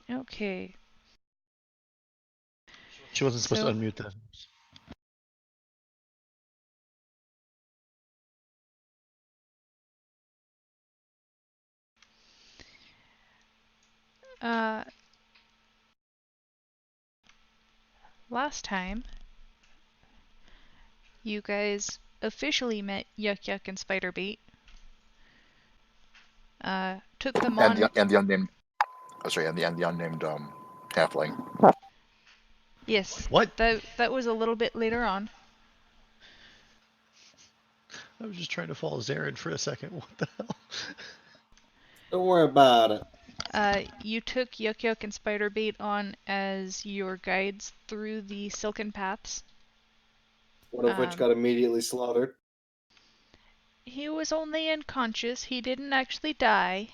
Okay. She wasn't supposed So, to unmute that. last time, you guys officially met Yuck Yuck and Spiderbait. Took them And on. the unnamed, and the unnamed halfling. Yes. What? That was a little bit later on. I was just trying to follow Zarin for a second. What the hell? Don't worry about it. You took Yuck Yuck and Spiderbait on as your guides through the Silken paths. One of which got immediately slaughtered. He was only unconscious. He didn't actually die.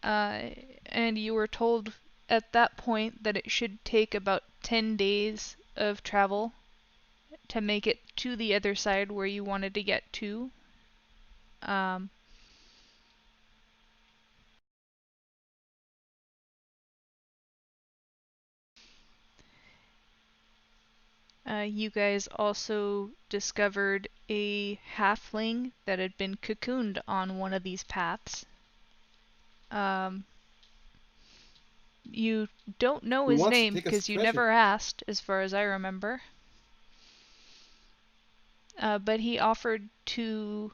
And you were told at that point that it should take about 10 days of travel to make it to the other side where you wanted to get to. You guys also discovered a halfling that had been cocooned on one of these paths. You don't know Who his wants to name take us because to you treasure? never asked, as far as I remember. But he offered to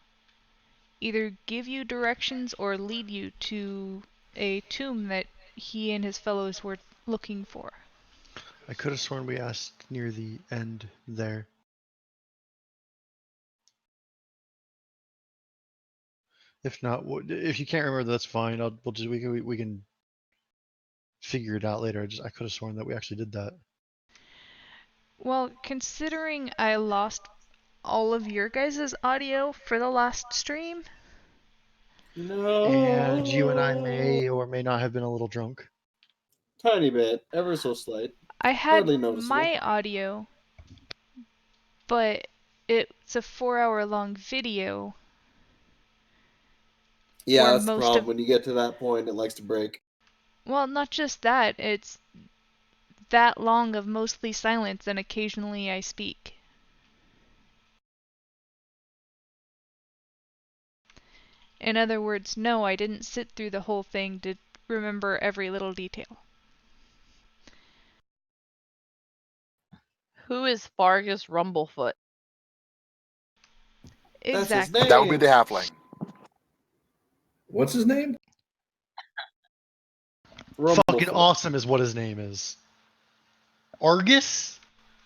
either give you directions or lead you to a tomb that he and his fellows were looking for. I could have sworn we asked near the end there. If not, if you can't remember, that's fine. We can figure it out later. I could have sworn that we actually did that. Well, considering I lost all of your guys' audio for the last stream. No. And you and I may or may not have been a little drunk. Tiny bit, ever so slight. I had Hardly noticeable. my audio, but it's a 4-hour long video. Yeah, that's the problem. When you get to that point, it likes to break. Well, not just that, it's that long of mostly silence and occasionally I speak. In other words, no, I didn't sit through the whole thing to remember every little detail. Who is Fargus Rumblefoot? Exactly. That would be the halfling. What's his name? Fucking awesome is what his name is. Argus?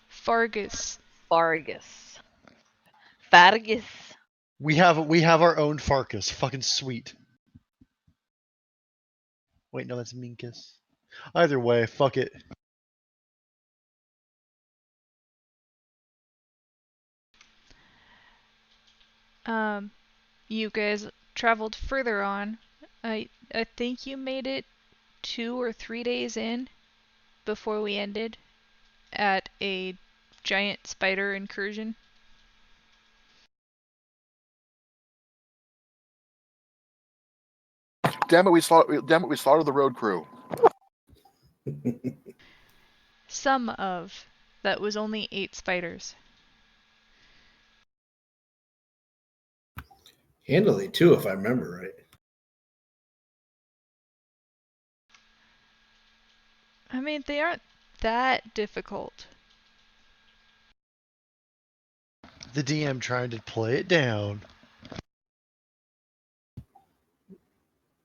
Fargus. Fargus. Fargus. We have our own Farkus. Fucking sweet. Wait, no, that's Minkus. Either way, fuck it. You guys traveled further on. I think you made it 2 or 3 days in before we ended at a giant spider incursion. Damn it, we slaughtered the road crew. Some of. That was only 8 spiders. Handily, too, if I remember right. I mean, they aren't that difficult. The DM trying to play it down.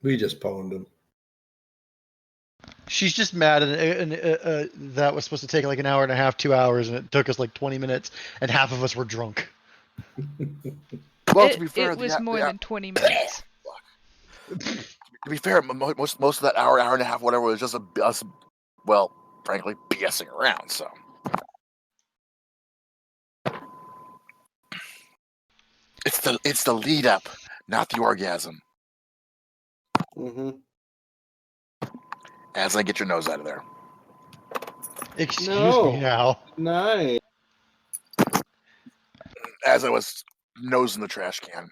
We just pwned him. She's just mad, and that was supposed to take like an hour and a half, 2 hours, and it took us like 20 minutes, and half of us were drunk. Well, to be fair, it was more than 20 minutes. To be fair, most of that hour and a half, whatever, was just us, well, frankly, BSing around. So it's the lead up, not the orgasm. Mm-hmm. As I get your nose out of there. Excuse me now. Nice. As I was nosing the trash can.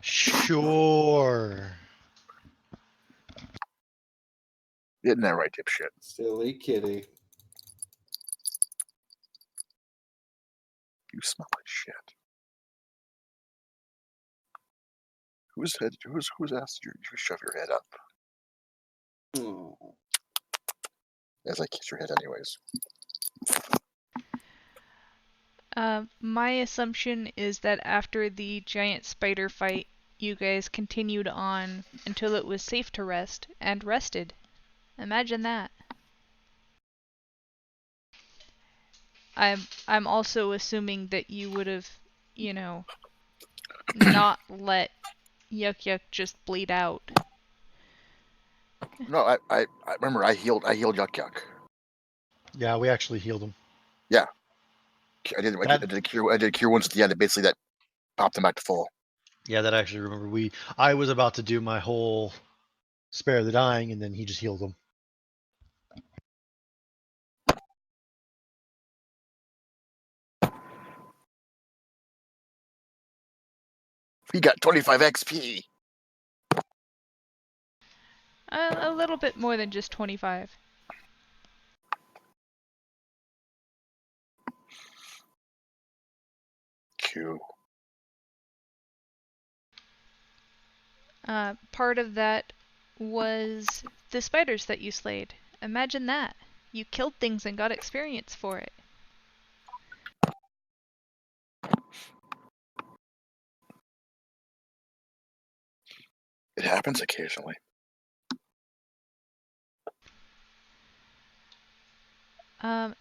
Sure. Getting that right, dipshit. Silly kitty. You smell like shit. Whose ass did you shove your head up? Oh. As I kiss your head anyways. My assumption is that after the giant spider fight, you guys continued on until it was safe to rest, and rested. Imagine that. I'm also assuming that you would have, you know, not let Yuck Yuck just bleed out. No, I remember I healed Yuck Yuck. Yeah, we actually healed him. Yeah. I did a cure once at the end, basically that popped him back to full. Yeah, that I actually remember. I was about to do my whole spare the dying, and then he just healed him. He got 25 XP. A little bit more than just 25. Q. Part of that was the spiders that you slayed. Imagine that. You killed things and got experience for it. It happens occasionally.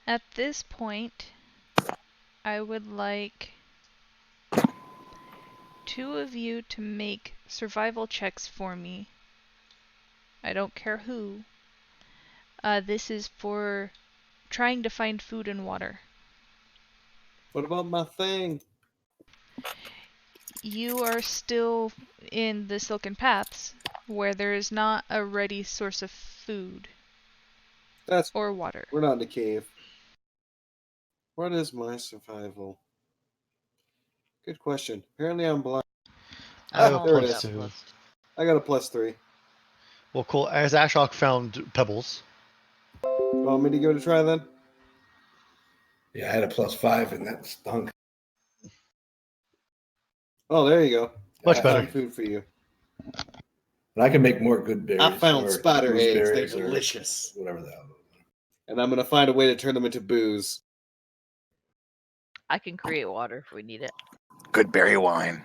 At this point, I would like 2 of you to make survival checks for me. I don't care who. This is for trying to find food and water. What about my thing? You are still in the Silken Paths, where there is not a ready source of food or water. We're not in the cave. What is my survival? Good question. Apparently I'm blind. I have a there it plus is. 2. I got a +3. Well, cool. As Ashok found pebbles. Want me to give it a try then? Yeah, I had a +5 and that stunk. Oh, there you go. Much I better. found food for you. And I can make more good berries. I found or spider eggs. They're gooseberries or delicious. whatever the hell. And I'm going to find a way to turn them into booze. I can create water if we need it. Good berry wine.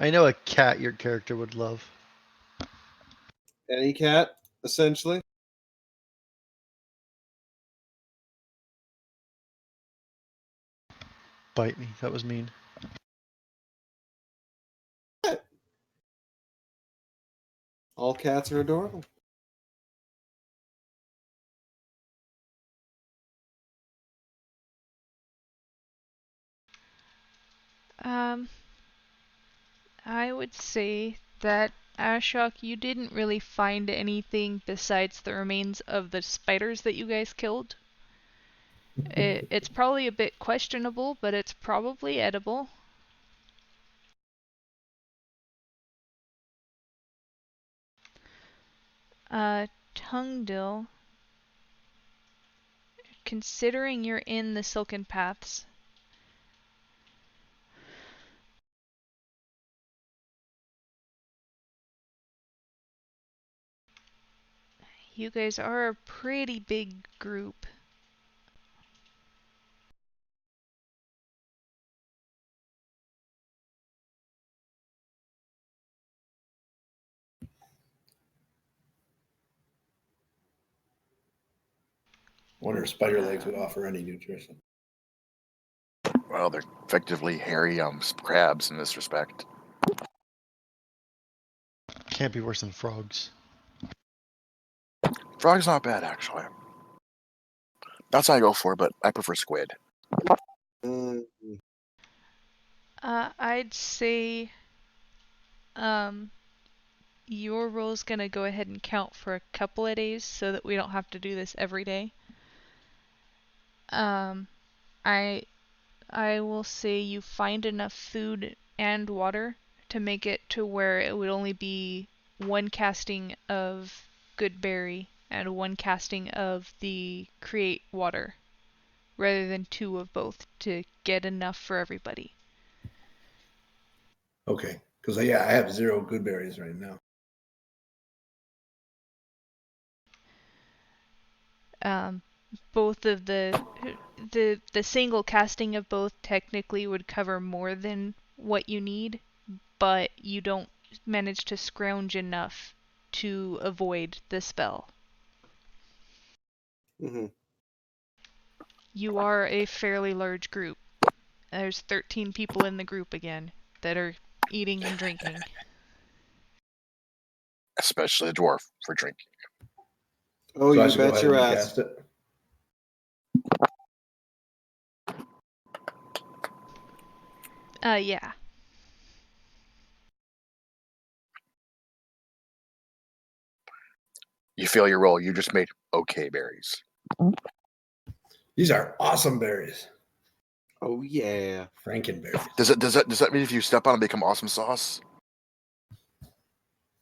I know a cat your character would love. Any cat, essentially. Bite me. That was mean. All cats are adorable. I would say that Ashok, you didn't really find anything besides the remains of the spiders that you guys killed. It's probably a bit questionable, but it's probably edible. Tungdill, considering you're in the Silken Paths, you guys are a pretty big group. Wonder if spider legs would offer any nutrition. Well, they're effectively hairy crabs in this respect. Can't be worse than frogs. Frog's not bad, actually. That's what I go for, but I prefer squid. I'd say your roll's gonna go ahead and count for a couple of days so that we don't have to do this every day. I I will say you find enough food and water to make it to where it would only be one casting of good berry and one casting of the create water, rather than two of both to get enough for everybody. Okay, because yeah, I have 0 good berries right now. Both of the single casting of both technically would cover more than what you need, but you don't manage to scrounge enough to avoid the spell. Mm-hmm. You are a fairly large group. There's 13 people in the group again that are eating and drinking. Especially a dwarf for drinking. Oh, So I you should go bet ahead your and ass. cast it. Yeah. You fail your roll. You just made okay berries. These are awesome berries. Oh yeah. Frankenberries. Does that mean if you step on them, become awesome sauce?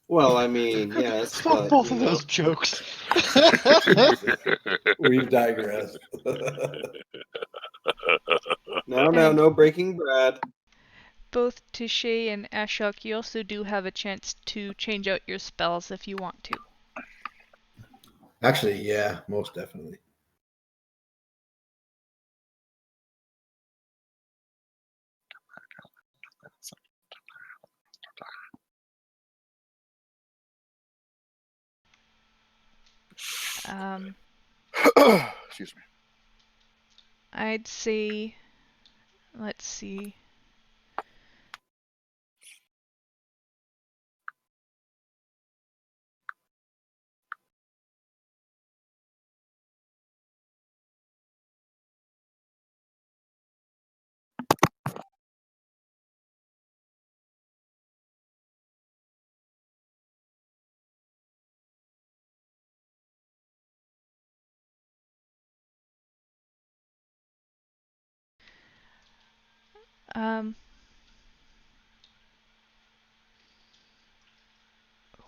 Well, I mean, yes, Fuck but both you of know. those jokes. We've digressed. No breaking bread. Both Touche and Ashok, you also do have a chance to change out your spells if you want to. Actually, yeah, most definitely. Excuse me. I'd say, let's see.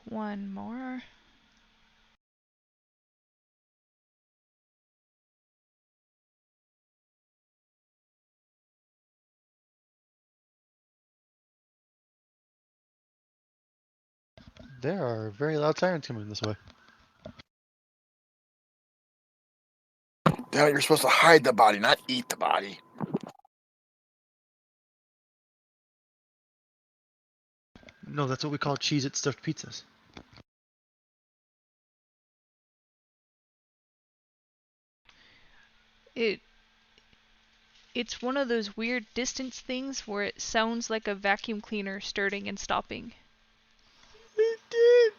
One more. There are very loud sirens coming this way. Damn it, you're supposed to hide the body, not eat the body. No, that's what we call Cheez-It stuffed pizzas. It's one of those weird distance things where it sounds like a vacuum cleaner starting and stopping. It did.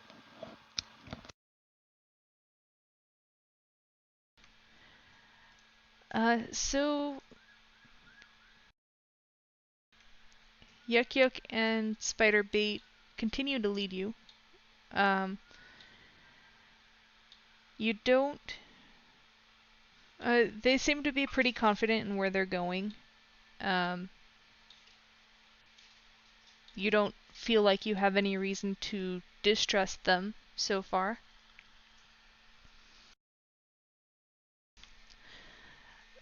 So Yuck Yuck and Spider Bait continue to lead you. You don't. They seem to be pretty confident in where they're going. You don't feel like you have any reason to distrust them so far.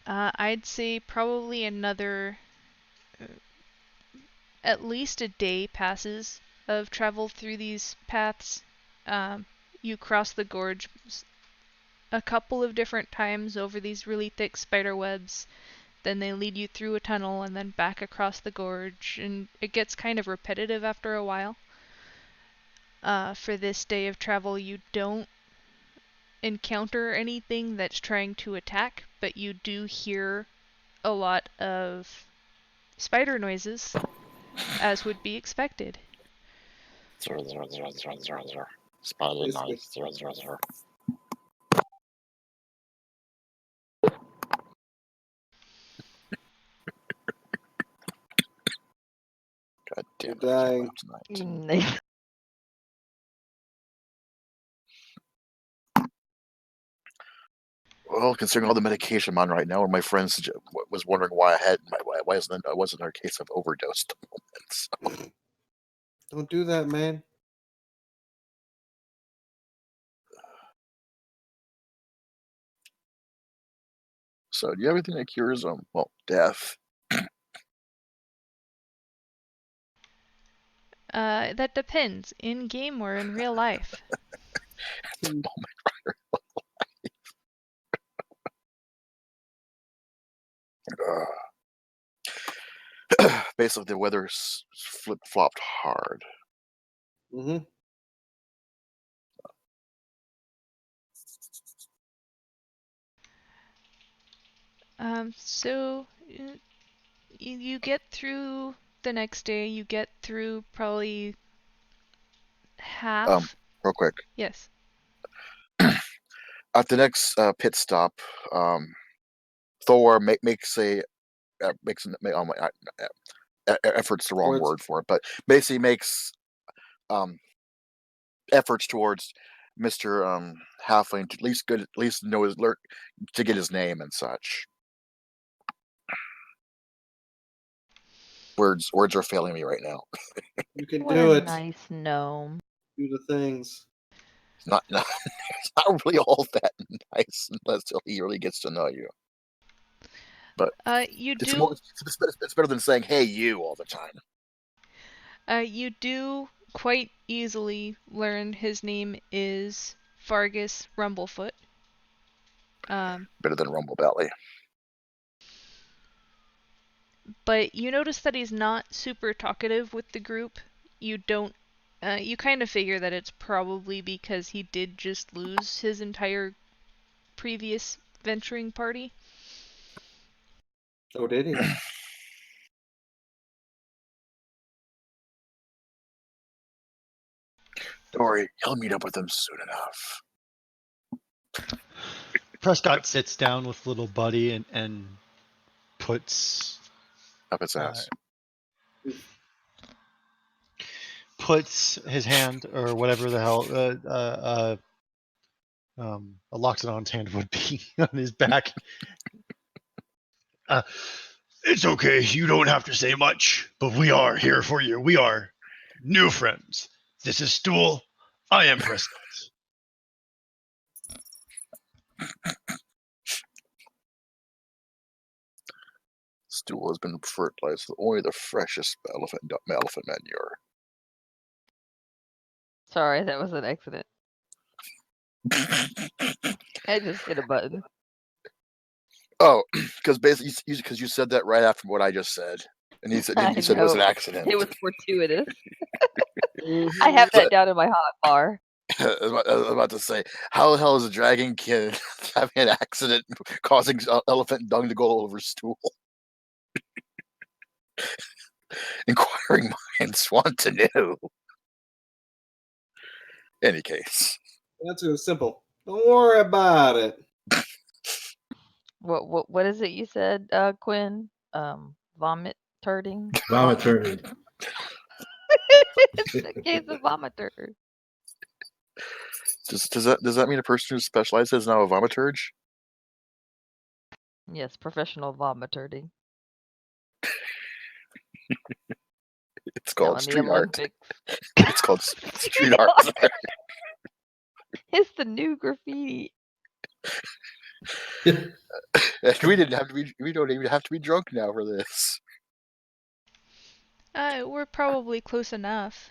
I'd say probably another, at least a day passes of travel through these paths. You cross the gorge a couple of different times over these really thick spider webs. Then they lead you through a tunnel and then back across the gorge, and it gets kind of repetitive after a while. For this day of travel, you don't encounter anything that's trying to attack, but you do hear a lot of spider noises, as would be expected. Spider Basically. noise. 000. God damn You're it! I can't dying. laugh tonight. Well, considering all the medication I'm on right now, and my friends was wondering why I wasn't in a case of overdose at the moment. Don't do that, man. So, do you have anything that cures death? That depends. In game or in real life. At the moment, basically the weather's flip-flopped hard. Mm-hmm. So you get through the next day. You get through probably half. Real quick, Yes. at the next pit stop, Thor makes effort's the wrong word for it, but basically makes efforts towards Mr. Halfling to at least know to get his name and such. Words are failing me right now. You can What do a it. nice gnome. Do the things. It's not really all that nice unless he really gets to know you. But you it's do. It's better than saying "Hey, you" all the time. You do quite easily learn his name is Fargus Rumblefoot. Better than Rumble Belly. But you notice that he's not super talkative with the group. You don't. You kind of figure that it's probably because he did just lose his entire previous venturing party. Oh, did he? Don't worry, he'll meet up with them soon enough. Prescott sits down with little buddy and puts up its ass. Puts his hand or whatever the hell a Loxodon's hand would be on his back. It's okay. You don't have to say much, but we are here for you. We are new friends. This is Stool. I am Prescott. Stool has been fertilized with only the freshest elephant manure. Sorry, that was an accident. I just hit a button. Oh, because basically, because you said that right after what I just said, and you said it was an accident. It was fortuitous. I have that down in my hot bar. I was about to say, how the hell is a dragon kid having an accident causing elephant dung to go all over Stool? Inquiring minds want to know. Any case, That's too simple. Don't worry about it. What is it you said, Quinn? Vomit turding? Vomit turding. It's a case of vomit turd. Does that mean a person who specializes is now a vomiturge? Yes, professional vomit turding. It's called street art. It's It's called street art. It's the new graffiti. We didn't have to be. We don't even have to be drunk now for this. We're probably close enough.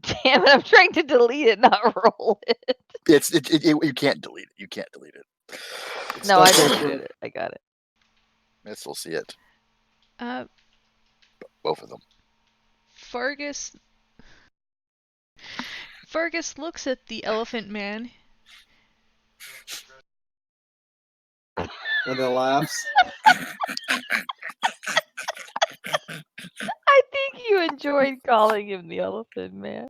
Damn it! I'm trying to delete it, not roll it. You can't delete it. You can't delete it. No, I deleted it. I got it. I still see it. Both of them. Fargus looks at the elephant man. And then laughs. I think you enjoyed calling him the elephant man.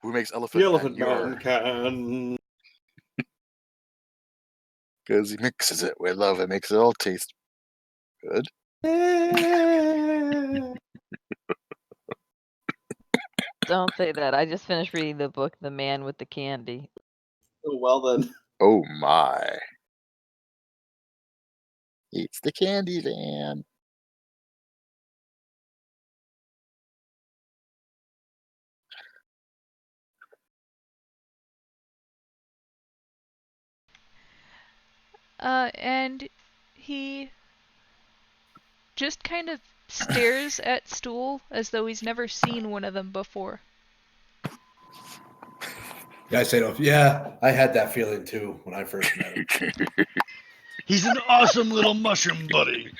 Who makes elephant? The elephant man can. Because he mixes it with love and makes it all taste good. Don't say that. I just finished reading the book, The Man with the Candy. Oh, well then. Oh my. It's the candy van. And he just kind of stares at Stool as though he's never seen one of them before. Yeah, I say, yeah, I had that feeling too when I first met him. He's an awesome little mushroom buddy.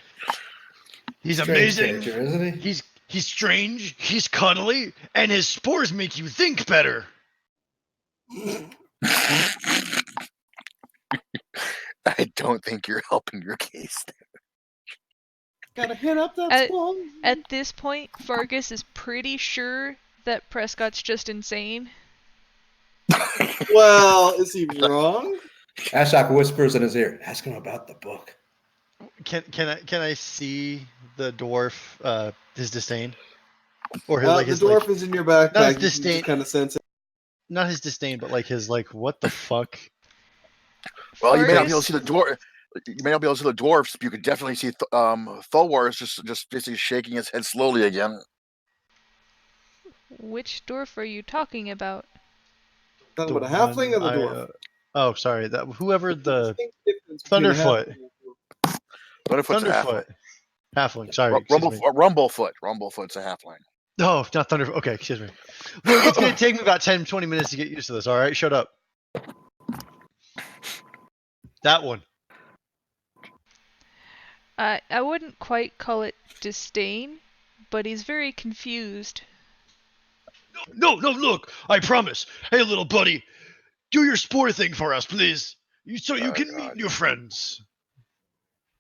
He's Strange amazing. character, isn't he? He's strange. He's cuddly, and his spores make you think better. I don't think you're helping your case. Gotta hit up that spawn. At this point, Vargas is pretty sure that Prescott's just insane. Well, is he wrong? Ashok whispers in his ear, ask him about the book. Can I see the dwarf his disdain? Or The his dwarf is in your backpack. not his You can disdain. just kind of sense it. Not his disdain, but like his what the fuck? Well, you may not be Fargus- able to see the dwarf. You may not be able to see the dwarfs, but you could definitely see Thorwar is just basically shaking his head slowly again. Which dwarf are you talking about? Talking about a halfling or the dwarf? Oh, sorry. That whoever the Distinct difference between a Thunderfoot. halfling and a dwarf. Thunderfoot's a halfling. Halfling. Sorry. Excuse me. Rumblefoot. Rumblefoot's a halfling. No, not Thunderfoot. Okay, excuse me. Look, it's gonna take me about 10, 20 minutes to get used to this. All right, shut up. That one. I wouldn't quite call it disdain, but he's very confused. No, look, I promise. Hey, little buddy, do your spore thing for us, please. So you can meet new friends.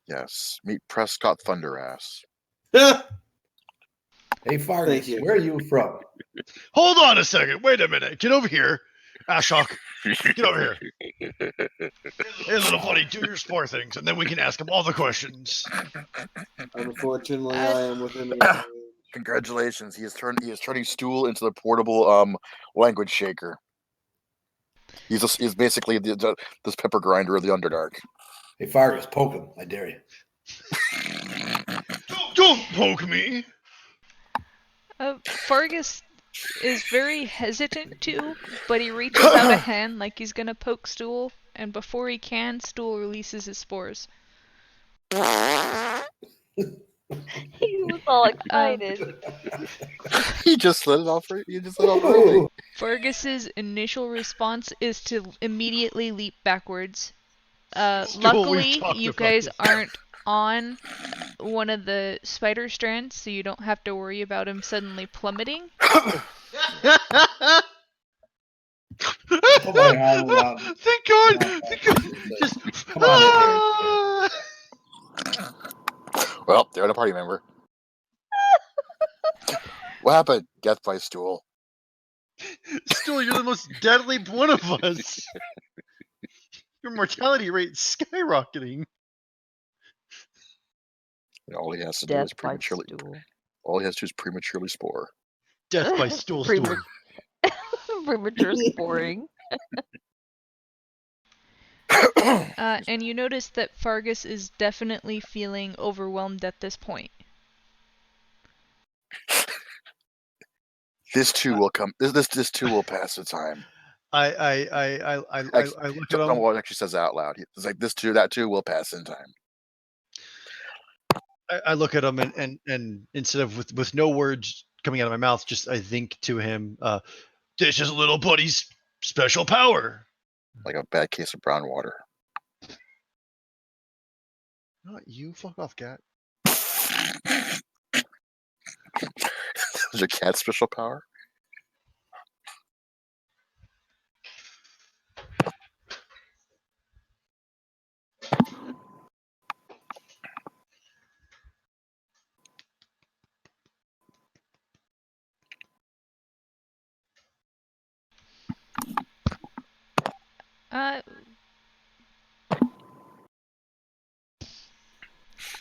Yes, meet Prescott Thunderass. Hey, Fargus, where are you from? Hold on a second. Wait a minute. Get over here. Ashok, get over here. Hey, little buddy, do your spore things, and then we can ask him all the questions. Unfortunately, I am within range. Congratulations, he is turning Stool into the portable language shaker. He's basically this pepper grinder of the Underdark. Hey, Fargus, poke him. I dare you. Don't poke me. Fargus is very hesitant to, but he reaches out a hand like he's gonna poke Stool, and before he can, Stool releases his spores. He was all excited. He just let it off. Early. Fergus's initial response is to immediately leap backwards. Stool, Luckily, you guys aren't on one of the spider strands, so you don't have to worry about him suddenly plummeting. Put my arm around. Thank God! Just Come on in here. Well, they're a party member. What happened? Death by Stool. Stool, you're the most deadly one of us. Your mortality rate skyrocketing. And all he has to do Death is by prematurely. stool. All he has to do is prematurely spore. Death by stool. Premature sporing. And you notice that Fargus is definitely feeling overwhelmed at this point. This too will come. This too will pass the time. I look at him. Don't know what it actually says out loud. It's like this too, that too will pass in time. I look at him and instead of with no words coming out of my mouth, just I think to him, this is little buddy's special power. Like a bad case of brown water. Not you, fuck off, cat. Is your cat's special power?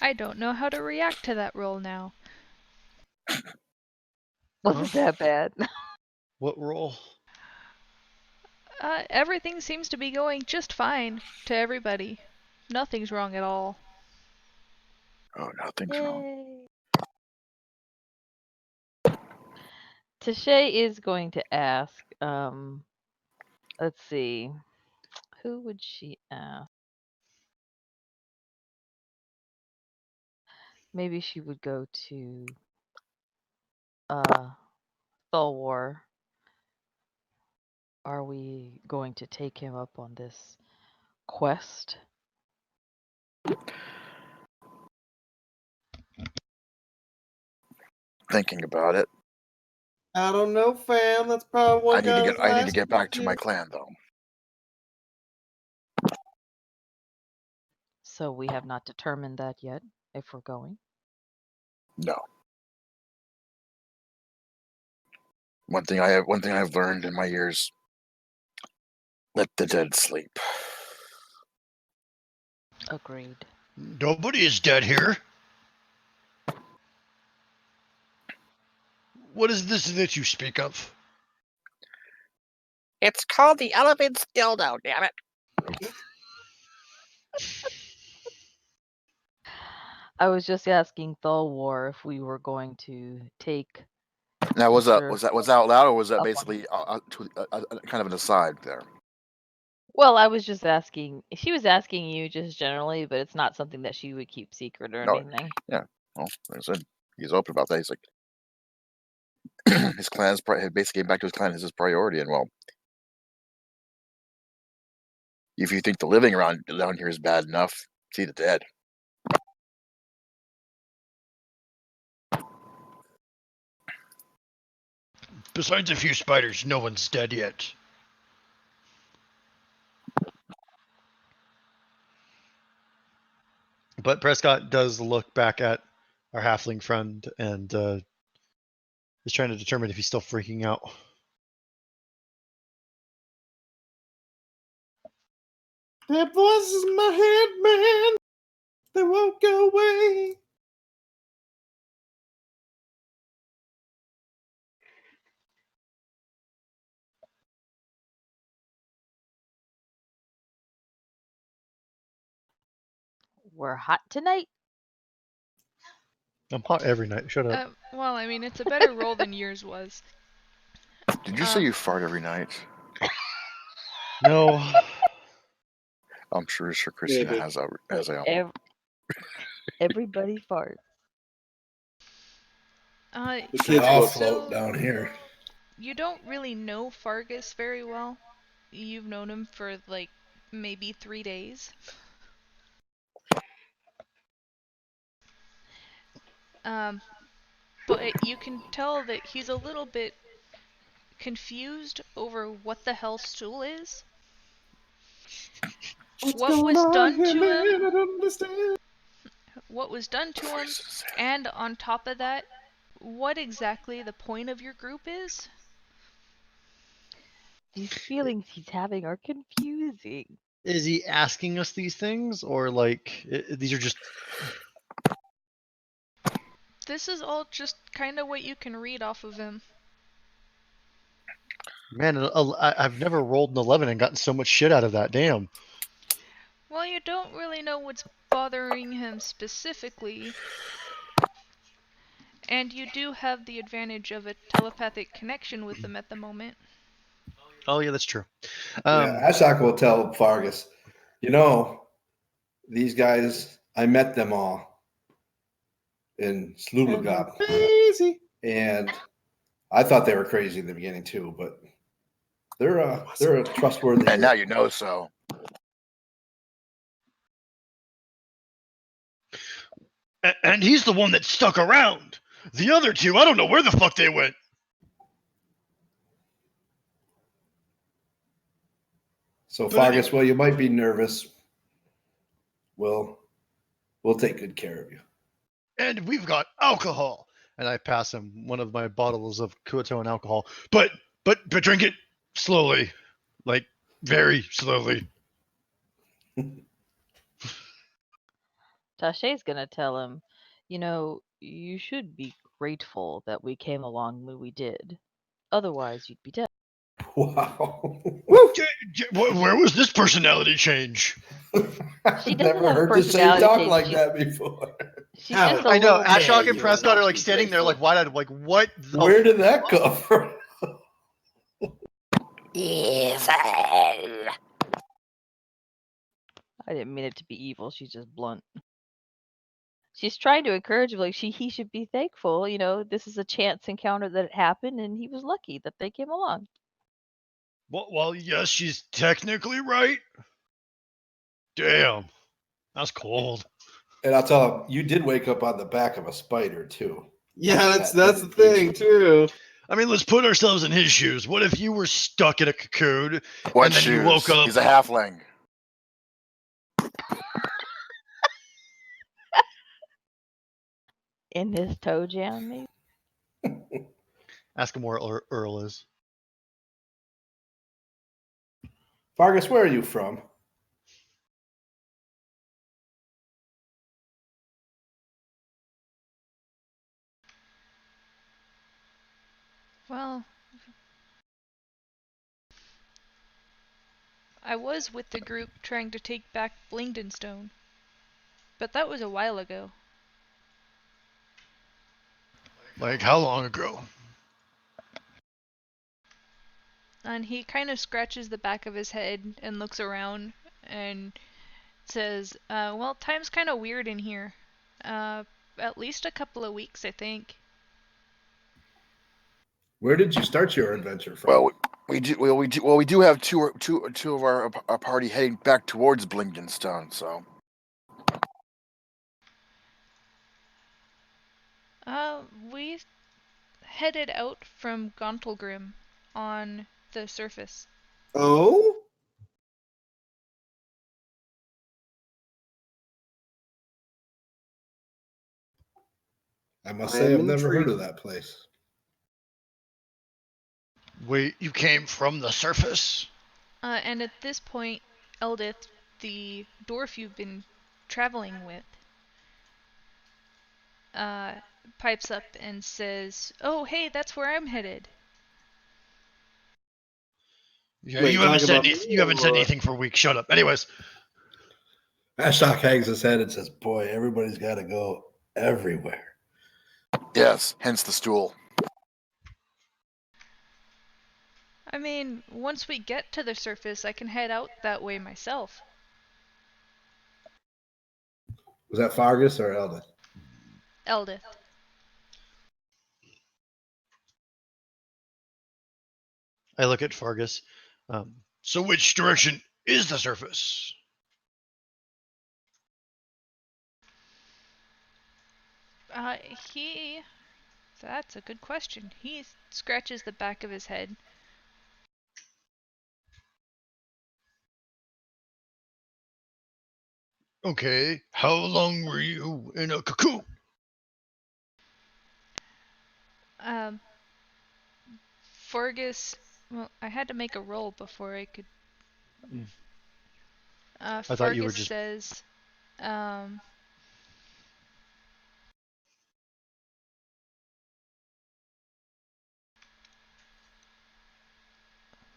I don't know how to react to that roll now. Wasn't that bad? What roll? Everything seems to be going just fine to everybody. Nothing's wrong at all. Oh, nothing's wrong. Yay. Tashay is going to ask, let's see, who would she ask? Maybe she would go to Thulwar. Are we going to take him up on this quest? Thinking about it. I don't know, fam. That's probably what got his I need to last get back to name. my clan though. So we have not determined that yet, if we're going. No. One thing I've learned in my years: let the dead sleep. Agreed. Nobody is dead here. What is this that you speak of? It's called the Elephant's Dildo, damn it. I was just asking Thulwar if we were going to take. Now, was that Mr. out loud, or was that up on- basically kind of an aside there? Well, I was just asking. She was asking you just generally, but it's not something that she would keep secret or No. anything. Yeah. Well, like I said, he's open about that. He's like, his clan's basically getting back to his clan is his priority, and well, if you think the living around down here is bad enough, see the dead. Besides a few spiders, no one's dead yet. But Prescott does look back at our halfling friend and is trying to determine if he's still freaking out. That voice is in my head, man. They won't go away. We're hot tonight. I'm hot every night. Shut up. Well, I mean, it's a better roll than yours was. Did you say you fart every night? No. I'm sure Christina Maybe. has a Everybody farts. The They kids all book. float So down here. you don't really know Fargus very well. You've known him for like maybe 3 days. But you can tell that he's a little bit confused over what the hell stool is. What's What going was on done here, to man? him? I don't understand. What was done to him? voices. And on top of that, what exactly the point of your group is? These feelings he's having are confusing. Is he asking us these things, or like these are just? This is all just kind of what you can read off of him. Man, I've never rolled an 11 and gotten so much shit out of that. Damn. Well, you don't really know what's bothering him specifically. And you do have the advantage of a telepathic connection with them at the moment. Oh yeah, that's true. Yeah, Ashok will tell Fargus, these guys, I met them all in Slulagop. Crazy. And I thought they were crazy in the beginning too, but they're a trustworthy And now group. you know so. And he's the one that stuck around. The other two, I don't know where the fuck they went. So But Fargus, well, you might be nervous. We'll take good care of you. And we've got alcohol. And I pass him one of my bottles of Kuotoan alcohol. But drink it slowly, like very slowly. Tashe's gonna tell him, you should be grateful that we came along when we did. Otherwise, you'd be dead. Wow. Where was this personality change? She I've doesn't never have a heard the same personality talk change. like She's- that before. She's How just a I know. little Ashok bit. and Prescott are like standing there, like wide-eyed, like what? The Where did that come from? Evil. I didn't mean it to be evil. She's just blunt. She's trying to encourage him, like he should be thankful. You know, this is a chance encounter that it happened, and he was lucky that they came along. Well, yes, she's technically right. Damn, that's cold. And I'll tell him, you did wake up on the back of a spider too. Yeah, that's the thing too. I mean, let's put ourselves in his shoes. What if you were stuck in a cocoon What and then shoes? you woke up? He's a halfling. In his toe jam, maybe. Ask him where Earl is. Vargas, where are you from? Well, I was with the group trying to take back Blingdenstone, but that was a while ago. Like, how long ago? And he kind of scratches the back of his head and looks around and says, well, time's kind of weird in here. At least a couple of weeks, I think. Where did you start your adventure from? Well, we do have two of our party heading back towards Blingdenstone. So We headed out from Gauntlgrim on the surface. Oh? I must I say, am I've never heard intrigued. of that place. Wait, you came from the surface? And at this point, Eldith, the dwarf you've been traveling with, pipes up and says, "Oh, hey, that's where I'm headed." Yeah, Wait, you haven't talking said about anything. me You haven't said or- anything for weeks. Shut up. Anyways, Ashok hangs his head and says, boy, everybody's got to go everywhere. yes, hence the stool. I mean, once we get to the surface, I can head out that way myself. Was that Vargas or Eldon? Eldith. I look at Fargus. So which direction is the surface? He... That's a good question. He scratches the back of his head. Okay, how long were you in a cocoon? Fergus... Well, I had to make a roll before I could... I thought you were Fergus just... says...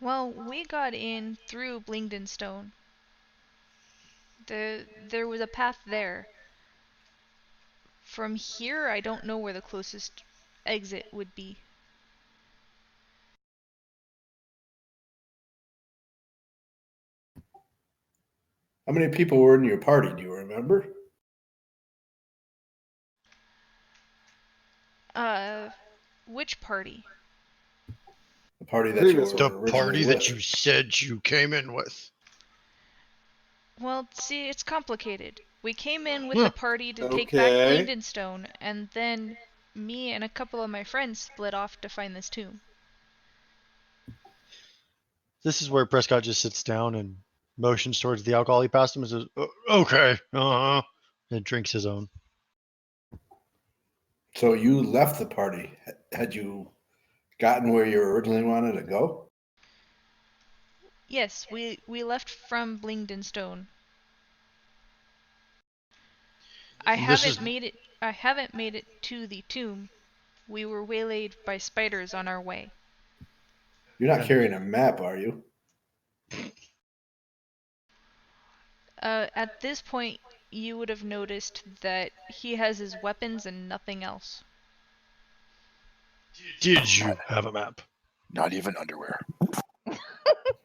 Well, we got in through Blingdenstone. There was a path there. From here, I don't know where the closest exit would be. How many people were in your party? Do you remember? Which party? The party that you Previous were The originally party with. that you said you came in with. Well, see, it's complicated. We came in with the party to take back Okay. Blingdenstone, and then me and a couple of my friends split off to find this tomb. This is where Prescott just sits down and motions towards the alcohol he passed him and says, okay, and drinks his own. So you left the party. Had you gotten where you originally wanted to go? Yes, we left from Blingdenstone. I haven't made it to the tomb. We were waylaid by spiders on our way. You're not carrying a map, are you? At this point, you would have noticed that he has his weapons and nothing else. Did you have a map? Not even underwear.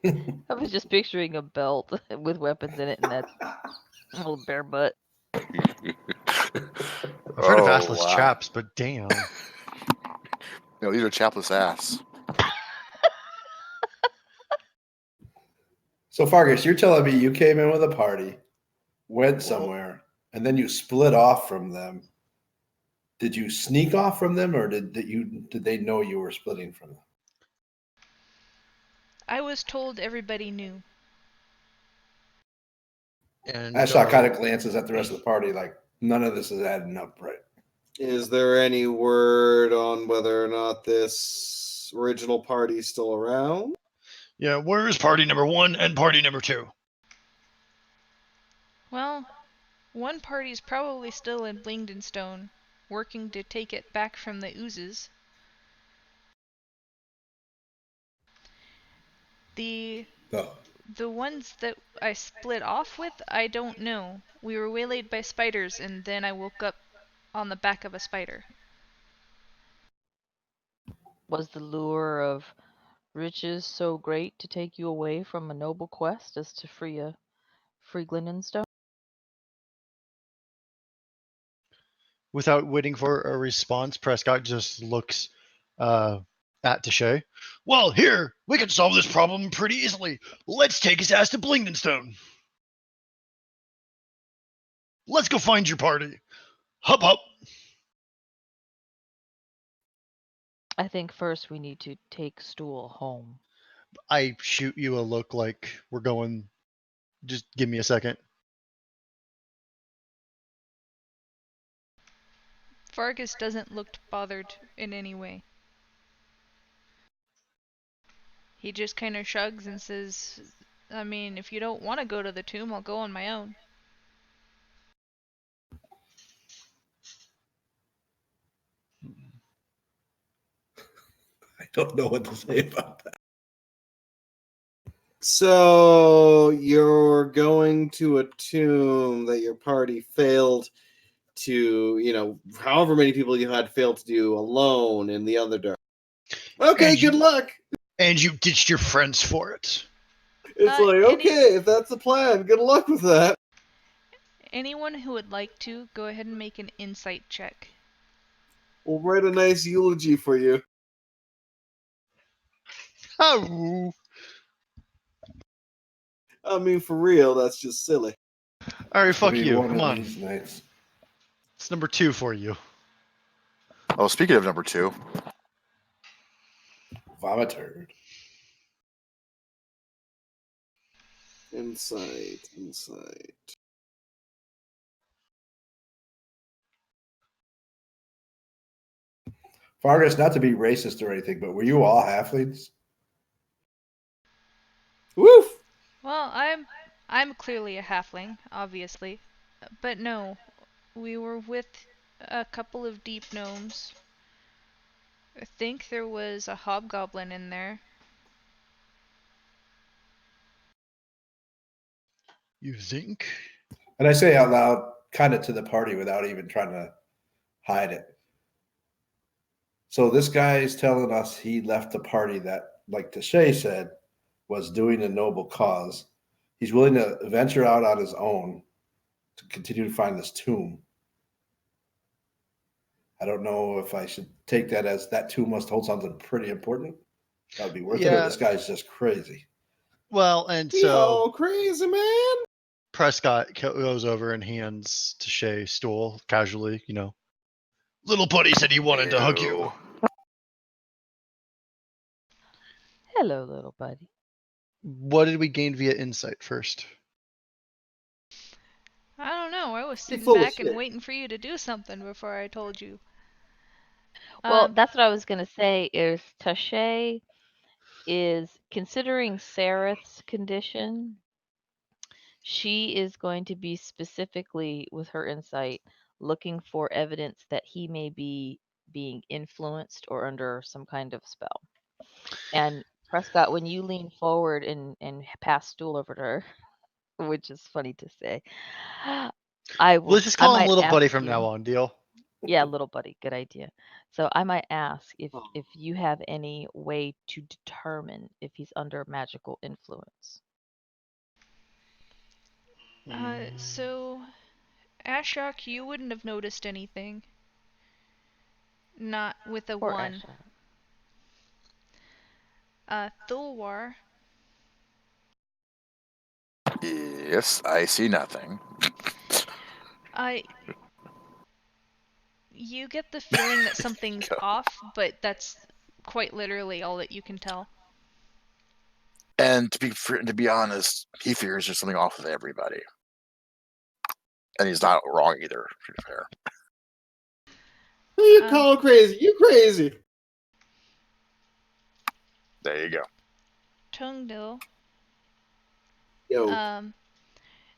I was just picturing a belt with weapons in it and that little bare butt. I've heard of assless chaps, but damn. No, these are chapless ass. So Fargus, you're telling me you came in with a party, went somewhere, and then you split off from them. Did you sneak off from them, or did they know you were splitting from them? I was told everybody knew. And Ashok kind of glances at the rest of the party like none of this is adding up, right? Is there any word on whether or not this original party is still around? yeah, where is party number 1 and party number 2? Well, one party's probably still in Blingdenstone, working to take it back from the oozes. The ones that I split off with, I don't know. We were waylaid by spiders, and then I woke up on the back of a spider. Was the lure of riches so great to take you away from a noble quest as to free Glendenstone? Without waiting for a response, Prescott just looks at Tashay. Well, here, we can solve this problem pretty easily. Let's take his ass to Blingdenstone. Let's go find your party. Hup hup. I think first we need to take Stool home. I shoot you a look like we're going. Just give me a second. Vargas doesn't look bothered in any way. He just kind of shrugs and says, I mean, if you don't want to go to the tomb, I'll go on my own. I don't know what to say about that. So you're going to a tomb that your party failed to, however many people you had failed to do alone in the Underdark. Okay, And you- good luck. And you ditched your friends for it. It's like, okay, if that's the plan, good luck with that. Anyone who would like to, go ahead and make an insight check. We'll write a nice eulogy for you. Oh. I mean, for real, that's just silly. All right, fuck Maybe you. one Come of on. these nights. It's number 2 for you. Oh, speaking of number 2. Vomiter. Insight. Fargus, not to be racist or anything, but were you all halflings? Woof! Well, I'm clearly a halfling, obviously. But no, we were with a couple of deep gnomes. I think there was a hobgoblin in there. You think? And I say out loud, kind of to the party without even trying to hide it. So this guy is telling us he left the party that, like Tashay said, was doing a noble cause. He's willing to venture out on his own to continue to find this tomb. I don't know if I should take that as that tomb must hold something pretty important. That would be worth it. Or this guy's just crazy. Well, and Yo, so crazy man. Prescott goes over and hands Tashay stool casually, Little buddy said he wanted to hug you. Hello, little buddy. What did we gain via insight first? I don't know, I was sitting full of back and shit. waiting for you to do something before I told you. Well, that's what I was going to say is Tashay is considering Sareth's condition. She is going to be specifically with her insight looking for evidence that he may be being influenced or under some kind of spell. And Prescott, when you lean forward and pass stool over to her, which is funny to say, Let's just I call him might little ask buddy from you. now on. Deal. Yeah, little buddy, good idea. So I might ask Oh. if you have any way to determine if he's under magical influence. So, Ashok, you wouldn't have noticed anything. Not with a Or 1. Thulwar, Yes, I see nothing. you get the feeling that something's off, but that's quite literally all that you can tell. And to be honest, he figures there's something off with everybody, and he's not wrong either. To be fair. Who you call crazy? You crazy. There you go. Tungdil, Yo.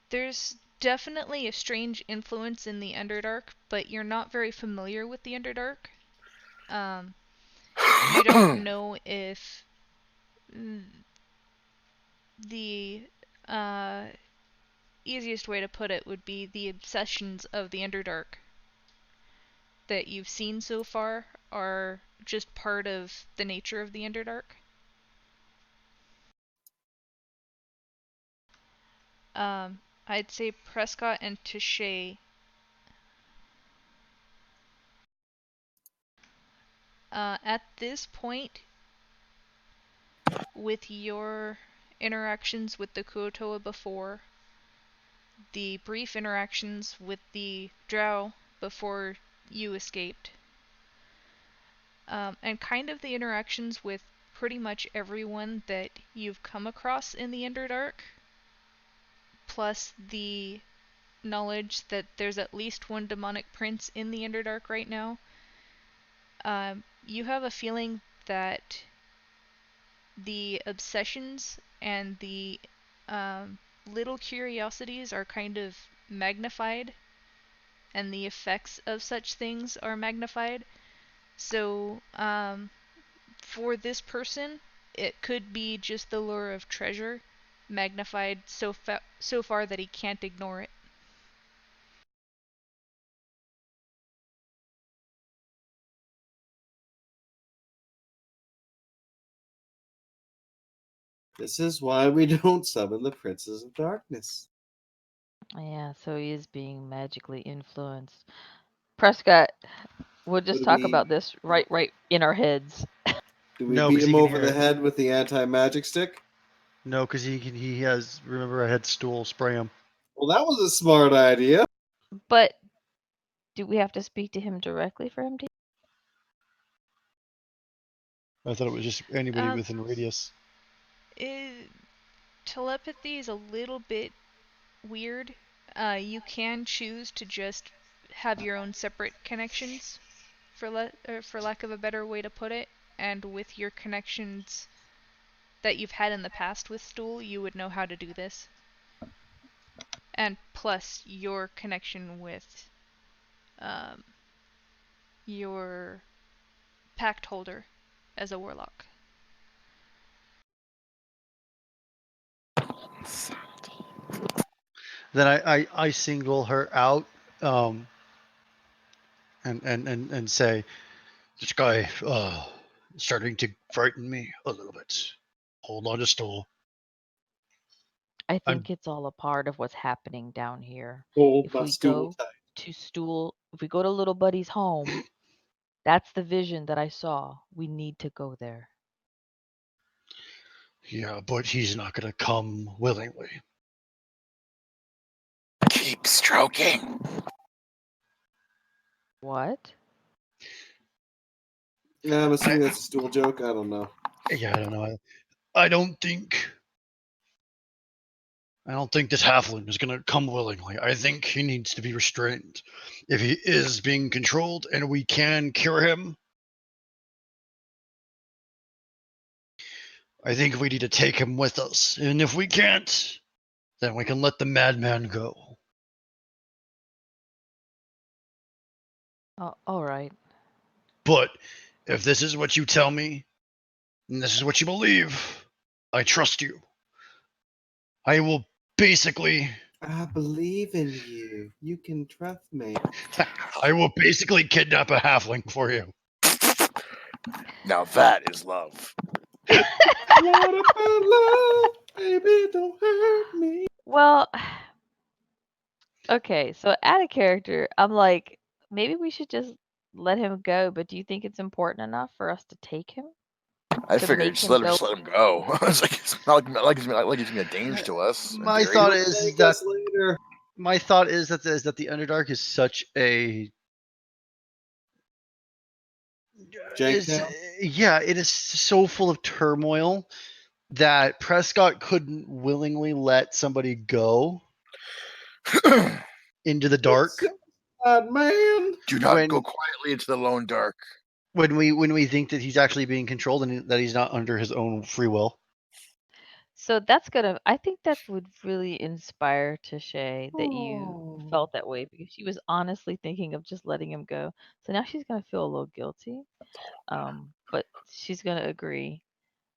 there's definitely a strange influence in the Underdark, but you're not very familiar with the Underdark. You don't know if the easiest way to put it would be the obsessions of the Underdark that you've seen so far are just part of the nature of the Underdark. I'd say Prescott and Touche. At this point, with your interactions with the Kuotoa before, the brief interactions with the Drow before you escaped, and kind of the interactions with pretty much everyone that you've come across in the Underdark, plus the knowledge that there's at least one demonic prince in the Underdark right now, you have a feeling that the obsessions and the little curiosities are kind of magnified, and the effects of such things are magnified. So, for this person, it could be just the lure of treasure magnified so far that he can't ignore it. This is why we don't summon the Princes of Darkness. Yeah, so he is being magically influenced. Prescott, we'll just talk about this right in our heads. Do we No, beat 'cause he him can over hear the it. head with the anti-magic stick? No, because he has. Remember, I had stool spray him. Well, that was a smart idea. But do we have to speak to him directly for him to? I thought it was just anybody within radius. Telepathy is a little bit weird. You can choose to just have your own separate connections, for lack of a better way to put it, and with your connections that you've had in the past with Stool, you would know how to do this. And plus your connection with your pact holder as a warlock. Then I single her out, and say, this guy is starting to frighten me a little bit. Hold on to stool. I think it's all a part of what's happening down here. Hold If my we stool go tight. to Stool, if we go to Little Buddy's home, that's the vision that I saw. We need to go there. Yeah, but he's not gonna come willingly. Keep stroking. What? Yeah, I'm assuming that's a stool joke. I don't know. Yeah, I don't know. I don't think this halfling is gonna come willingly. I think he needs to be restrained. If he is being controlled and we can cure him, I think we need to take him with us. And if we can't, then we can let the madman go. Oh, all right. But if this is what you tell me, and this is what you believe. I trust you. I will basically I believe in you. You can trust me. I will basically kidnap a halfling for you. Now that is love. What about love? Baby, don't hurt me. Well, okay, so add a character. I'm like, maybe we should just let him go, but do you think it's important enough for us to take him? I To figured make just him let, go. just let him go. It's not like he's gonna be a danger to us. in My theory. thought He'll is thank that us later. my thought is that the Underdark is such a Jank is town? yeah, it is so full of turmoil that Prescott couldn't willingly let somebody go into the dark God, man. Do not when go quietly into the lone dark. when we think that he's actually being controlled and that he's not under his own free will. So I think that would really inspire Tashay that you felt that way because she was honestly thinking of just letting him go. So now she's gonna feel a little guilty. But she's gonna agree.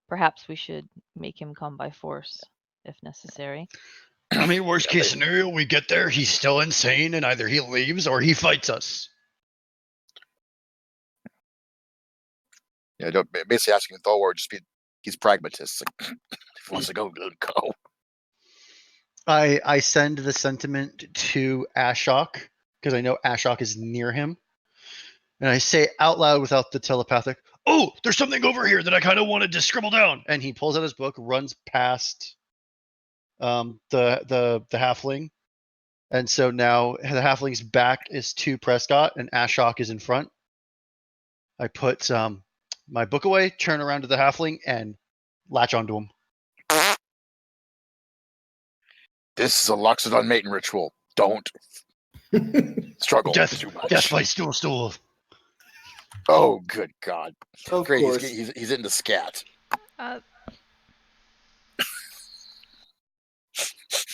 Perhaps we should make him come by force if necessary. I mean, worst case scenario, we get there, he's still insane, and either he leaves or he fights us. Yeah, basically asking Thor just be he's pragmatist. Like, if he wants to go, let him go. I send the sentiment to Ashok because I know Ashok is near him, and I say out loud without the telepathic, "Oh, there's something over here that I kind of wanted to scribble down." And he pulls out his book, runs past the halfling, and so now the halfling's back is to Prescott, and Ashok is in front. I put my book away, turn around to the halfling, and latch onto him. This is a Loxodon mating ritual. Don't struggle too much. Death by stool. Oh, good God! Of Great, course. he's into scat.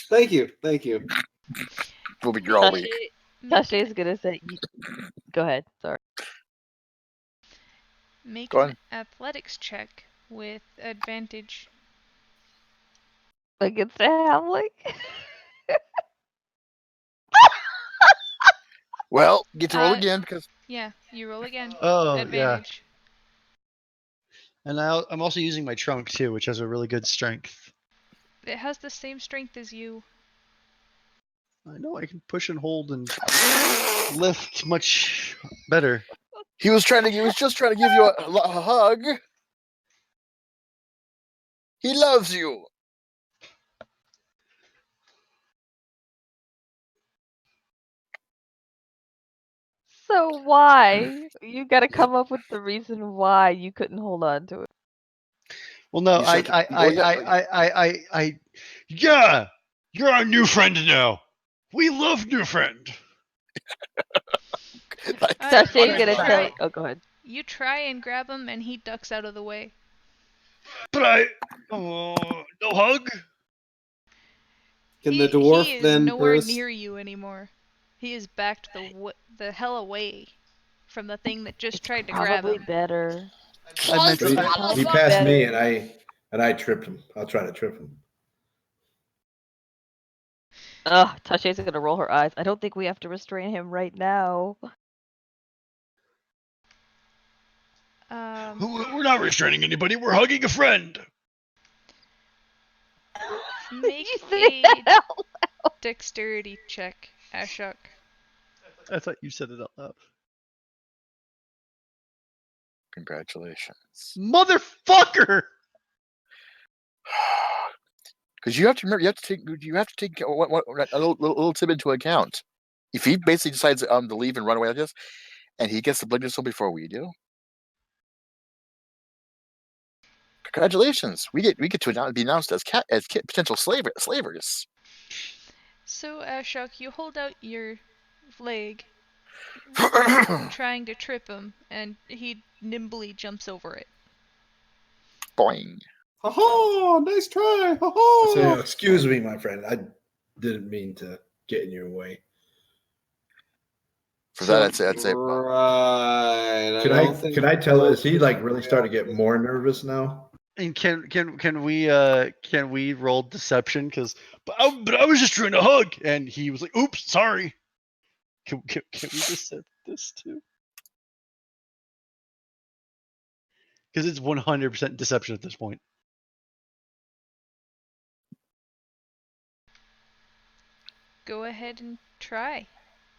Thank you. Thank you. We'll be here all week. Tashay is gonna say, "Go ahead." Sorry. Make Go an on. athletics check with advantage. Against a halfling. Well, get to roll Uh, again because Yeah, you roll again. Oh, yeah. Advantage. And now I'm also using my trunk too, which has a really good strength. It has the same strength as you. I know I can push and hold and lift much better. he was just trying to give you a hug. He loves you. So why? You got to come up with the reason why you couldn't hold on to it. Well, no, You said- yeah, you're our new friend now. We love new friend. Tashay's gonna try- tell. Oh, go ahead. You try and grab him, and he ducks out of the way. But no hug. Can the dwarf he is then nowhere burst? near you anymore. He is backed the hell away from the thing that just tried to grab Probably him. better. I meant He, I, he passed me, and I tripped him. I'll try to trip him. Ugh, Tashay's gonna roll her eyes. I don't think we have to restrain him right now. we're not restraining anybody. We're hugging a friend. Make You say that a out loud. dexterity check, Ashok. I thought you said it out loud. Congratulations. Motherfucker! Because you have to remember, you have to take a little tip into account. If he basically decides to leave and run away like this, and he gets the blood soul before we do, congratulations! We get to be announced as potential slavers. So, Ashok, you hold out your leg, trying to trip him, and he nimbly jumps over it. Boing. Ha ha! Nice try! Ha ha! So, excuse me, my friend. I didn't mean to get in your way. For that, I'd say. Right. Can I tell? Is he like really starting to get more nervous now? And can we roll deception? Because but I was just trying to hug, and he was like, "Oops, sorry." Can we decept this too? Because it's 100% deception at this point. Go ahead and try,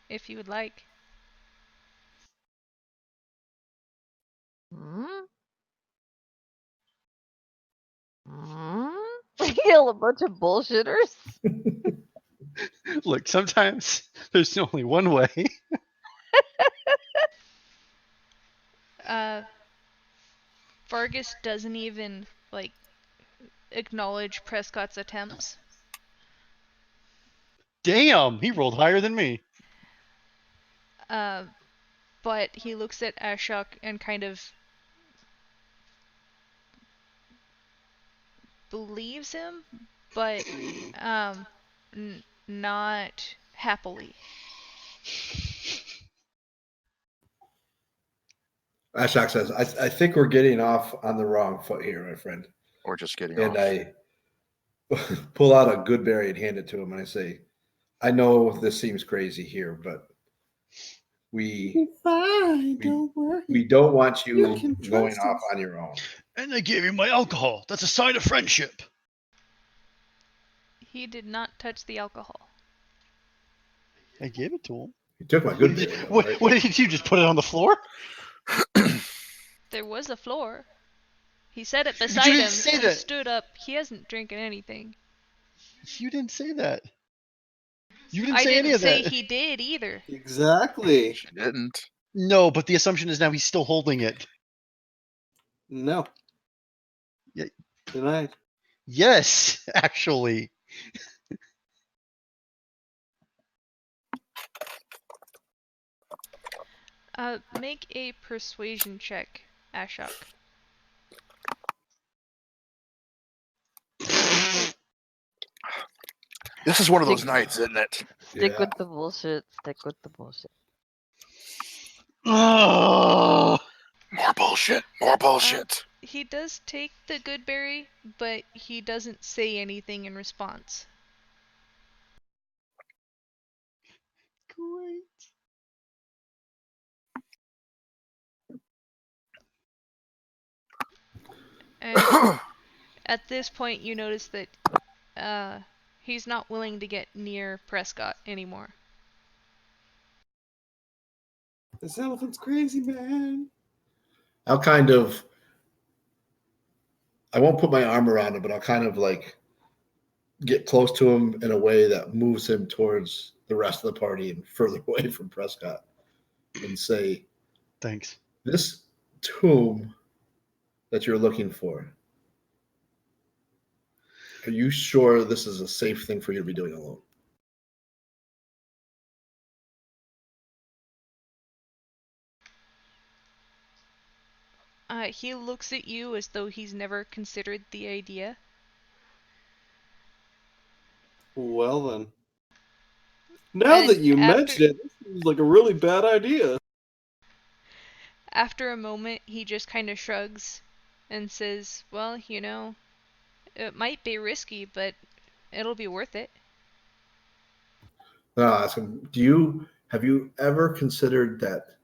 if you would like. Hmm? Hmm? Kill a bunch of bullshitters. Look, sometimes there's only one way. Vargas doesn't even acknowledge Prescott's attempts. Damn, he rolled higher than me. But he looks at Ashok and kind of believes him, but not happily. Ashok says, I think we're getting off on the wrong foot here, my friend. Or just getting And off. I pull out a good berry and hand it to him, and I say, I know this seems crazy here, but we Fine, don't worry. we don't want You you can going trust off us. on your own. And I gave you my alcohol. That's a sign of friendship. He did not touch the alcohol. I gave it to him. You took my What good did, berry, you, though, what, right? what did he do? Just put it on the floor? There was a floor. He set it you beside didn't him say and that. stood up. He hasn't drinking anything. You didn't say that. You didn't I say any didn't of say that. he did either. Exactly. She didn't. No, but the assumption is now he's still holding it. No. Yeah. Denied. Yes, actually. Make a persuasion check, Ashok. This is one of those Stick- nights, isn't it? Stick Yeah. with the bullshit. Stick with the bullshit. Oh, More bullshit. More bullshit. He does take the good berry, but he doesn't say anything in response. great. And at this point, you notice that he's not willing to get near Prescott anymore. This elephant's crazy, man. I'll I won't put my arm around him, but I'll kind of like get close to him in a way that moves him towards the rest of the party and further away from Prescott and say, Thanks. this tomb that you're looking for, are you sure this is a safe thing for you to be doing alone? He looks at you as though he's never considered the idea. Well then. Now And that you after- mention it, this seems like a really bad idea. After a moment, he just kind of shrugs and says, well, it might be risky, but it'll be worth it. Then I'll ask him, have you ever considered that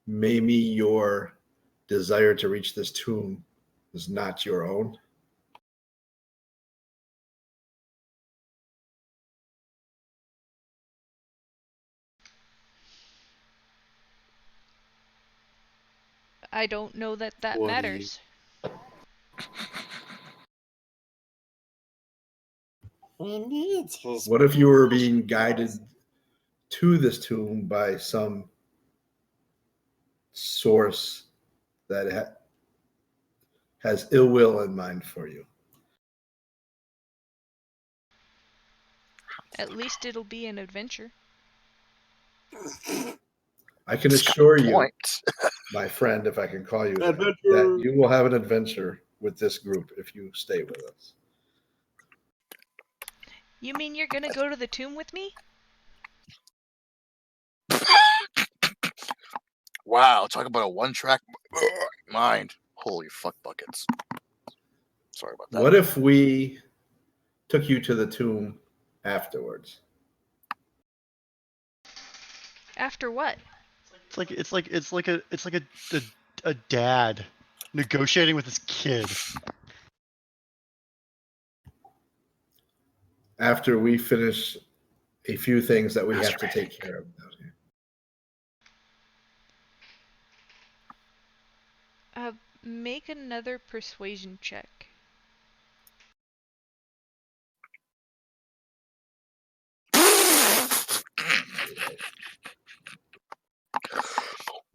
maybe your desire to reach this tomb is not your own? I don't know that What matters. What if you were being guided to this tomb by some source that has ill will in mind for you? At least it'll be an adventure. I can It's got assure a you, point. my friend, if I can call you that, Adventure. that you will have an adventure with this group if you stay with us. You mean you're gonna go to the tomb with me? Wow, talk about a one-track mind. Holy fuck buckets. Sorry about that. What if we took you to the tomb afterwards? After what? It's like a dad negotiating with his kid. After we finish a few things that we have to take care of out here. Make another persuasion check.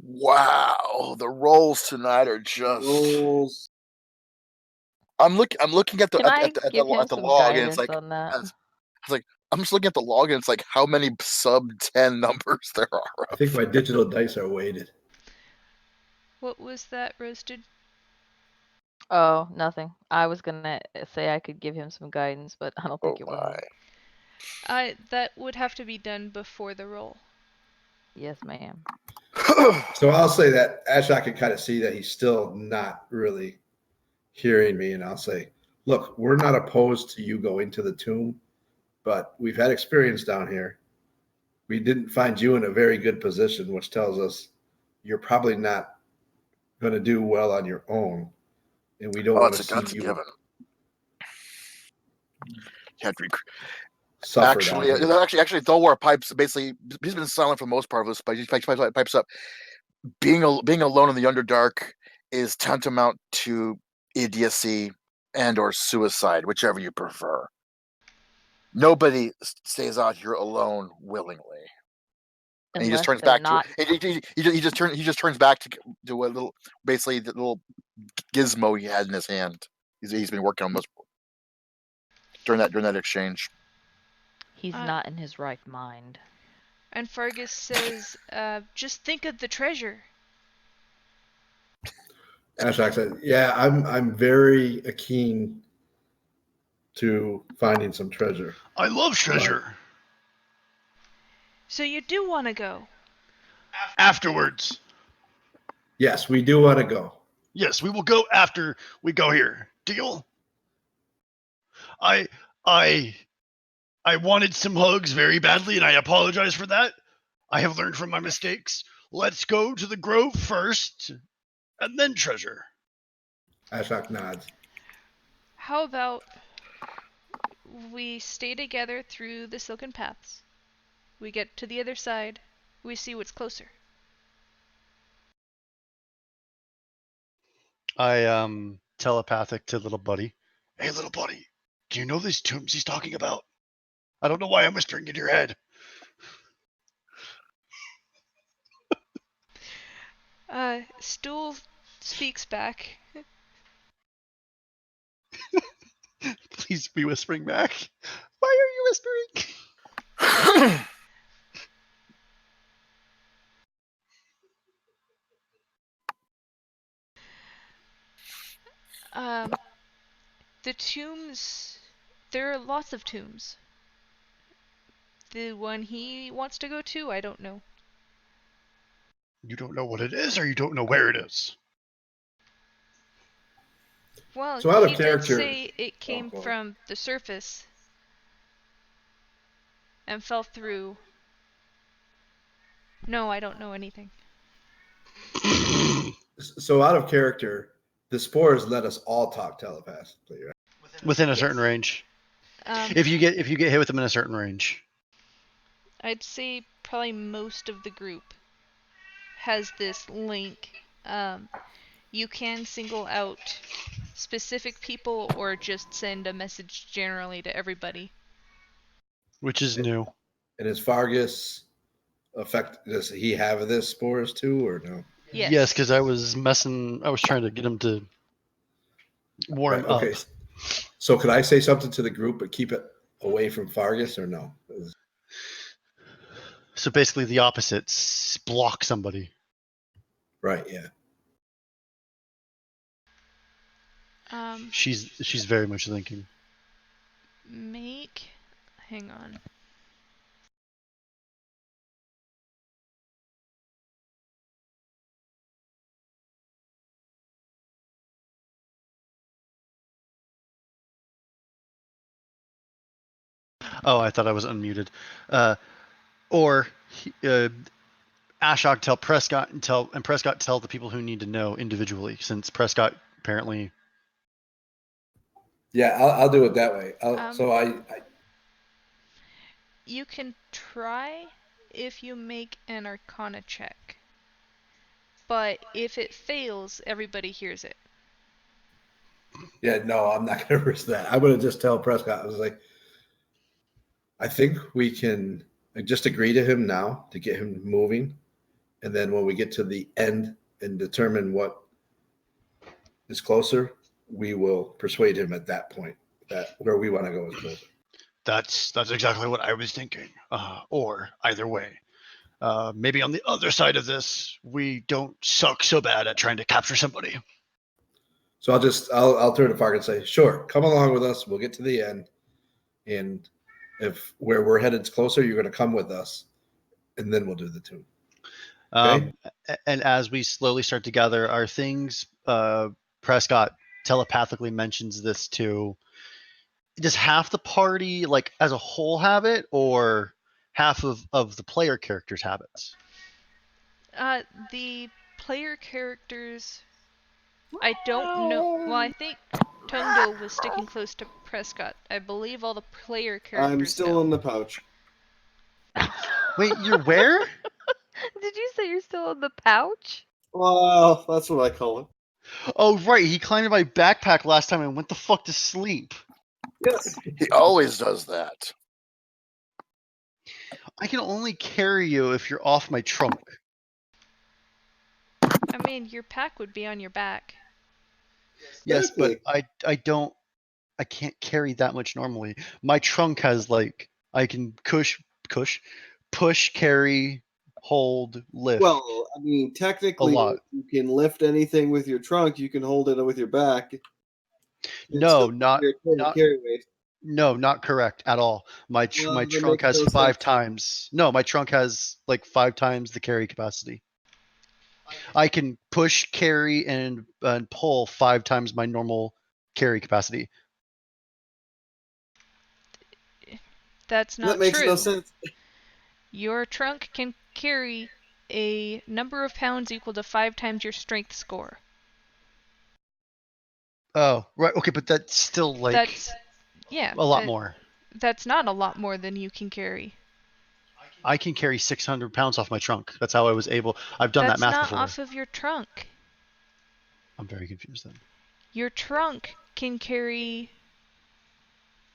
Wow, the rolls tonight are just. Rolls. I'm looking at the Can I give him at the some log, and it's guidance like on that? it's like I'm just looking at the log, and it's like how many sub 10 numbers there are. I think my digital dice are weighted. What was that, Roasted? Oh, nothing. I was gonna say I could give him some guidance, but I don't think it will help. That would have to be done before the roll. Yes, ma'am. So I'll say that Ashok can kind of see that he's still not really hearing me, and I'll say, look, we're not opposed to you going to the tomb, but we've had experience down here. We didn't find you in a very good position, which tells us you're probably not going to do well on your own, and we don't want to see That's a you given. You have to be suffer actually, down here. actually, Thorwar pipes basically. He's been silent for the most part of this, but he pipes up. Being alone in the Underdark is tantamount to idiocy and or suicide, whichever you prefer. Nobody stays out here alone willingly. And he just Unless turns they're back not. to he just turns back to a little, basically the little gizmo he had in his hand. He's been working on most during that exchange. He's not in his right mind. And Fargus says, just think of the treasure. Ashok said, yeah, I'm very keen to finding some treasure. I love treasure. So you do want to go? Afterwards. Yes, we do want to go. Yes, we will go after we go here. Deal? I wanted some hugs very badly, and I apologize for that. I have learned from my mistakes. Let's go to the grove first, and then treasure. Ashok nods. How about we stay together through the Silken Paths? We get to the other side. We see what's closer. I telepathic to little buddy. Hey, little buddy, do you know these tombs he's talking about? I don't know why I'm whispering in your head. Stool speaks back. Please be whispering back. Why are you whispering? The tombs, there are lots of tombs. The one he wants to go to, I don't know. You don't know what it is, or you don't know where it is? Well, So out of he character- did say it came go on. from the surface and fell through. No, I don't know anything. So out of character, the spores let us all talk telepathically, right? Within a Yes. certain range. Um, If you get hit with them in a certain range. I'd say probably most of the group has this link. You can single out specific people or just send a message generally to everybody. Which is new. And is Fargus does he have this spores too, or no? Yes. Because I was trying to get him to warm Right, okay. up. So could I say something to the group but keep it away from Fargus, or no? So basically the opposite. Block somebody. Right, yeah. She's very much thinking. Hang on. Oh, I thought I was unmuted. Or Ashok tell Prescott and Prescott tell the people who need to know individually, since Prescott apparently. Yeah, I'll do it that way. So You can try if you make an Arcana check. But if it fails, everybody hears it. yeah, no, I'm not going to risk that. I'm going to just tell Prescott. I was like, I think we can just agree to him now to get him moving, and then when we get to the end and determine what is closer, we will persuade him at that point that where we want to go is closer. That's exactly what I was thinking. Or either way, maybe on the other side of this, we don't suck so bad at trying to capture somebody. So I'll turn to Fark and say, sure, come along with us. We'll get to the end, and if where we're headed is closer, you're going to come with us, and then we'll do the tune. Okay. And as we slowly start to gather our things, Prescott telepathically mentions this to. Does half the party, like as a whole, have it, or half of the player characters' habits? The player characters, I don't know. Well, I think Tungdo was sticking close to Prescott. I believe all the player characters I'm still know. in the pouch. Wait, you're where? Did you say you're still in the pouch? Well, that's what I call it. Oh, right. He climbed in my backpack last time and went the fuck to sleep. Yes. He always does that. I can only carry you if you're off my trunk. I mean, your pack would be on your back. Yes, but Exactly. I can't carry that much normally. My trunk has like I can push, carry, hold, lift Well, I mean, a technically, lot. you can lift anything with your trunk. You can hold it with your back. It's No, still not your total not carry weight. no, not correct at all. My Well, that trunk makes has no five sense. times. No, my trunk has like 5 times the carry capacity. I can push, carry, and pull 5 times my normal carry capacity. That's That not makes no true. sense. Your trunk can carry a number of pounds equal to 5 times your strength score. Oh, right. Okay, but that's still like That's, yeah, a lot more. that's not a lot more than you can carry. I can carry 600 pounds off my trunk. That's how I was able. I've done that That's math not before. off of your trunk. I'm very confused then. Your trunk can carry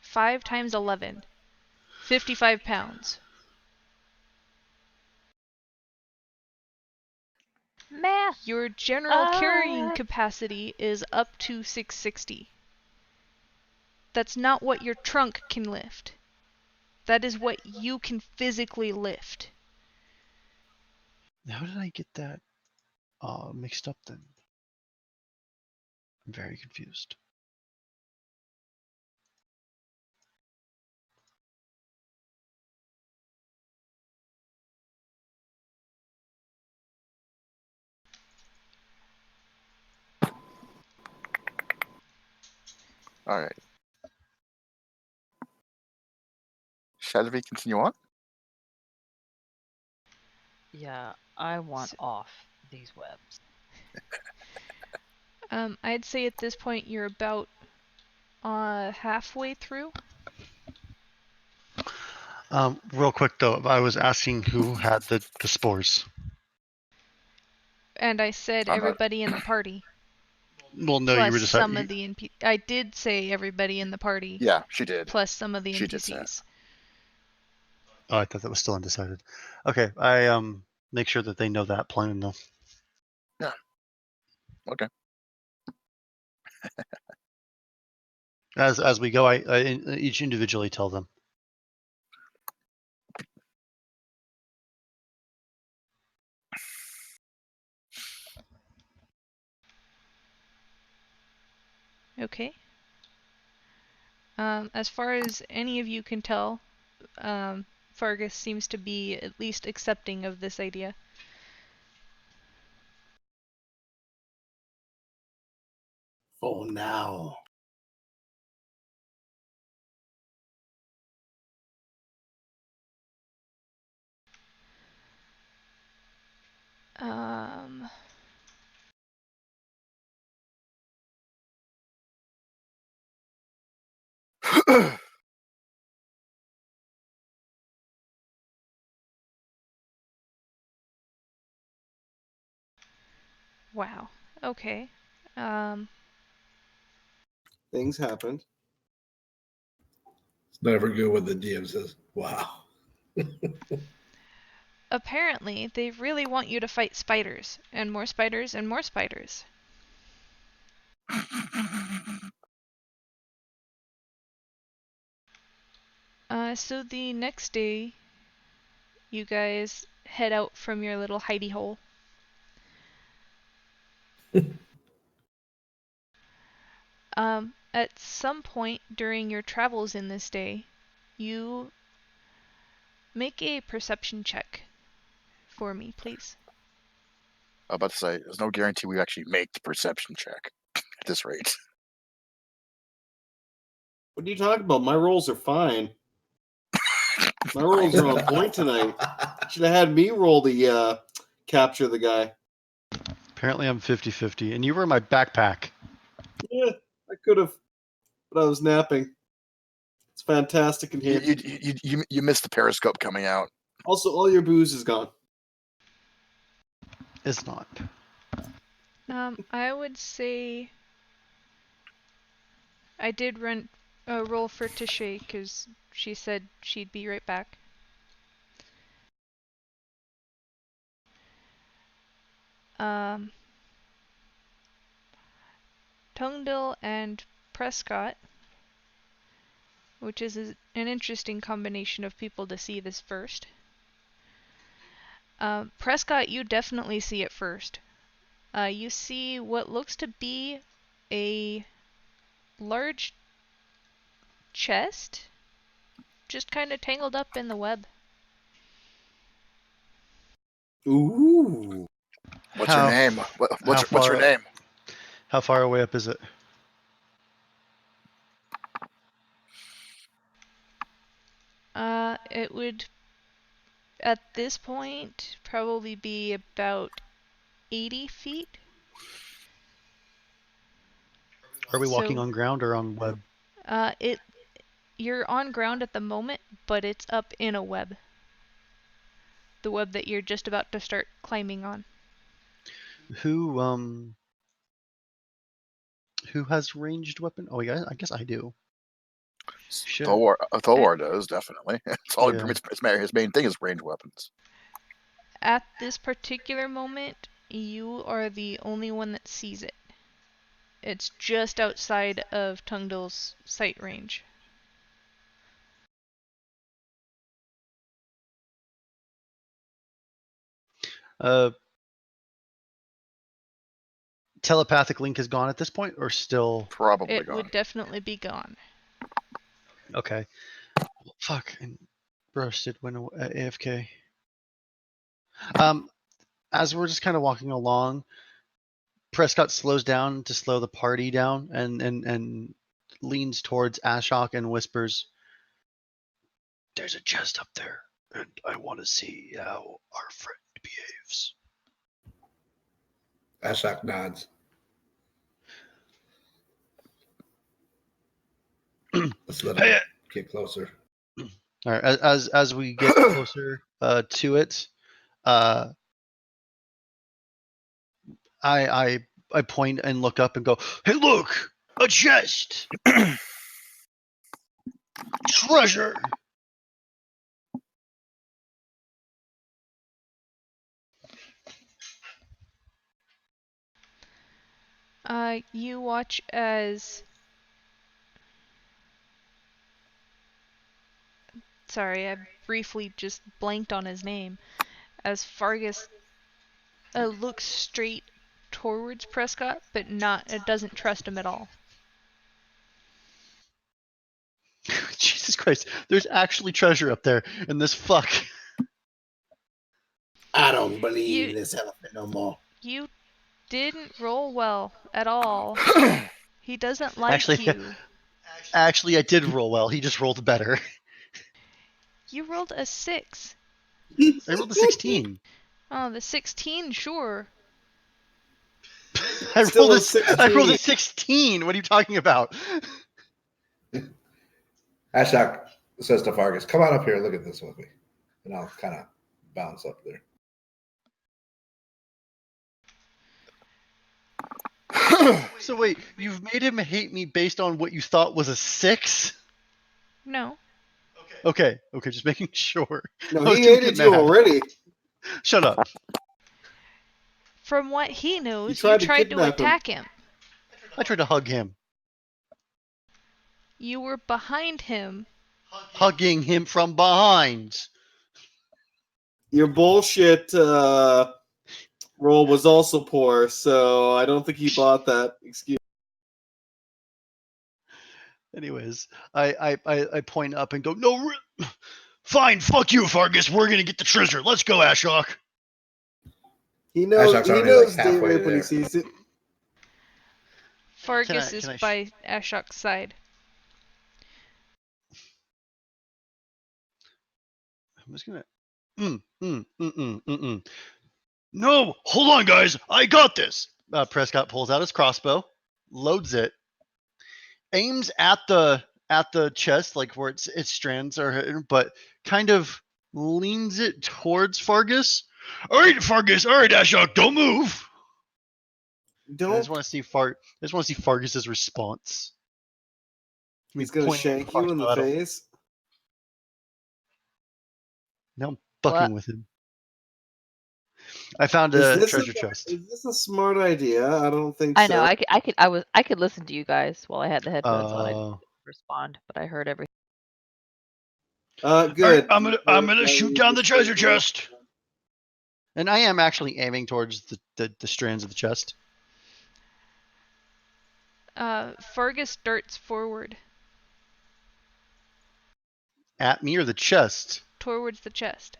5 times 11, 55 pounds. Math. Your general carrying capacity is up to 660. That's not what your trunk can lift. That is what you can physically lift. How did I get that mixed up then? I'm very confused. All right. Shall we continue on? Yeah, I want off these webs. I'd say at this point you're about halfway through. Real quick though, I was asking who had the spores. And I said I'm not. everybody in the party. Well, no, you Plus were just. some of the NPCs. I did say everybody in the party. Yeah, she did. Plus some of the She did say it. NPCs. Oh, I thought that was still undecided. Okay, I make sure that they know that plain enough. Yeah. Okay. As we go, I each individually tell them. Okay. As far as any of you can tell, Fargus seems to be at least accepting of this idea. Oh, now. Um, wow. Okay. Things happened. It's never good when the DM says, wow. Apparently, they really want you to fight spiders, and more spiders, and more spiders. So the next day, you guys head out from your little hidey hole. At some point during your travels in this day, you make a perception check for me, please. I'm about to say, there's no guarantee we actually make the perception check at this rate. What are you talking about? My rolls are fine. My rolls are on point tonight. Should have had me roll the capture the guy. Apparently I'm 50-50, and you were in my backpack. Yeah, I could have, but I was napping. It's fantastic in here. You missed the periscope coming out. Also, all your booze is gone. It's not. I would say I did run a roll for Tashay because she said she'd be right back. Tungdil and Prescott, which is an interesting combination of people to see this first. Prescott, you definitely see it first. You see what looks to be a large chest just kind of tangled up in the web. Ooh. What's her name? What's her name? How far away up is it? It would, at this point, probably be about 80 feet. Are we walking So- on ground or on web? You're on ground at the moment, but it's up in a web. The web that you're just about to start climbing on. Who has ranged weapon? Oh yeah, I guess I do. Shit. Thor does, definitely. It's all Yeah. his main thing is range weapons. At this particular moment, you are the only one that sees it. It's just outside of Tungdil's sight range. Telepathic link is gone at this point, or still? Probably It gone. would definitely be gone. Okay. Fuck. And roasted when AFK. As we're just kind of walking along, Prescott slows down to slow the party down and leans towards Ashok and whispers, "There's a chest up there, and I want to see how our friend behaves." Ashok nods. Let's let him get closer. All right. As we get closer to it, I point and look up and go, "Hey, look, a chest, treasure." You watch as... Sorry, I briefly just blanked on his name. As Fargus looks straight towards Prescott, but it doesn't trust him at all. Jesus Christ, there's actually treasure up there, and this fuck. I don't believe this elephant no more. You didn't roll well at all. He doesn't like Actually, you. Actually, I did roll well. He just rolled better. You rolled a 6. I rolled a 16. Oh, the 16, sure. I Still rolled a a 16. 16. What are you talking about? Ashok says to Fargus, "Come on up here, look at this with me," and I'll kind of bounce up there. So wait, you've made him hate me based on what you thought was a 6? No. Okay, just making sure. No, I was he doing hated good you math. already. Shut up. From what he knows, you tried to tried to kidnap him. attack him. I tried to hug him. You were behind him. Hugging him from behind. Your bullshit roll was also poor, so I don't think he bought that excuse. Anyways, I point up and go, no, fine, fuck you, Fargus. We're gonna get the treasure. Let's go, Ashok. He knows. Ashok's He already, knows like, halfway David when he there. sees it. Fargus is can I by Ashok's side. I'm just gonna. No, hold on, guys. I got this. Prescott pulls out his crossbow, loads it, aims at the chest, like where its strands are hidden, but kind of leans it towards Fargus. All right, Fargus. All right, Ashok, don't move. I Don't. just want to see Fargus's response. He's gonna shank you in the face. Now I'm fucking What? with him. I found Is a this treasure chest. Is this a smart idea? I don't think I so. know. I could listen to you guys while I had the headphones on. I didn't respond, but I heard everything. Good. All right, I'm gonna shoot down the treasure chest. And I am actually aiming towards the strands of the chest. Fargus darts forward At me or the chest? towards the chest.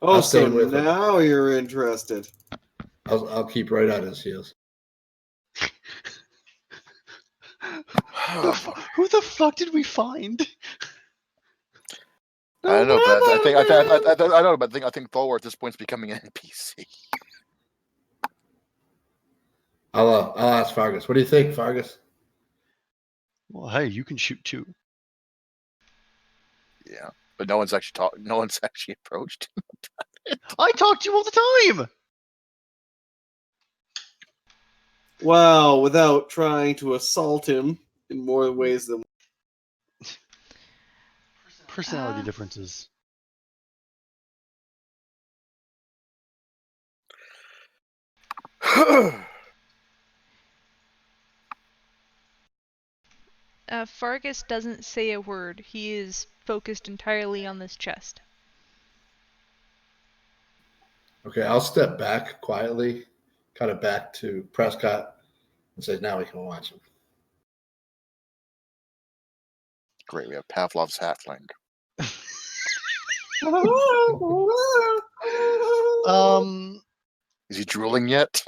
Oh, I'll so stay with him. now you're interested. I'll keep right on his heels. Who the fuck did we find? I don't know, but I don't know, but I think Thor at this point is becoming an NPC. I'll ask Fargus. What do you think, Fargus? Well, hey, you can shoot too. Yeah, but no one's actually approached. I talk to you all the time. Wow, without trying to assault him in more ways than. Personality differences. Fargus doesn't say a word. He is focused entirely on this chest. Okay, I'll step back quietly, kind of back to Prescott, and say, "Now we can watch him." Great, we have Pavlov's halfling. Is he drooling yet?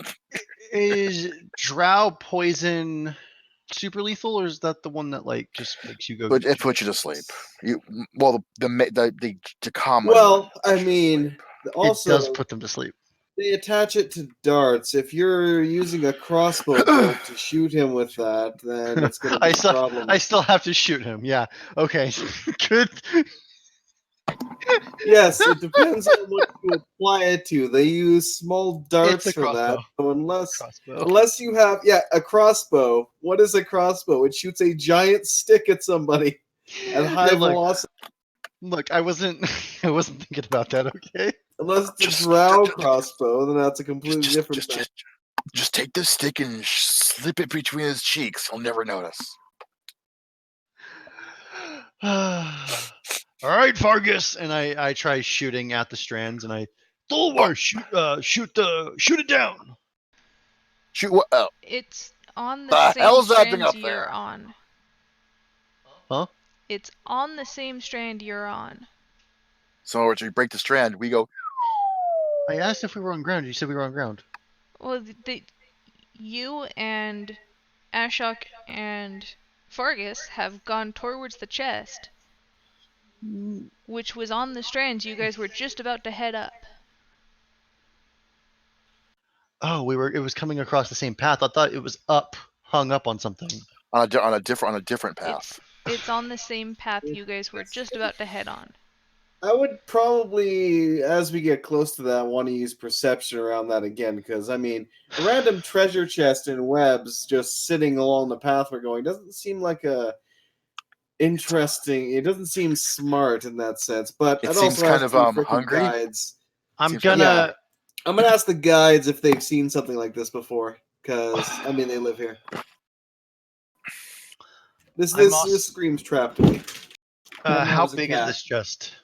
Is drow poison super lethal, or is that the one that like just makes you go? But it puts you to sleep. The common. Well, I mean, also it does put them to sleep. they attach it to darts. If you're using a crossbow bolt to shoot him with that, then it's going to be a problem. I still have to shoot him. Yeah. Okay. Good. Yes, it depends on what you apply it to. They use small darts It's a for that. crossbow. So unless you have a crossbow. What is a crossbow? It shoots a giant stick at somebody at high velocity. Look, I wasn't thinking about that. Okay. Unless it's a drow crossbow, then that's a completely different thing. Just take the stick and slip it between his cheeks. He'll never notice. All right, Fargus, and I try shooting at the strands, and Thulwar, shoot it down. Shoot what? Oh. It's on The the same hell's that thing strands up you're there? on. Huh? It's on the same strand you're on. So if we break the strand, we go. I asked if we were on ground. You said we were on ground. Well, you and Ashok and Fargus have gone towards the chest. which was on the strands you guys were just about to head up. Oh, it was coming across the same path. I thought it was hung up on something. On a different path. It's on the same path you guys were just about to head on. I would probably, as we get close to that, want to use perception around that again, because, I mean, a random treasure chest in webs just sitting along the path we're going doesn't seem like a interesting. It doesn't seem smart in that sense, but It I'd seems also kind ask of the frickin' hungry. guides. I'm Seems gonna. Yeah. I'm gonna ask the guides if they've seen something like this before, because I mean they live here. This screams trap to me. How was a big is cat. this chest?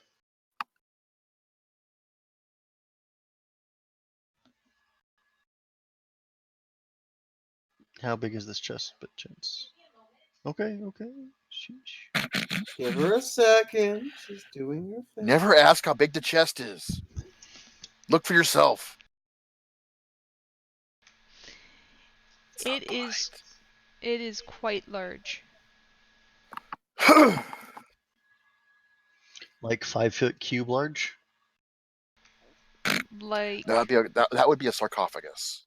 How big is this chest? But chance. Okay. Sheesh. Give her a second. She's doing her thing. Never ask how big the chest is. Look for yourself. It is quite large. Like 5-foot cube large. Like that would be a sarcophagus.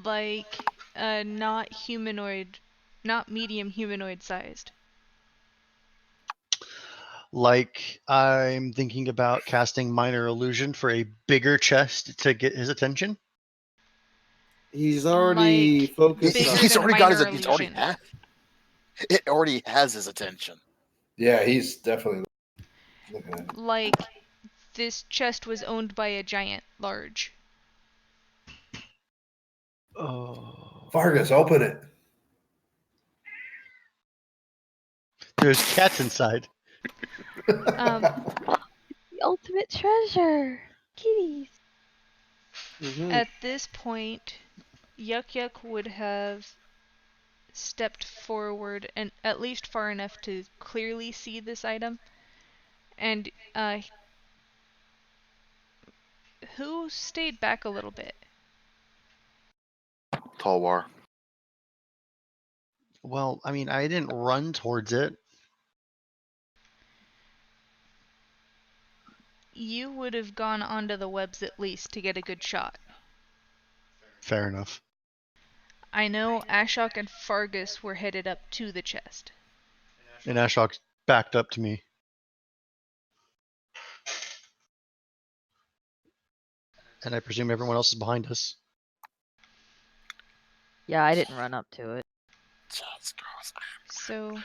like not humanoid, not medium humanoid sized. Like I'm thinking about casting minor illusion for a bigger chest to get his attention. He's already Like, focused bigger on He's than already got minor his. He's already illusion. it already has his attention. Yeah, he's definitely looking at it. Like, this chest was owned by a giant large. Oh. Vargas, open it. There's cats inside. The ultimate treasure. Kitties. At this point, Yuck Yuck would have stepped forward and at least far enough to clearly see this item. And who stayed back a little bit? Talwar. Well, I mean, I didn't run towards it. You would have gone onto the webs at least to get a good shot. Fair enough. I know Ashok and Fargus were headed up to the chest. And Ashok backed up to me. And I presume everyone else is behind us. Yeah, I didn't run up to it. So,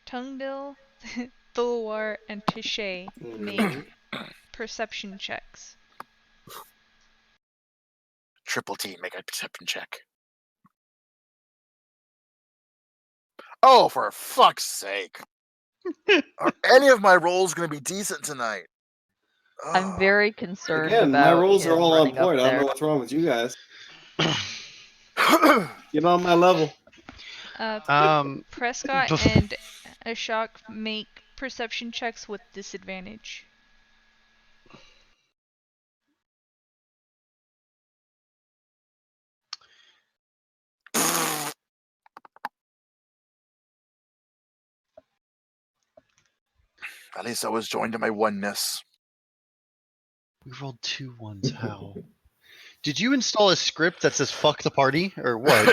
Tungdil, Thulwar, and Tishay make perception checks. Triple T, make a perception check. Oh, for fuck's sake. Are any of my rolls going to be decent tonight? I'm very concerned Again, about my rolls are him all on running up point. I don't there. know what's wrong with you guys. Get on my level. Prescott and Ashok make perception checks with disadvantage. At least I was joined to my oneness. We rolled 2 ones. How? Did you install a script that says fuck the party or what?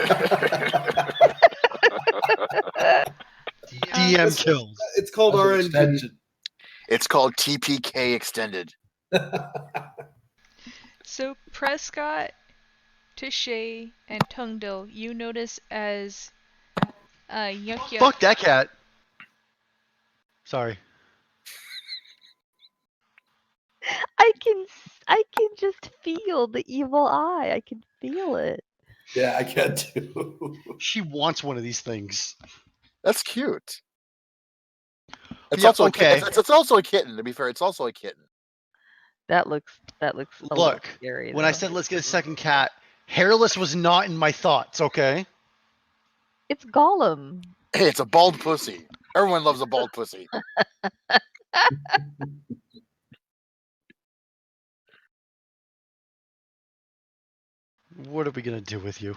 DM kills. It's called That's an RNG. extension. It's called TPK Extended. So Prescott, Tishay, and Tungdil, you notice as Yuck Yuck. Fuck that cat. Sorry. I can just feel the evil eye. I can feel it. Yeah, I can too. She wants one of these things. That's cute. It's Yeah, also okay. it's also a kitten. To be fair, it's also a kitten. That looks a little Look, scary. when I though. said let's get a second cat, hairless was not in my thoughts, okay? It's Gollum. Hey, it's a bald pussy. Everyone loves a bald pussy. What are we gonna do with you?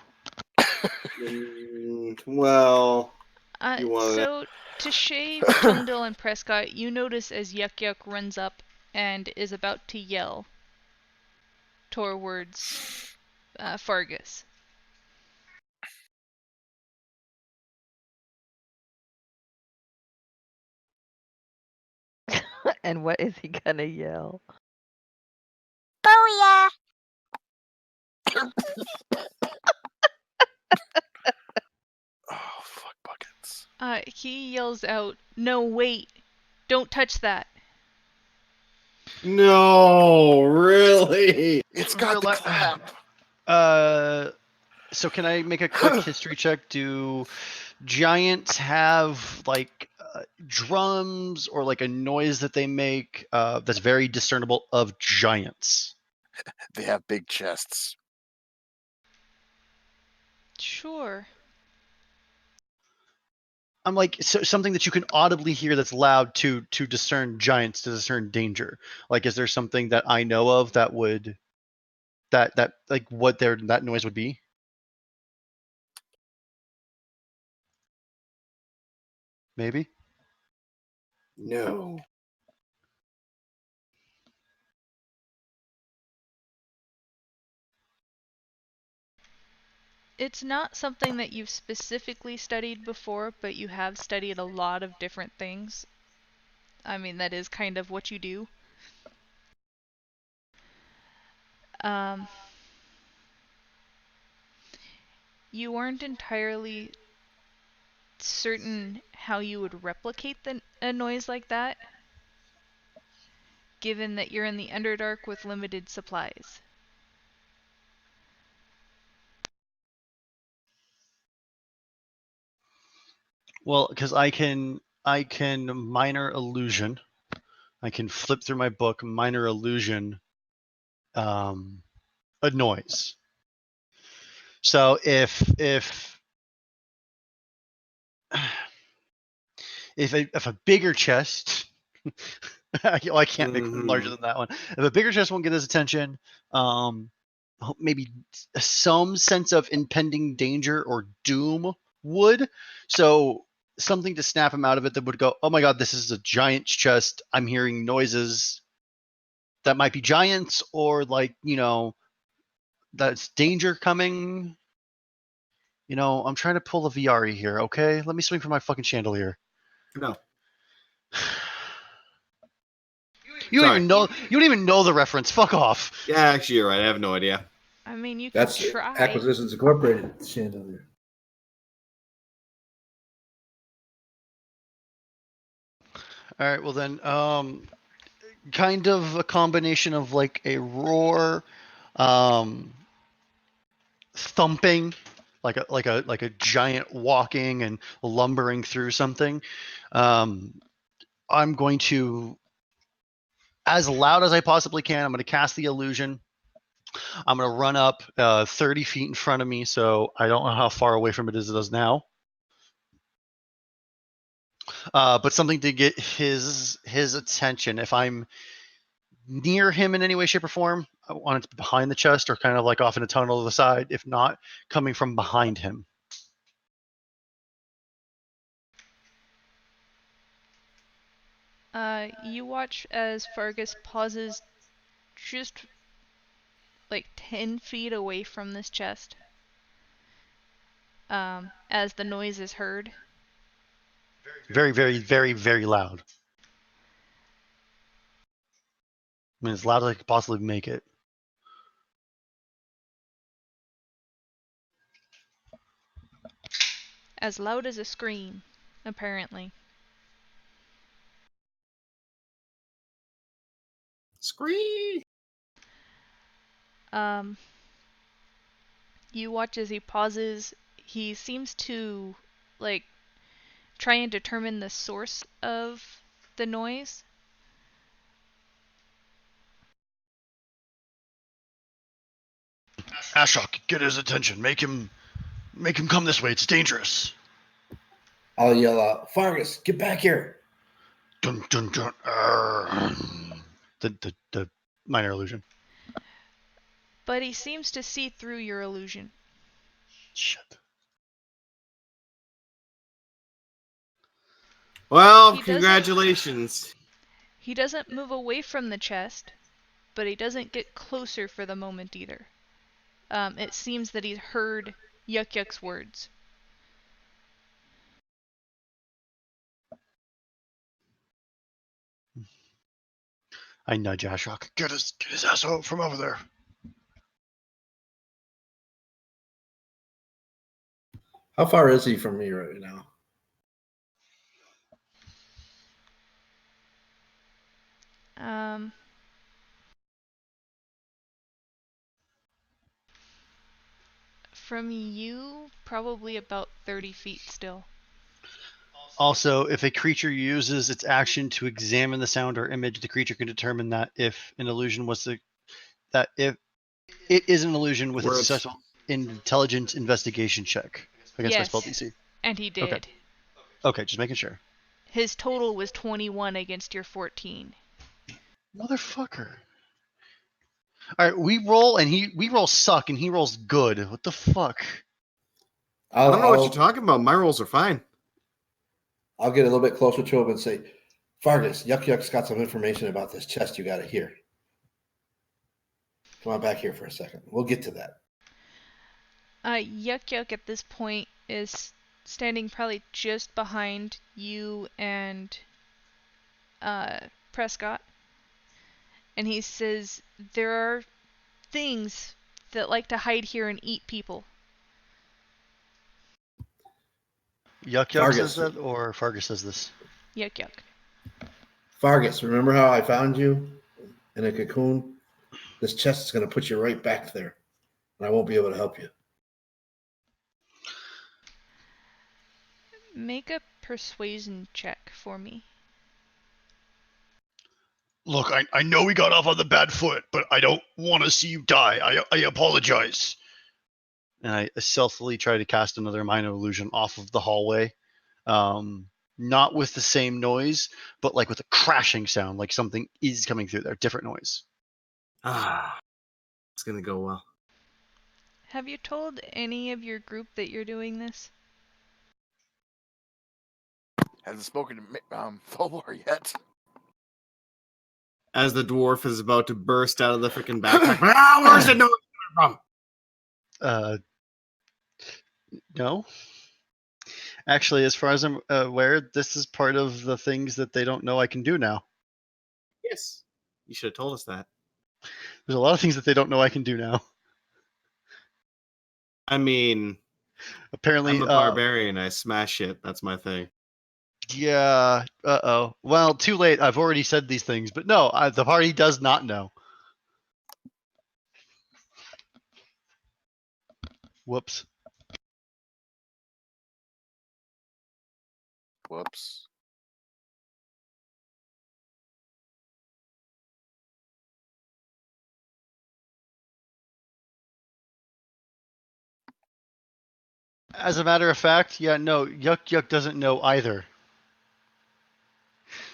Well, You wanted So to Shay, Tungdil, and Prescott, you notice as Yuck Yuck runs up and is about to yell towards Fargus. And what is he gonna yell? Booyah! Oh, fuck buckets. He yells out, "No, wait! Don't touch that!" No, really? It's got the Rela- clap. So can I make a quick history check? Do giants have like drums or like a noise that they make that's very discernible of giants? They have big chests. Sure. I'm like something that you can audibly hear that's loud to discern giants, to discern danger. Like, is there something that I know of that would that like what that noise would be? Maybe. No. It's not something that you've specifically studied before, but you have studied a lot of different things. I mean, that is kind of what you do. You weren't entirely certain how you would replicate a noise like that, given that you're in the Underdark with limited supplies. Well, because I can minor illusion. I can flip through my book, minor illusion, a noise. So if if a bigger chest, I can't make one larger than that one. If a bigger chest won't get his attention, maybe some sense of impending danger or doom would. So something to snap him out of it that would go, oh my god, this is a giant's chest. I'm hearing noises that might be giants or like, that's danger coming. I'm trying to pull a VRE here, okay? Let me swing for my fucking chandelier. No. You don't Sorry. even know. You don't even know the reference. Fuck off. Yeah, actually, you're right. I have no idea. I mean, you could That's try. Acquisitions Incorporated chandelier. All right. Well then, kind of a combination of like a roar, thumping, like a giant walking and lumbering through something. I'm going to, as loud as I possibly can. I'm going to cast the illusion. I'm going to run up 30 feet in front of me, so I don't know how far away from it is now. But something to get his attention. If I'm near him in any way, shape, or form, I want it to be behind the chest or kind of like off in a tunnel to the side. If not, coming from behind him. You watch as Fargus pauses just like 10 feet away from this chest. As the noise is heard. Very, very, very, very loud. I mean, as loud as I could possibly make it. As loud as a scream, apparently. Scream! You watch as he pauses. He seems to, like, try and determine the source of the noise. Ashok, get his attention. Make him come this way. It's dangerous. I'll yell out, Fargus, get back here. Dun dun dun. The minor illusion. But he seems to see through your illusion. Shit. Well, He doesn't- congratulations. He doesn't move away from the chest, but he doesn't get closer for the moment either. It seems that he's heard Yuck Yuck's words. I nudge Ashok. Get his ass out from over there. How far is he from me right now? From you, probably about 30 feet still. Also, if a creature uses its action to examine the sound or image, the creature can determine that if an illusion was that if it is an illusion with a Words. successful intelligence investigation check against my Yes, spell DC. and he did. Okay, just making sure. His total was 21 against your 14. Motherfucker. All right, we roll suck and he rolls good. What the fuck? I don't know what you're talking about. My rolls are fine. I'll get a little bit closer to him and say, Fargus, Yuck Yuck's got some information about this chest you got to hear. Come on back here for a second. We'll get to that. Yuck Yuck at this point is standing probably just behind you and Prescott. And he says, there are things that like to hide here and eat people. Yuck Yuck Fargus. says that, or Fargus says this? Yuck Yuck. Fargus, remember how I found you in a cocoon? This chest is going to put you right back there, and I won't be able to help you. Make a persuasion check for me. Look, I know we got off on the bad foot, but I don't want to see you die. I apologize. And I stealthily try to cast another minor illusion off of the hallway. Not with the same noise, but like with a crashing sound, like something is coming through there. Different noise. It's going to go well. Have you told any of your group that you're doing this? Hasn't spoken to Fulmar yet. As the dwarf is about to burst out of the freaking backpack. Where's the noise coming from? No. Actually, as far as I'm aware, this is part of the things that they don't know I can do now. Yes. You should have told us that. There's a lot of things that they don't know I can do now. I mean, Apparently, I'm a barbarian. I smash shit. That's my thing. Yeah. Uh-oh. Well, too late. I've already said these things, but no, the party does not know. Whoops. Whoops. As a matter of fact, yeah, no, Yuck Yuck doesn't know either.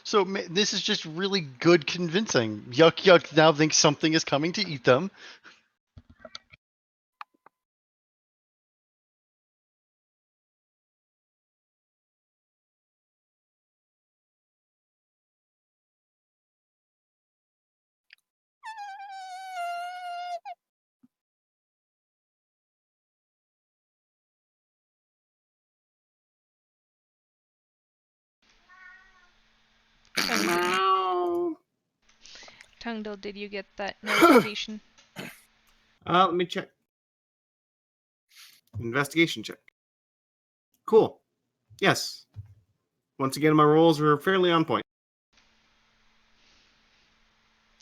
So this is just really good convincing. Yuck Yuck now thinks something is coming to eat them. Tungdil, did you get that notification? Let me check. Investigation check. Cool. Yes. Once again, my rolls were fairly on point.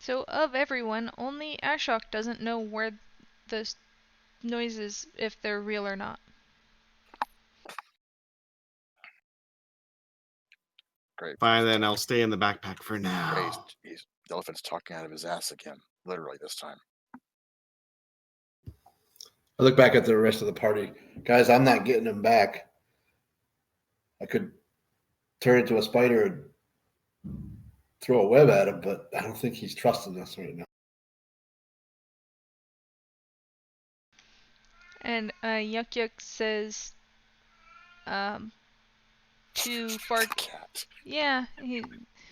So, of everyone, only Ashok doesn't know where the noises, if they're real or not. Great. Fine, then I'll stay in the backpack for now. The elephant's talking out of his ass again. Literally this time. I look back at the rest of the party. Guys, I'm not getting him back. I could turn into a spider and throw a web at him, but I don't think he's trusting us right now. And Yuck Yuck says, to Farg. Cat. Yeah,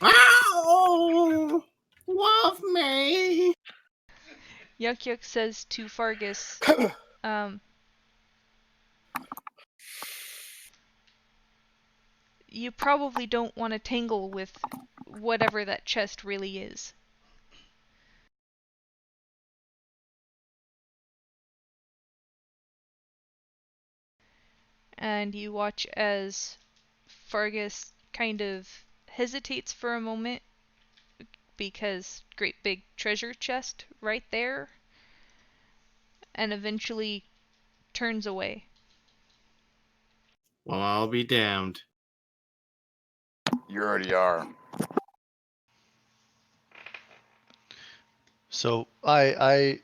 Ow! Love me. Yuck Yuck says to Fargus, you probably don't want to tangle with whatever that chest really is. And you watch as Fargus kind of hesitates for a moment because great big treasure chest right there, and eventually turns away. Well, I'll be damned. You already are. So I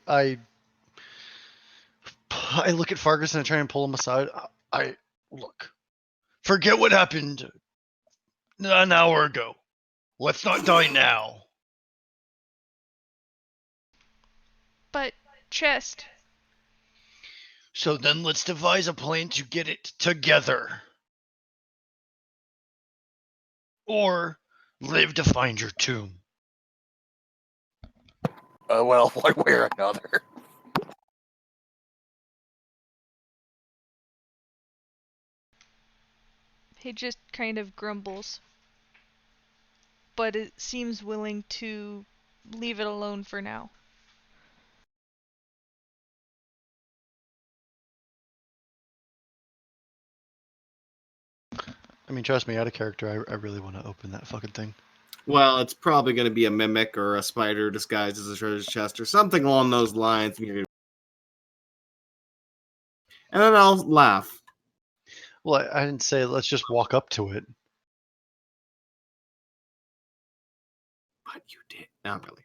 look at Fargus and I try and pull him aside. I look. Forget what happened an hour ago. Let's not die now. But chest. So then let's devise a plan to get it together. Or live to find your tomb. Well, one way or another. He just kind of grumbles, but it seems willing to leave it alone for now. I mean, trust me, out of character, I really want to open that fucking thing. Well, it's probably going to be a mimic or a spider disguised as a treasure chest or something along those lines. And then I'll laugh. Well, I didn't say let's just walk up to it. But you did. Not really.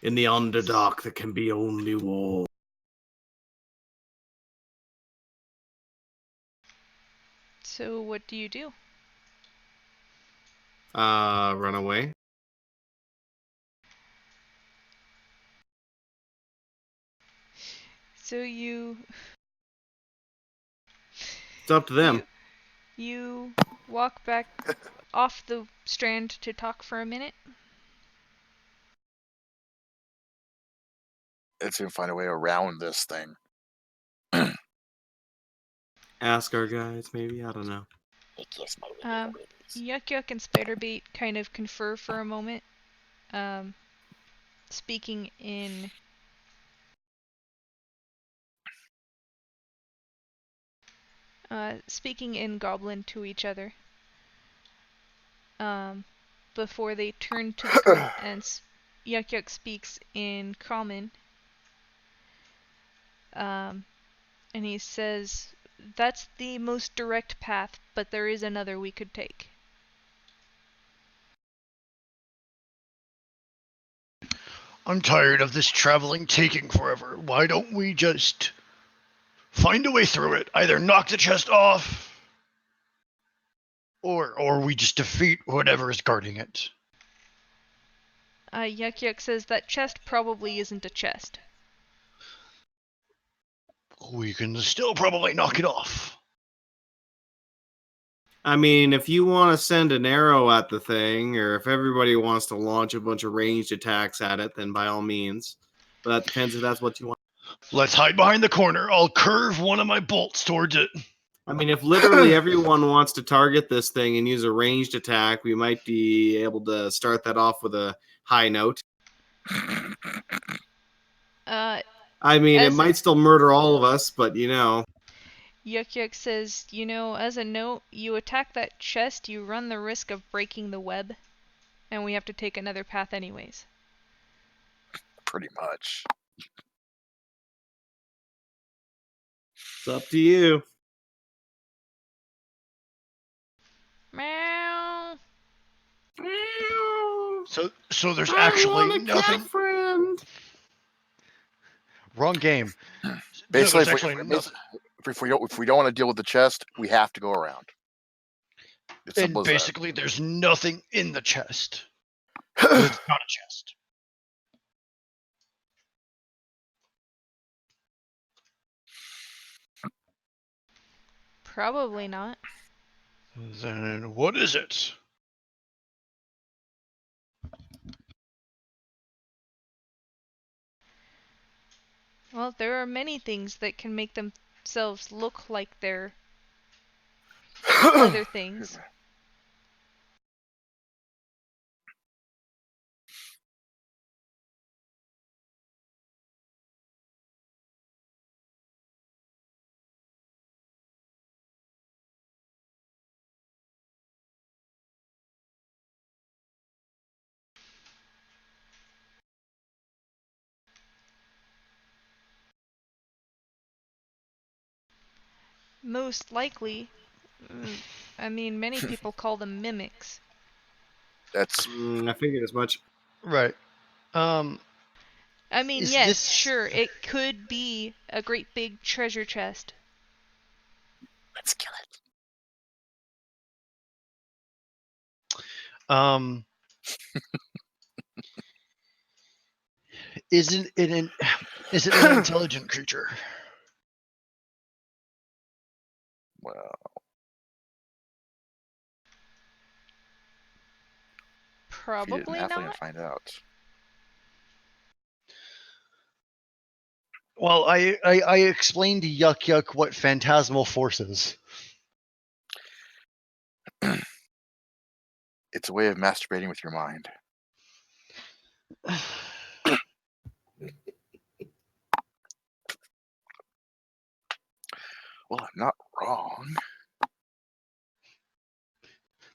In the Underdark, there can be only war. So what do you do? Run away. So you It's up to them. you walk back off the strand to talk for a minute. It's gonna find a way around this thing. Ask our guys, maybe. I don't know. Yuck Yuck and Spiderbait kind of confer for a moment, speaking in Goblin to each other. Before they turn to the group and Yuck Yuck speaks in Common. And he says, "That's the most direct path, but there is another we could take." I'm tired of this traveling taking forever. Why don't we just find a way through it? Either knock the chest off, or we just defeat whatever is guarding it. Yuck Yuck says that chest probably isn't a chest. We can still probably knock it off. I mean, if you want to send an arrow at the thing, or if everybody wants to launch a bunch of ranged attacks at it, then by all means. But that depends if that's what you want. Let's hide behind the corner. I'll curve one of my bolts towards it. I mean, if literally everyone wants to target this thing and use a ranged attack, we might be able to start that off with a high note. I mean, it might still murder all of us, but you know. Yuck Yuck says, as a note, you attack that chest, you run the risk of breaking the web, and we have to take another path anyways. Pretty much. It's up to you. Meow. So there's I actually want a nothing. cat friend. Wrong game. So Basically, there's actually nothing. if we don't want to deal with the chest, we have to go around. It's simple And as that. basically, there's nothing in the chest. It's not a chest. Probably not. Then what is it? Well, there are many things that can make themselves look like they're other things. Most likely, I mean, many people call them mimics. That's I figured as much. Right. I mean, Is yes, this- sure, it could be a great big treasure chest. let's kill it. Isn't it an is it an intelligent creature? Well, if you didn't Probably halfling and not. find out. Well, I explained to Yuck Yuck what phantasmal force is. It's a way of masturbating with your mind. Well, I'm not wrong.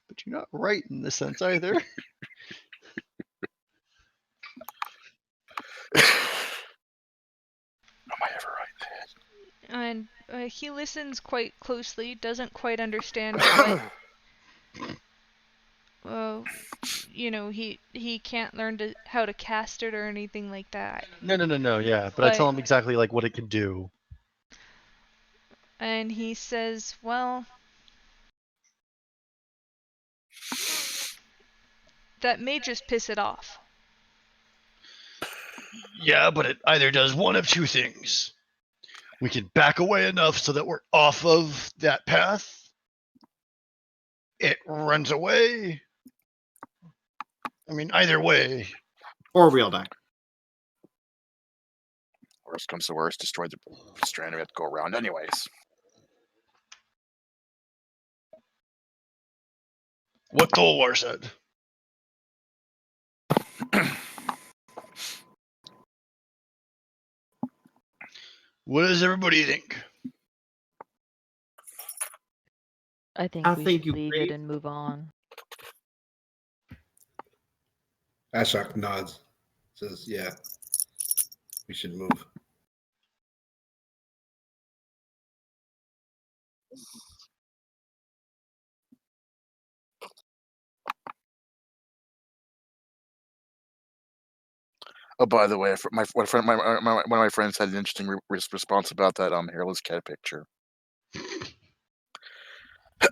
But you're not right in this sense either. Am I ever right? And he listens quite closely, doesn't quite understand what, he can't learn how to cast it or anything like that. No, yeah. But I tell him exactly like what it can do. And he says, well, that may just piss it off. Yeah, but it either does one of two things. We can back away enough so that we're off of that path. It runs away. I mean, either way. Or we'll die. Worst comes to worst, destroy the strand. We have to go around anyways. What Tholwar said. What does everybody think? I think I we think should you leave brave. it and move on. Ashok nods. Says, yeah, we should move. Oh, by the way, one of my friends had an interesting response about that hairless cat picture.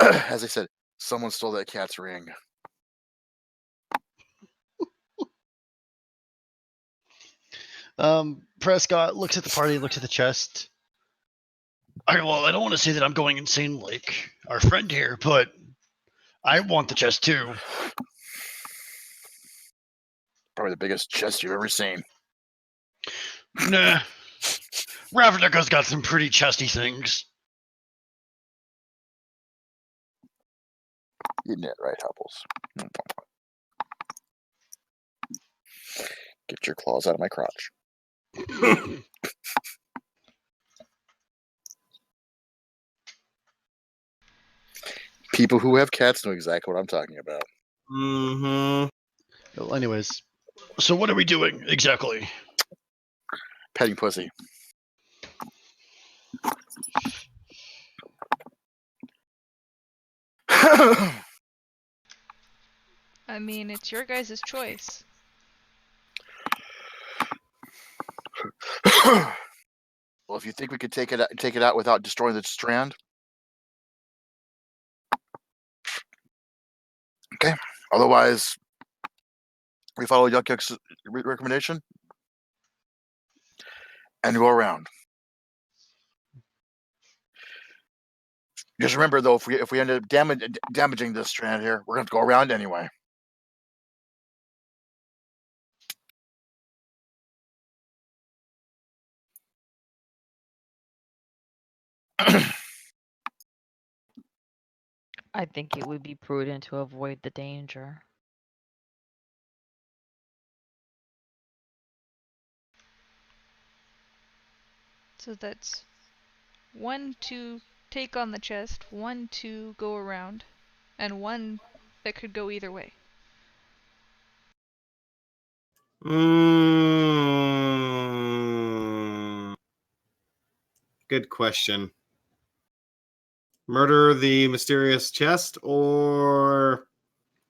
As I said, someone stole that cat's ring. Prescott looks at the party, looks at the chest. I don't want to say that I'm going insane like our friend here, but I want the chest too. Probably the biggest chest you've ever seen. Nah. Ravnica's got some pretty chesty things. You knit right, Hubbles. Get your claws out of my crotch. People who have cats know exactly what I'm talking about. Mm-hmm. Well, anyways, so what are we doing exactly? Petting pussy. I mean, it's your guys' choice. Well, if you think we could take it out without destroying the strand, okay. Otherwise, we follow Yuck Yuck's recommendation and go around. Just remember, though, if we end up damaging this strand here, we're going to go around anyway. I think it would be prudent to avoid the danger. So that's 1 to take on the chest, 1 to go around, and 1 that could go either way. Good question. Murder the mysterious chest or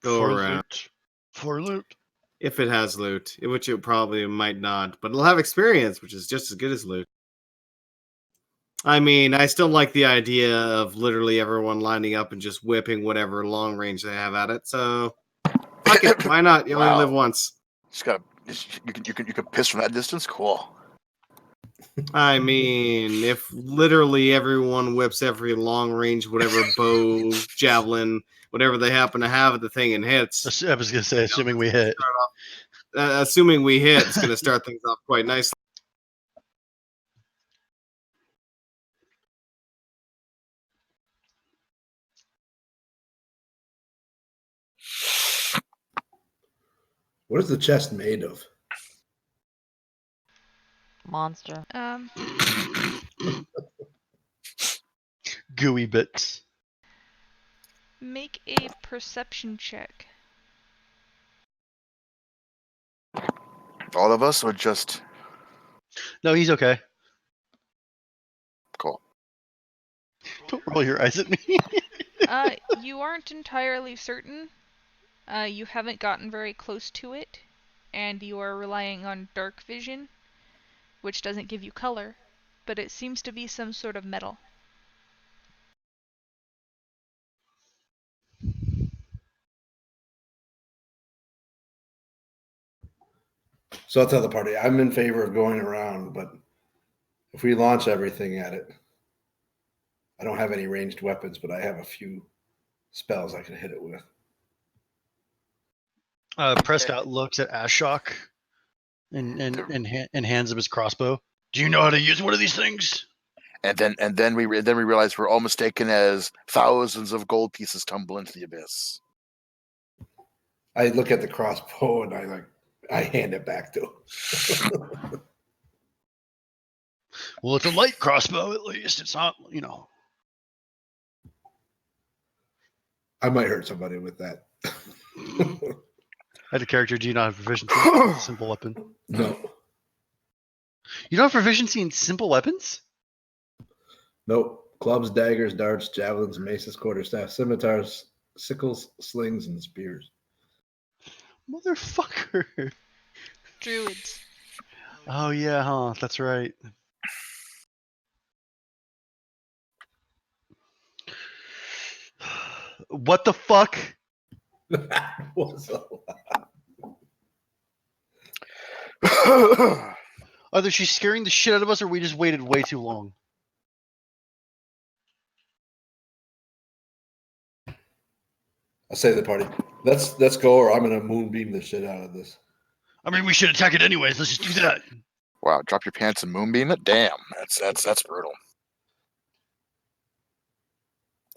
go For around? loot. For loot. If it has loot, which it probably might not, but it'll have experience, which is just as good as loot. I mean, I still like the idea of literally everyone lining up and just whipping whatever long range they have at it. So, fuck it, why not? You only live once. You can piss from that distance. Cool. I mean, if literally everyone whips every long range, whatever bow, javelin, whatever they happen to have at the thing and hits. I was gonna say, assuming we hit. Assuming we hit, it's going to start things off quite nicely. What is the chest made of? Monster. Gooey bits. Make a perception check. All of us, or just No, he's okay. cool? Don't roll your eyes at me. You aren't entirely certain. You haven't gotten very close to it, and you are relying on dark vision, which doesn't give you color, but it seems to be some sort of metal. So I'll tell the party I'm in favor of going around, but if we launch everything at it, I don't have any ranged weapons, but I have a few spells I can hit it with. Prescott looks at Ashok and hands him his crossbow. Do you know how to use one of these things? And then we realize we're all mistaken as thousands of gold pieces tumble into the abyss. I look at the crossbow and I hand it back to him. Well, it's a light crossbow at least. It's not, I might hurt somebody with that. I had a character. Do you not have proficiency? Simple weapon. No. You don't have proficiency in simple weapons? Nope. Clubs, daggers, darts, javelins, maces, quarterstaffs, scimitars, sickles, slings, and spears. Motherfucker. Druids. Oh, yeah, huh? That's right. What the fuck? That was a lot. Either she's scaring the shit out of us or we just waited way too long. I say to the party, let's go, or I'm gonna moonbeam the shit out of this. I mean, we should attack it anyways. Let's just do that. Wow, drop your pants and moonbeam it? Damn, that's brutal.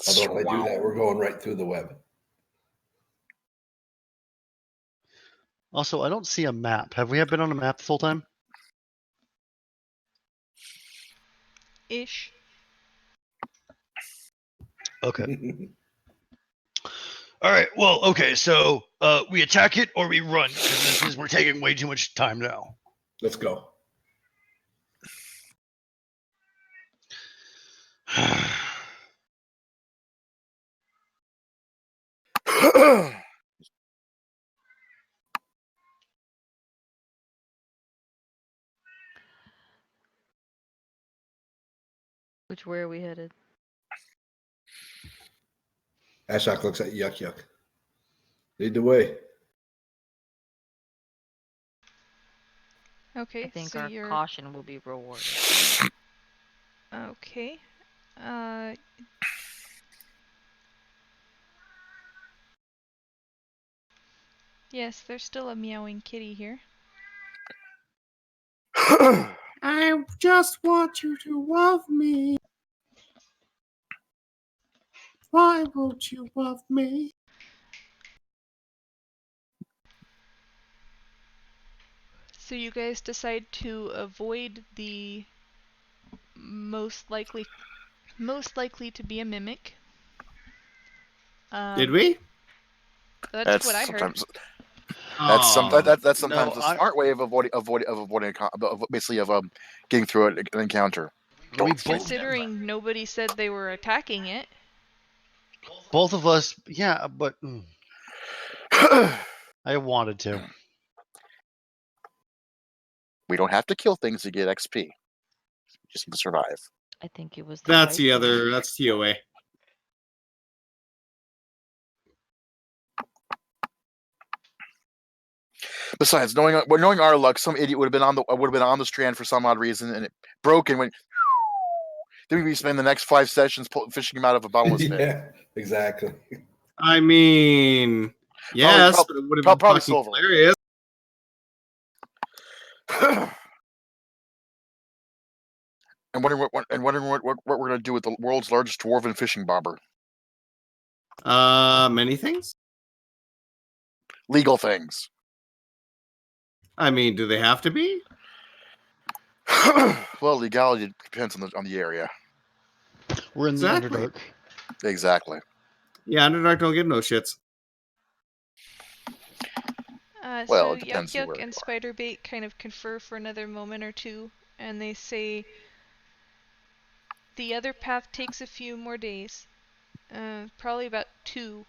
Although if I do that, we're going right through the web. Also, I don't see a map. Have we been on a map the full time? Ish. Okay. All right. Well, okay. So we attack it or we run because we're taking way too much time now. Let's go. Which way are we headed? Ashok looks at Yuck Yuck. Lead the way. Okay, I think so our you're caution will be rewarded. okay. Yes, there's still a meowing kitty here. I just want you to love me. Why won't you love me? So you guys decide to avoid the most likely to be a mimic. Did we? That's what I heard. Sometimes Oh. that's sometimes No, the smart way of basically getting through an encounter. we Don't think. Considering nobody said they were attacking it. both of us, yeah, but I wanted to. We don't have to kill things to get XP. Just need to survive. I think it was the That's right the thing. other. That's TOA. Besides, knowing our luck, some idiot would have been on the strand for some odd reason, and it broke and went. Then we spend the next 5 sessions fishing him out of a bottomless pit. Yeah, exactly. I mean, yes, but it would have been probably fucking Silver. hilarious. And wondering what we're going to do with the world's largest dwarven fishing bobber. Many things. Legal things. I mean, do they have to be? Well, legality depends on the area. We're in Exactly. the Underdark. Exactly. Yeah, Underdark don't give no shits. Well, So it depends Yuck where Yuck you and are. Spiderbait kind of confer for another moment or two, and they say the other path takes a few more days, probably about 2,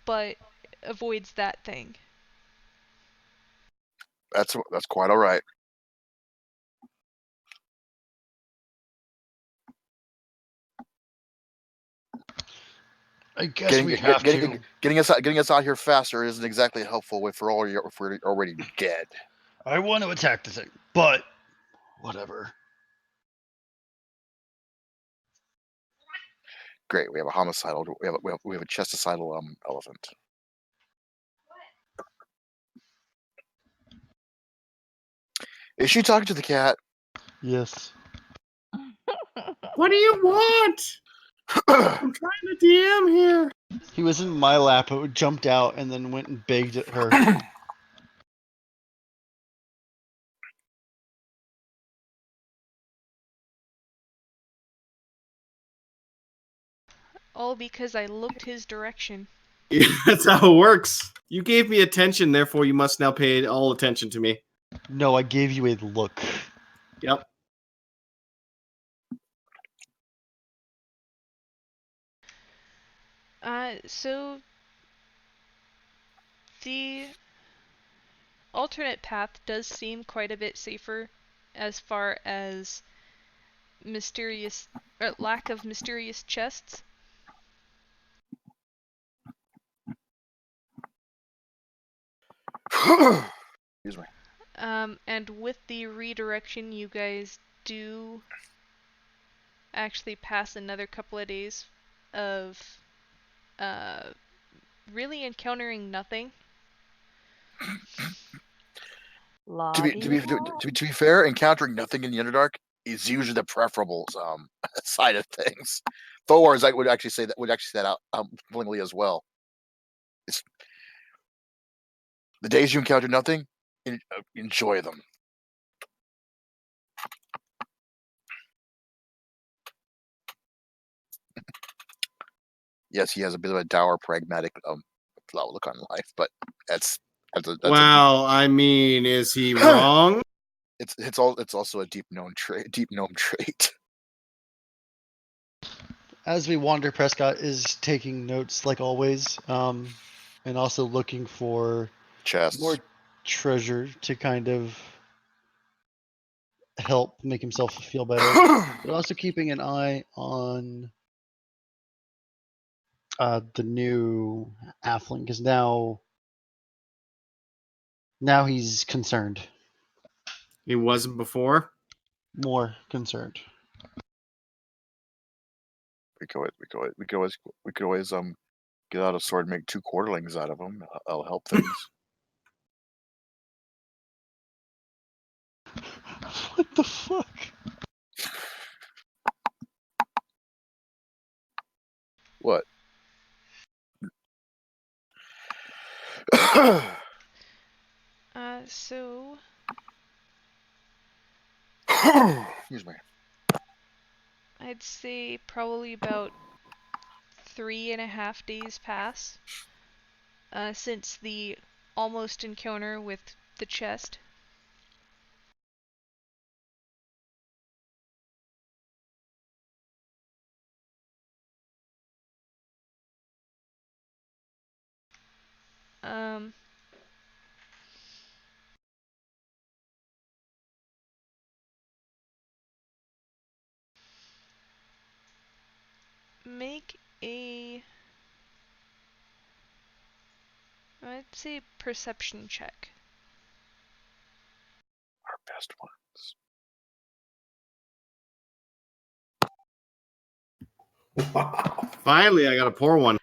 but avoids that thing. That's quite all right. I guess we have to. Getting us out here faster isn't exactly helpful if we're already dead. I want to attack the thing, but whatever. Great, we have a homicidal. We have a chesticidal elephant. Is she talking to the cat? Yes. What do you want? I'm trying to DM here. He was in my lap, but jumped out and then went and begged at her. All because I looked his direction. Yeah, that's how it works. You gave me attention, therefore you must now pay all attention to me. No, I gave you a look. Yep. So the alternate path does seem quite a bit safer as far as lack of mysterious chests. Excuse me. And with the redirection, you guys do actually pass another couple of days of really encountering nothing. To be fair, encountering nothing in the Underdark is usually the preferable side of things. Thor's I would actually say that out willingly as well. It's the days you encounter nothing, enjoy them. Yes, he has a bit of a dour, pragmatic outlook on life, but that's wow, I mean, is he wrong? It's also a deep gnome trait. As we wander, Prescott is taking notes like always, and also looking for Chests. more treasure to kind of help make himself feel better, but also keeping an eye on the new halfling, because now he's concerned, He wasn't before. more concerned. we could always get out a sword and make 2 quarterlings out of them. That'll help things. What the fuck? What? So Excuse me. I'd say probably about 3.5 days pass since the almost encounter with the chest. Um, make a, I'd say, perception check. Our best ones. Wow. Finally, I got a poor one.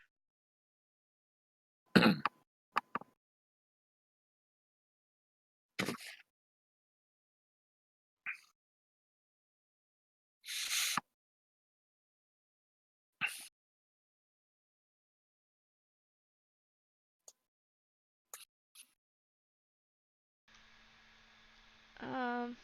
Um,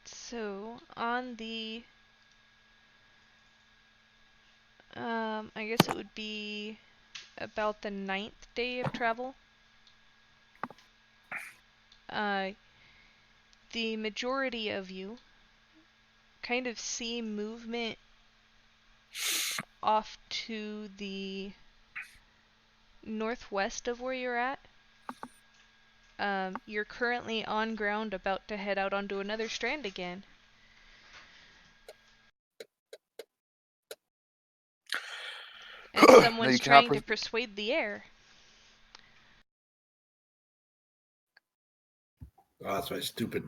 so on the, I guess it would be about the 9th day of travel. The majority of you kind of see movement off to the northwest of where you're at. You're currently on ground about to head out onto another strand again. And No, someone's you cannot. trying to persuade the air. Oh, that's my stupid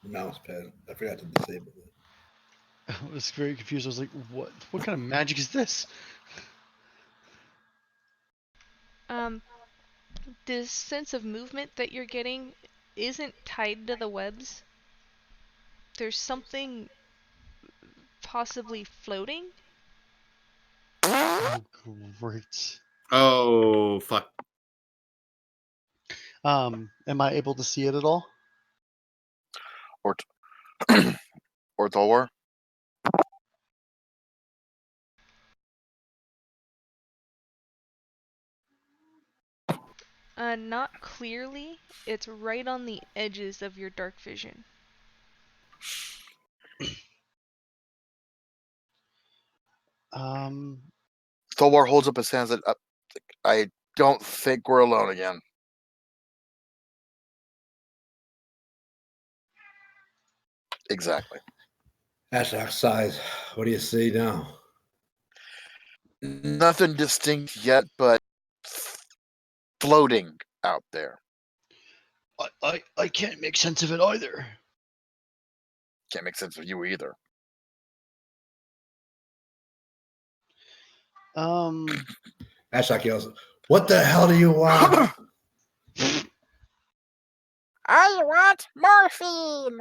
mouse pad. I forgot to disable it. I was very confused. I was like, what kind of magic is this? This sense of movement that you're getting isn't tied to the webs. There's something possibly floating. Oh, great. Oh, fuck. Am I able to see it at all? Or or Thor. Not clearly. It's right on the edges of your dark vision. Thor holds up his hands. I don't think we're alone again. Exactly. Ashlock sighs. What do you see now? Nothing distinct yet, but floating out there. I can't make sense of it either. Can't make sense of you either. Ashlock yells, "What the hell do you want?" I want morphine.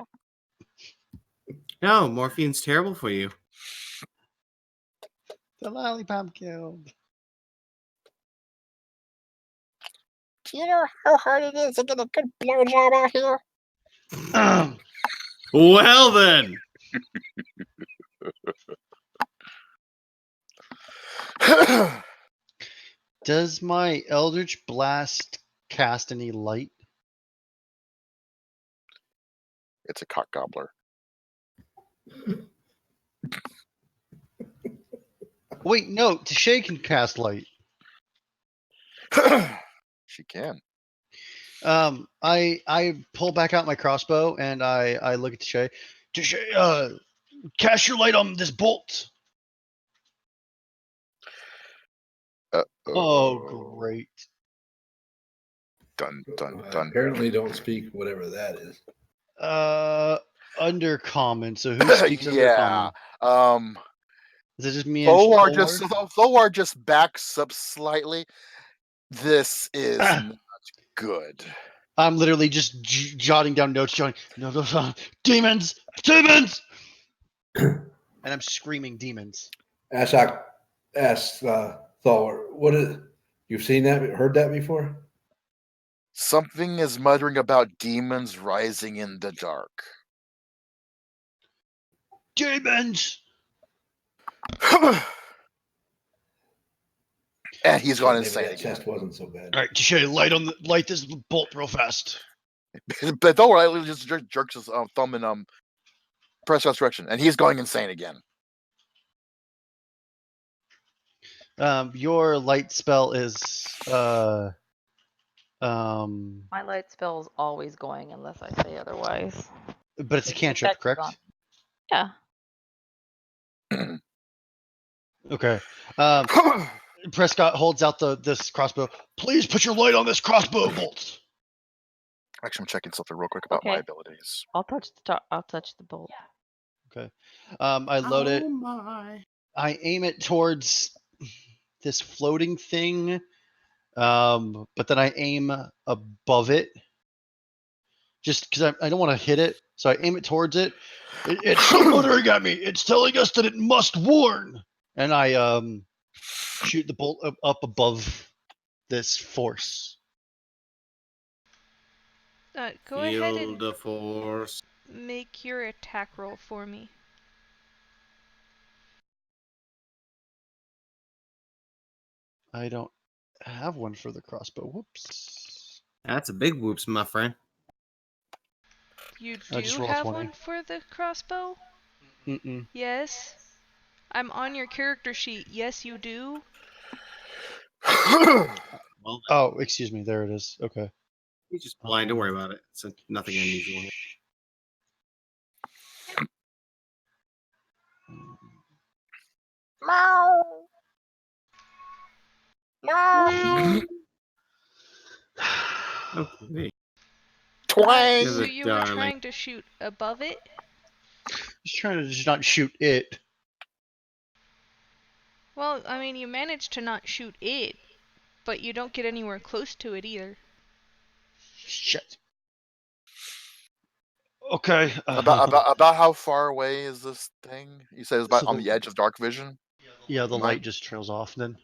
No, morphine's terrible for you. The lollipop killed. Do you know how hard it is to get a good blowjob out here? Well then. Does my Eldritch Blast cast any light? It's a cock gobbler. Wait, no, Tashay can cast light. She can. I pull back out my crossbow and I look at Tashay. Tashay, cast your light on this bolt. Oh, great. Dun dun I dun. apparently don't speak whatever that is. Undercommon. So who speaks Yeah. undercommon? Is it just me and Thowar just backs up slightly. This is not good. I'm literally just jotting down notes, demons, demons, and I'm screaming demons. Ashok asks Thor, "What is? You've seen that? Heard that before?" Something is muttering about demons rising in the dark. Demons. And he's gone Maybe insane that again. chest wasn't so bad. All right, Tashay, light this bolt real fast. But Thowar just jerks his thumb and press resurrection, and he's going insane again. Your light spell is My light spell is always going unless I say otherwise. but it's a It's cantrip, effective correct? Yeah. Okay. Prescott holds out this crossbow. Please put your light on this crossbow bolt. Actually, I'm checking something real quick about my Okay. abilities. I'll touch the bolt. Okay. I load it. Oh my. I aim it towards this floating thing, but then I aim above it, just because I don't want to hit it. So I aim it towards it. It's still muttering at me. It's telling us that it must warn. And I shoot the bolt up above this force. Go ahead Feel and the force. make your attack roll for me. I don't have one for the crossbow. Whoops. That's a big whoops, my friend. You Just do roll a have 20. one for the crossbow? Mm-mm. Yes. I'm on your character sheet. Yes, you do. Well, Oh, excuse me. There it is. Okay. he's just blind. Don't worry about it. It's nothing unusual here. Meow. Meow. Okay. Twang! So You're you were darling. trying to shoot above it? Just trying to just not shoot it. Well, I mean, you managed to not shoot it, but you don't get anywhere close to it either. Shit. Okay. About how far away is this thing? You said it was about So on the edge of dark vision. Yeah, the Mine- light just trails off then.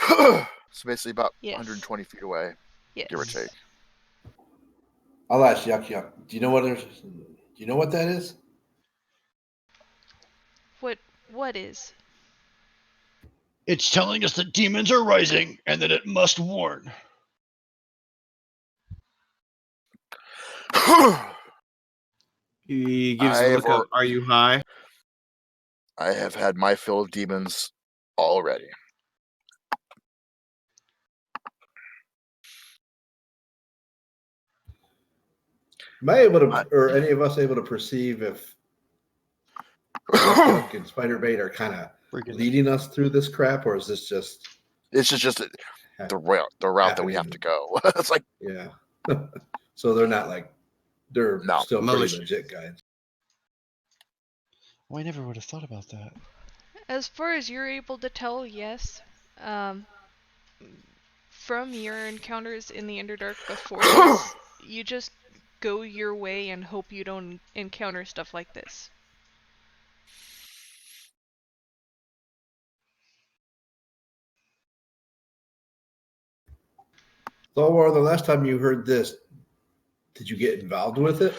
So basically about Yes. 120 feet away, Yes. give or take. I'll ask Yuck Yuck. Do you know what? Do you know what that is? What is? It's telling us that demons are rising and that it must warn. He gives I a have look up. Are you high? I have had my fill of demons already. Am I able to, or any of us able to perceive if Yuck and Spiderbait are kind of Freaking leading us through this crap, or is this just It's just the route that we have to go. It's like, yeah? So they're not like they're No. still pretty Malicious. legit guys. Oh, I never would have thought about that. As far as you're able to tell, yes. From your encounters in the Underdark before this, you just go your way and hope you don't encounter stuff like this. Thor, the last time you heard this, did you get involved with it?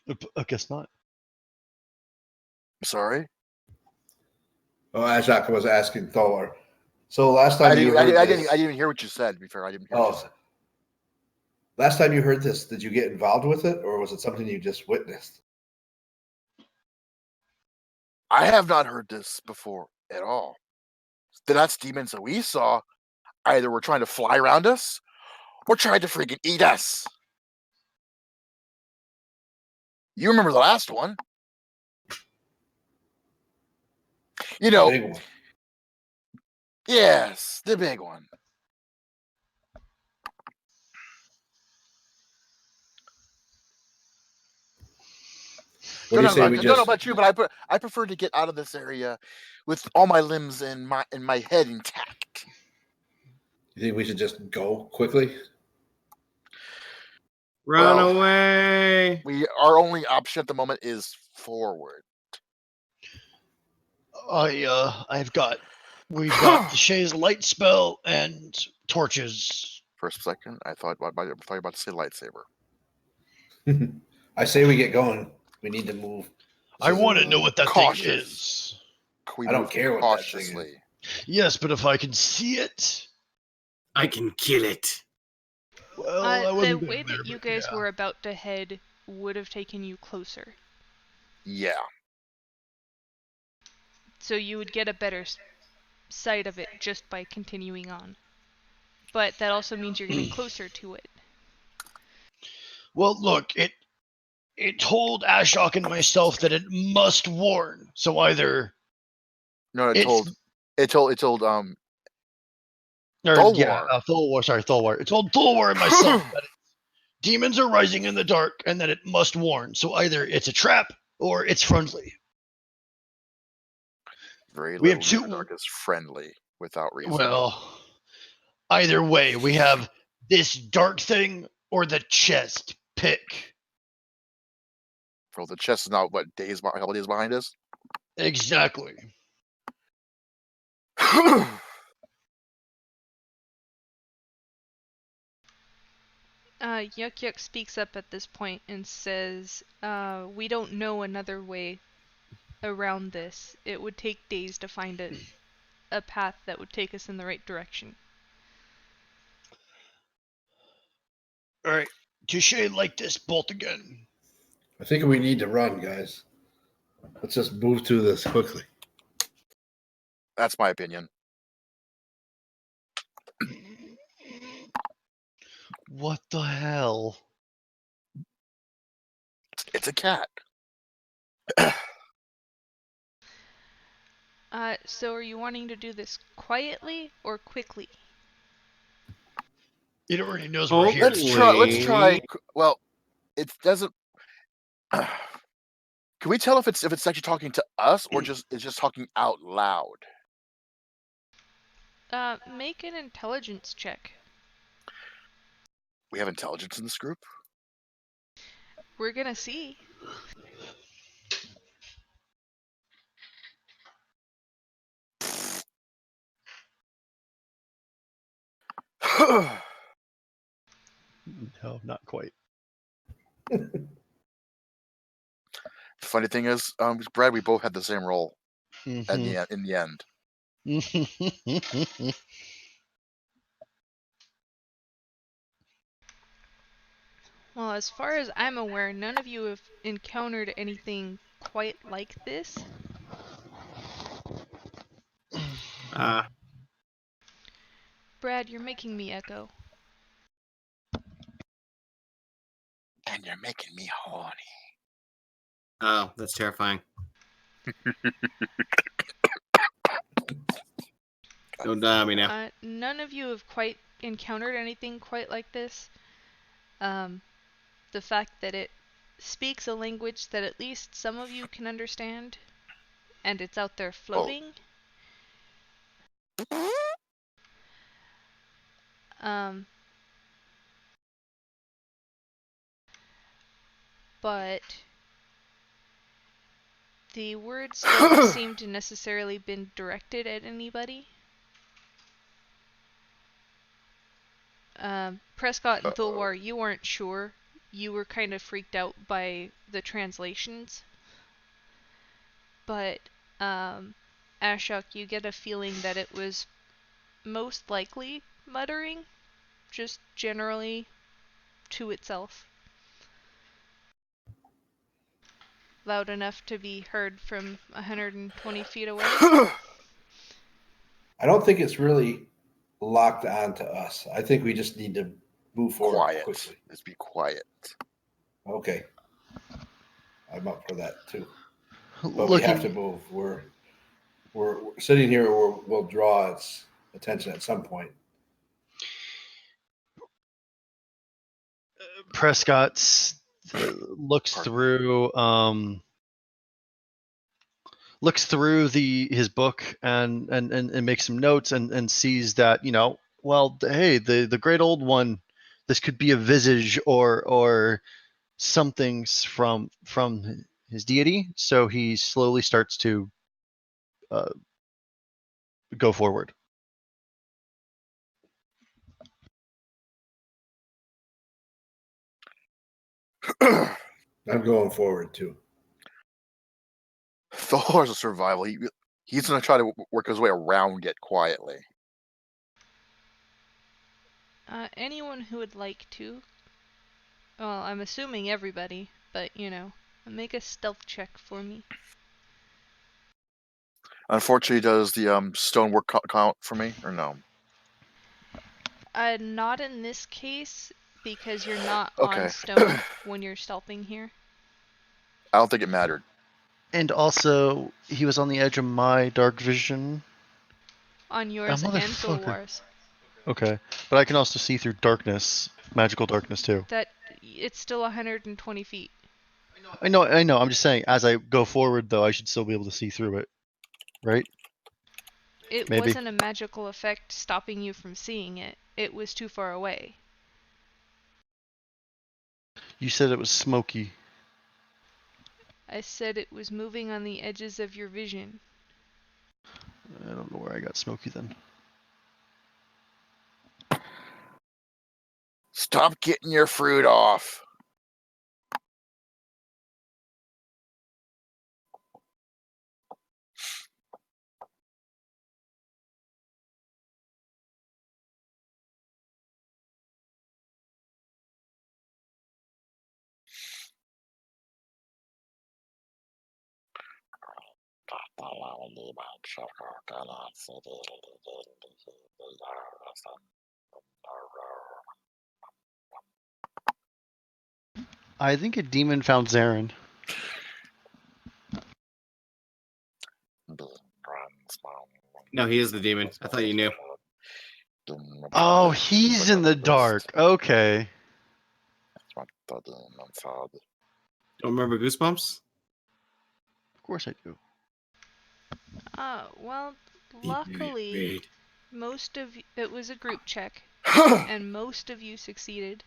I guess not. Sorry. Oh, Ashok was asking Thor. So last time I you didn't, heard I this, didn't even hear what you said. To be fair, I didn't hear what you said. last time you heard this, did you get involved with it, or was it something you just witnessed? I have not heard this before at all. The nuts demons that we saw either were trying to fly around us or trying to freaking eat us. You remember the last one? You know, Big one. yes, the big one. What do you say we Don't know just? about you, but I prefer to get out of this area with all my limbs and my head intact. You think we should just go quickly? Run Well, away. Our only option at the moment is forward. We've got Shay's light spell and torches. For a second, I thought you were about to say lightsaber. I say we get going. We need to move. I want to know what that thing Cautious. is. We I don't move care what that thing is. cautiously. Yes, but if I can see it, I can kill it. well, I The wasn't way going there, that you but guys yeah. were about to head would have taken you closer. Yeah. So you would get a better sight of it just by continuing on. But that also means you're getting closer to it. Well, look, it told Ashok and myself that it must warn. So either No, it it's told Thulwar. Sorry, Thulwar. It told Thulwar and myself that demons are rising in the dark and that it must warn. So either it's a trap or it's friendly. very We little have two. in the dark is friendly without reason. Well, either way, we have this dark thing or the chest. Pick. Well, the chest is not what a couple days behind us. Exactly. Yuck Yuck speaks up at this point and says, we don't know another way around this. It would take days to find a path that would take us in the right direction. All right. Touche like this bolt again. I think we need to run, guys. Let's just move through this quickly. That's my opinion. What the hell? It's a cat. So are you wanting to do this quietly or quickly? It already knows we're here. Let's try. Well, it doesn't. Can we tell if it's actually talking to us or it's just talking out loud? Make an intelligence check. We have intelligence in this group. We're gonna see. No, not quite. The funny thing is, Brad, we both had the same roll in the end. Well, as far as I'm aware, none of you have encountered anything quite like this. Brad, you're making me echo. And you're making me horny. Oh, that's terrifying. Don't die on me now. None of you have quite encountered anything quite like this. The fact that it speaks a language that at least some of you can understand, and it's out there floating. But the words don't seem to necessarily been directed at anybody. Prescott and Thulwar, you weren't sure you were kind of freaked out by the translations. But, Ashok, you get a feeling that it was most likely muttering, just generally to itself. Loud enough to be heard from 120 feet away. I don't think it's really locked on to us. I think we just need to move forward Quiet. quickly. Just be quiet. Okay. I'm up for that too. But we have to move. We're sitting here. We'll draw its attention at some point. Prescott looks through his book and makes some notes and sees that, well, hey, the great old one, this could be a visage or something from his deity. So he slowly starts to go forward. I'm going forward too. Thor's a survival. He's going to try to work his way around it quietly. Anyone who would like to. Well, I'm assuming everybody, but make a stealth check for me. Unfortunately, does the stonework count for me or no? Not in this case, because you're not Okay. on stone when you're stealthing here. I don't think it mattered. And also, he was on the edge of my dark vision. On yours and Thor's. Okay, but I can also see through darkness, magical darkness too. It's still 120 feet. I know. I'm just saying, as I go forward, though, I should still be able to see through it, right? It Maybe. wasn't a magical effect stopping you from seeing it. It was too far away. You said it was smoky. I said it was moving on the edges of your vision. I don't know where I got smoky then. Stop getting your fruit off. I think a demon found Zarin. No, he is the demon. I thought you knew. Oh, he's in the dark. Okay. Don't remember Goosebumps? Of course I do. Well, luckily, it was a group check, and most of you succeeded.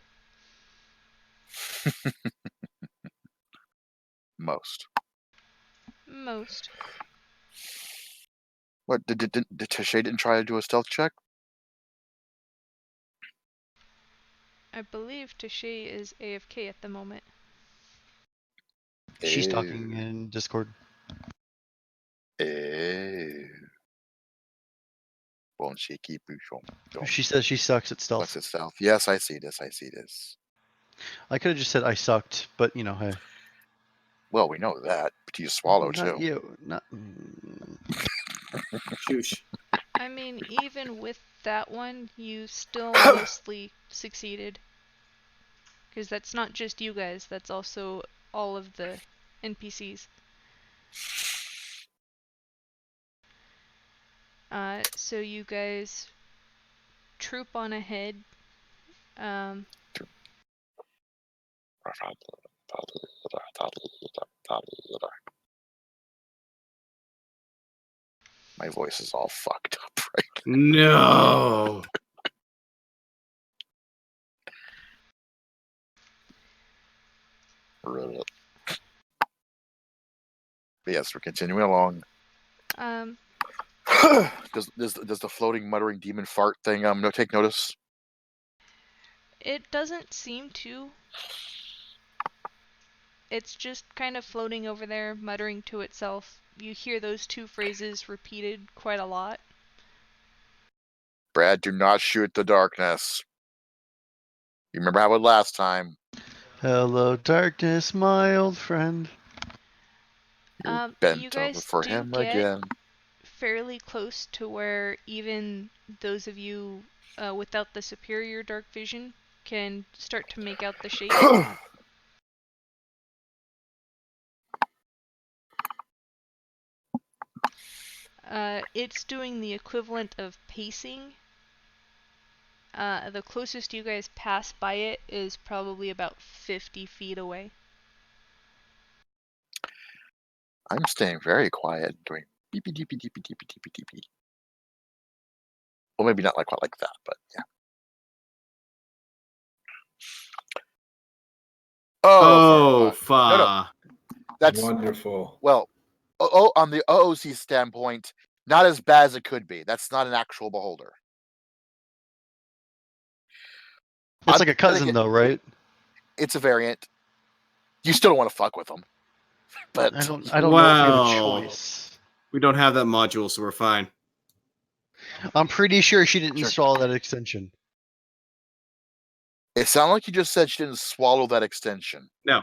Most. What, did Tashay didn't try to do a stealth check? I believe Tashay is AFK at the moment. She's talking in Discord. Won't she keep you? She says she sucks at stealth. Sucks at stealth. Yes, I see this. I could have just said I sucked, but hey. Well, we know that, but you swallow Not too. You. Not. Shoosh. I mean, even with that one, you still mostly succeeded. Because that's not just you guys, that's also all of the NPCs. So you guys troop on ahead. My voice is all fucked up right No. now. But yes, we're continuing along. Does the floating muttering demon fart thing take notice? It doesn't seem to. It's just kind of floating over there, muttering to itself. You hear those two phrases repeated quite a lot. Brad, do not shoot the darkness. You remember how it last time. Hello, darkness, my old friend. You bent you over guys for do him get again. fairly close to where even those of you without the superior dark vision can start to make out the shape. It's doing the equivalent of pacing. The closest you guys pass by it is probably about 50 feet away. I'm staying very quiet, doing beepy deepy deepy deepy deepy deepy. Well, maybe not quite like that, but yeah. Oh, fuck. No. That's wonderful. Well, on the OOC standpoint, not as bad as it could be. That's not an actual beholder. It's like a cousin, though, right? It's a variant. You still don't want to fuck with them, but I don't know if we have a Well, choice. we don't have that module, so we're fine. I'm pretty sure she didn't Sure. install that extension. It sounded like you just said she didn't swallow that extension. No.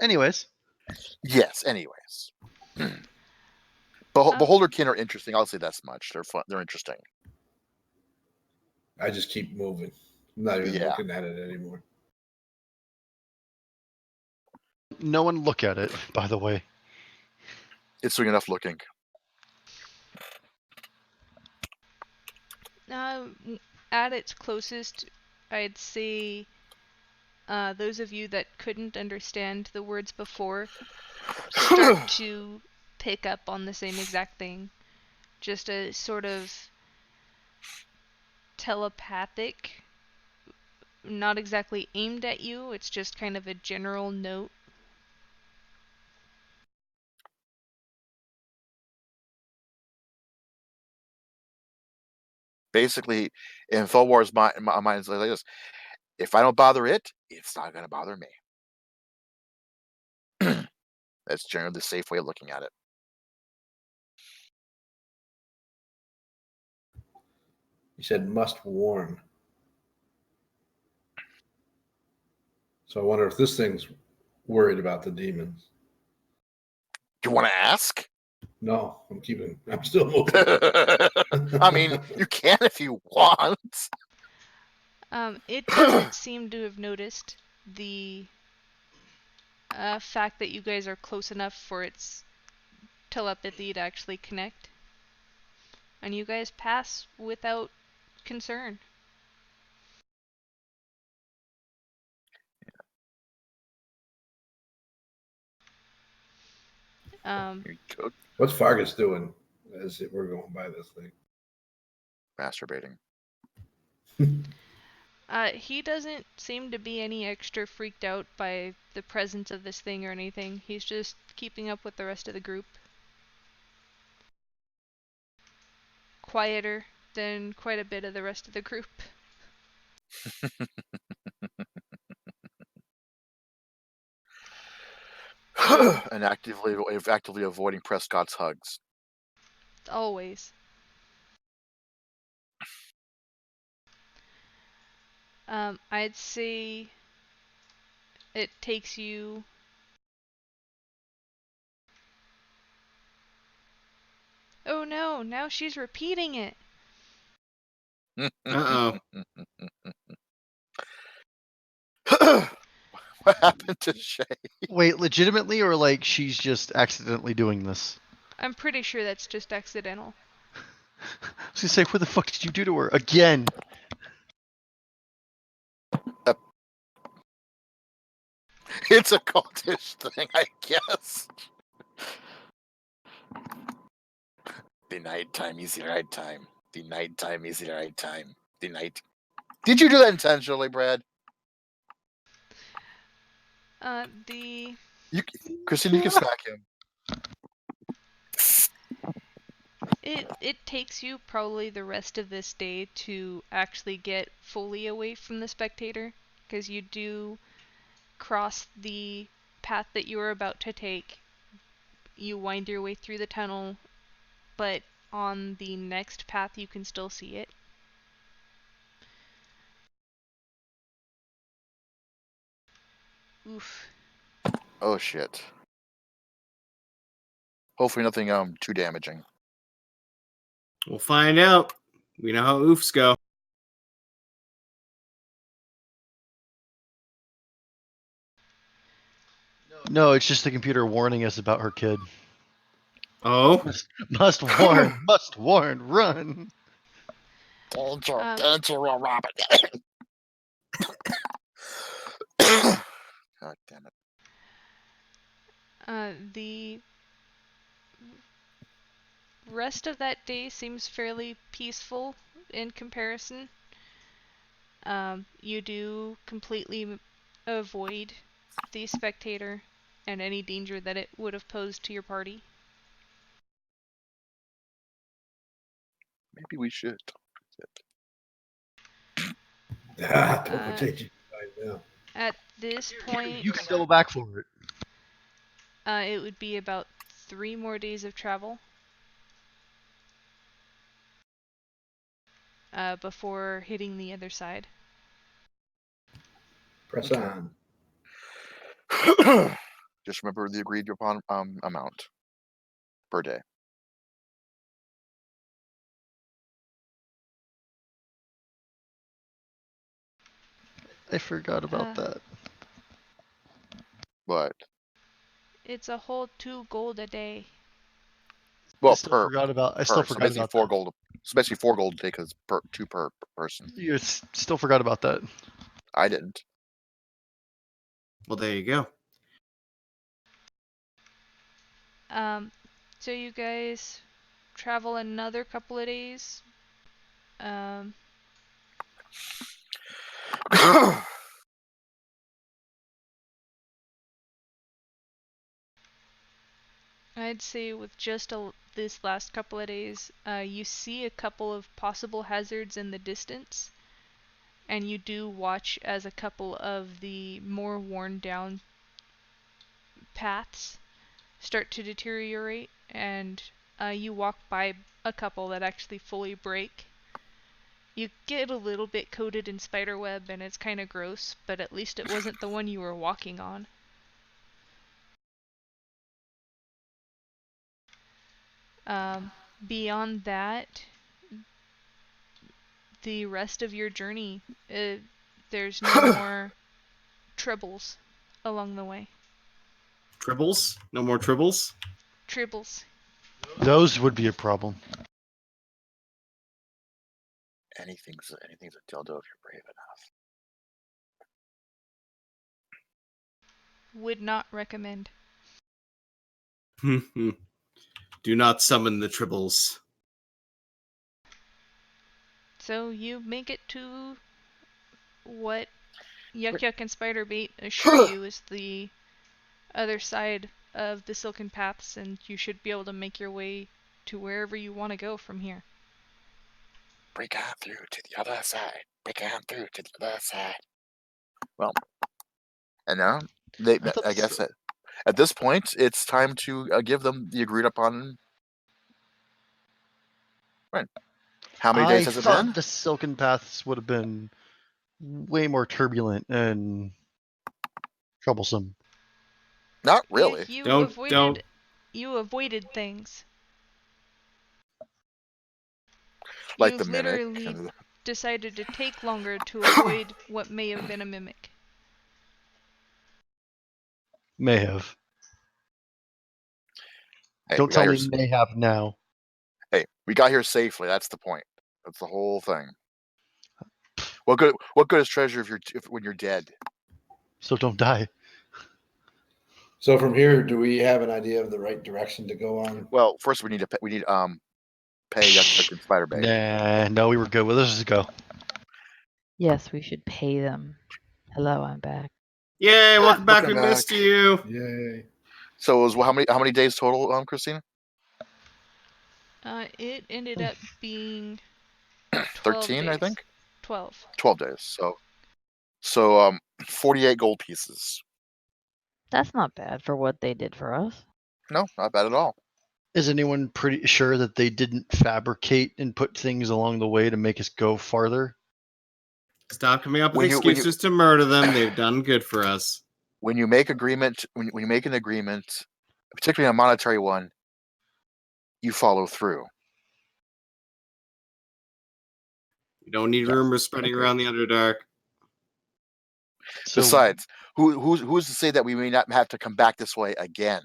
Anyways. Yes. Anyways. Beholderkin are interesting. I'll say that's much. They're fun. They're interesting. I just keep moving. I'm not even looking at it anymore. No one look at it, by the way. It's doing enough looking. At its closest, I'd say those of you that couldn't understand the words before start to pick up on the same exact thing. Just a sort of telepathic, not exactly aimed at you, it's just kind of a general note. Basically, InfoWars mind is like this. If I don't bother it, it's not going to bother me. That's generally the safe way of looking at it. You said must warn. So I wonder if this thing's worried about the demons. Do you want to ask? No, I'm still moving. I mean, you can if you want. It doesn't seem to have noticed the fact that you guys are close enough for its telepathy to actually connect. And you guys pass without concern. What's Fargus doing as we're going by this thing? Masturbating. He doesn't seem to be any extra freaked out by the presence of this thing or anything. He's just keeping up with the rest of the group. Quieter than quite a bit of the rest of the group. And actively avoiding Prescott's hugs. Always. I'd say it takes you... Oh no, now she's repeating it. Uh-oh. What happened to Shay? Wait, legitimately, or like she's just accidentally doing this? I'm pretty sure that's just accidental. I was gonna say, what the fuck did you do to her? Again! It's a cultish thing, I guess. The nighttime is the right time. The nighttime is the right time. The night. Did you do that intentionally, Brad? Christine, you can smack him. It takes you probably the rest of this day to actually get fully away from the spectator. because you do cross the path that you were about to take. You wind your way through the tunnel, but on the next path you can still see it. Oof. Oh shit. Hopefully nothing too damaging. We'll find out. We know how oofs go. No, it's just the computer warning us about her kid. Oh, Must warn, must warn, run. Danger, Um, danger, Robin. God damn it. The rest of that day seems fairly peaceful in comparison. You do completely avoid the spectator and any danger that it would have posed to your party. Maybe we should. Don't change your mind now. At this point, You can double back for it. it would be about 3 more days of travel before hitting the other side. Press on. Just remember the agreed upon amount per day. I forgot about that. But It's a whole 2 gold a day. well, I still forgot about. I still so forgot basically about 4 that. gold. So basically 4 gold a day because two per person. You still forgot about that. I didn't. well, there you go. So you guys travel another couple of days. I'd say with just this last couple of days, you see a couple of possible hazards in the distance, and you do watch as a couple of the more worn down paths start to deteriorate, and you walk by a couple that actually fully break. You get a little bit coated in spiderweb, and it's kind of gross, but at least it wasn't the one you were walking on. Beyond that, the rest of your journey, there's no more tribbles along the way. Tribbles? No more tribbles? Tribbles. Those would be a problem. Anything's a dildo if you're brave enough. Would not recommend. Do not summon the tribbles. So you make it to what Yuck Yuck and Spiderbait assure you is the other side of the Silken Paths, and you should be able to make your way to wherever you want to go from here. Break on through to the other side. Break on through to the other side. Well, and now I guess that at this point it's time to give them the agreed upon. Right. How many days has it been? The Silken Paths would have been way more turbulent and troublesome. Not really. You avoided things. Like You've the mimic. literally decided to take longer to avoid what may have been a mimic. May have. Hey, Don't tell me may have now. Hey, we got here safely. That's the point. That's the whole thing. What good is treasure when you're dead? So don't die. So from here, do we have an idea of the right direction to go on? Well, first we need pay Yuck Yuck and Spiderbait. Nah, no, we were good. Well, let's just go. Yes, we should pay them. Hello, I'm back. Yay, welcome back. Welcome We back. missed you. Yay. So it was how many days total, Christina? It ended up being 12 13, days. I think. 12. 12 days. So 48 gold pieces. That's not bad for what they did for us. No, not bad at all. Is anyone pretty sure that they didn't fabricate and put things along the way to make us go farther? Stop coming up with When you- when excuses to murder them. They've done good for us. When you make agreement, when you make an agreement, particularly a monetary one, you follow through. We don't need rumors spreading around the Underdark. So, Besides, who's to say that we may not have to come back this way again?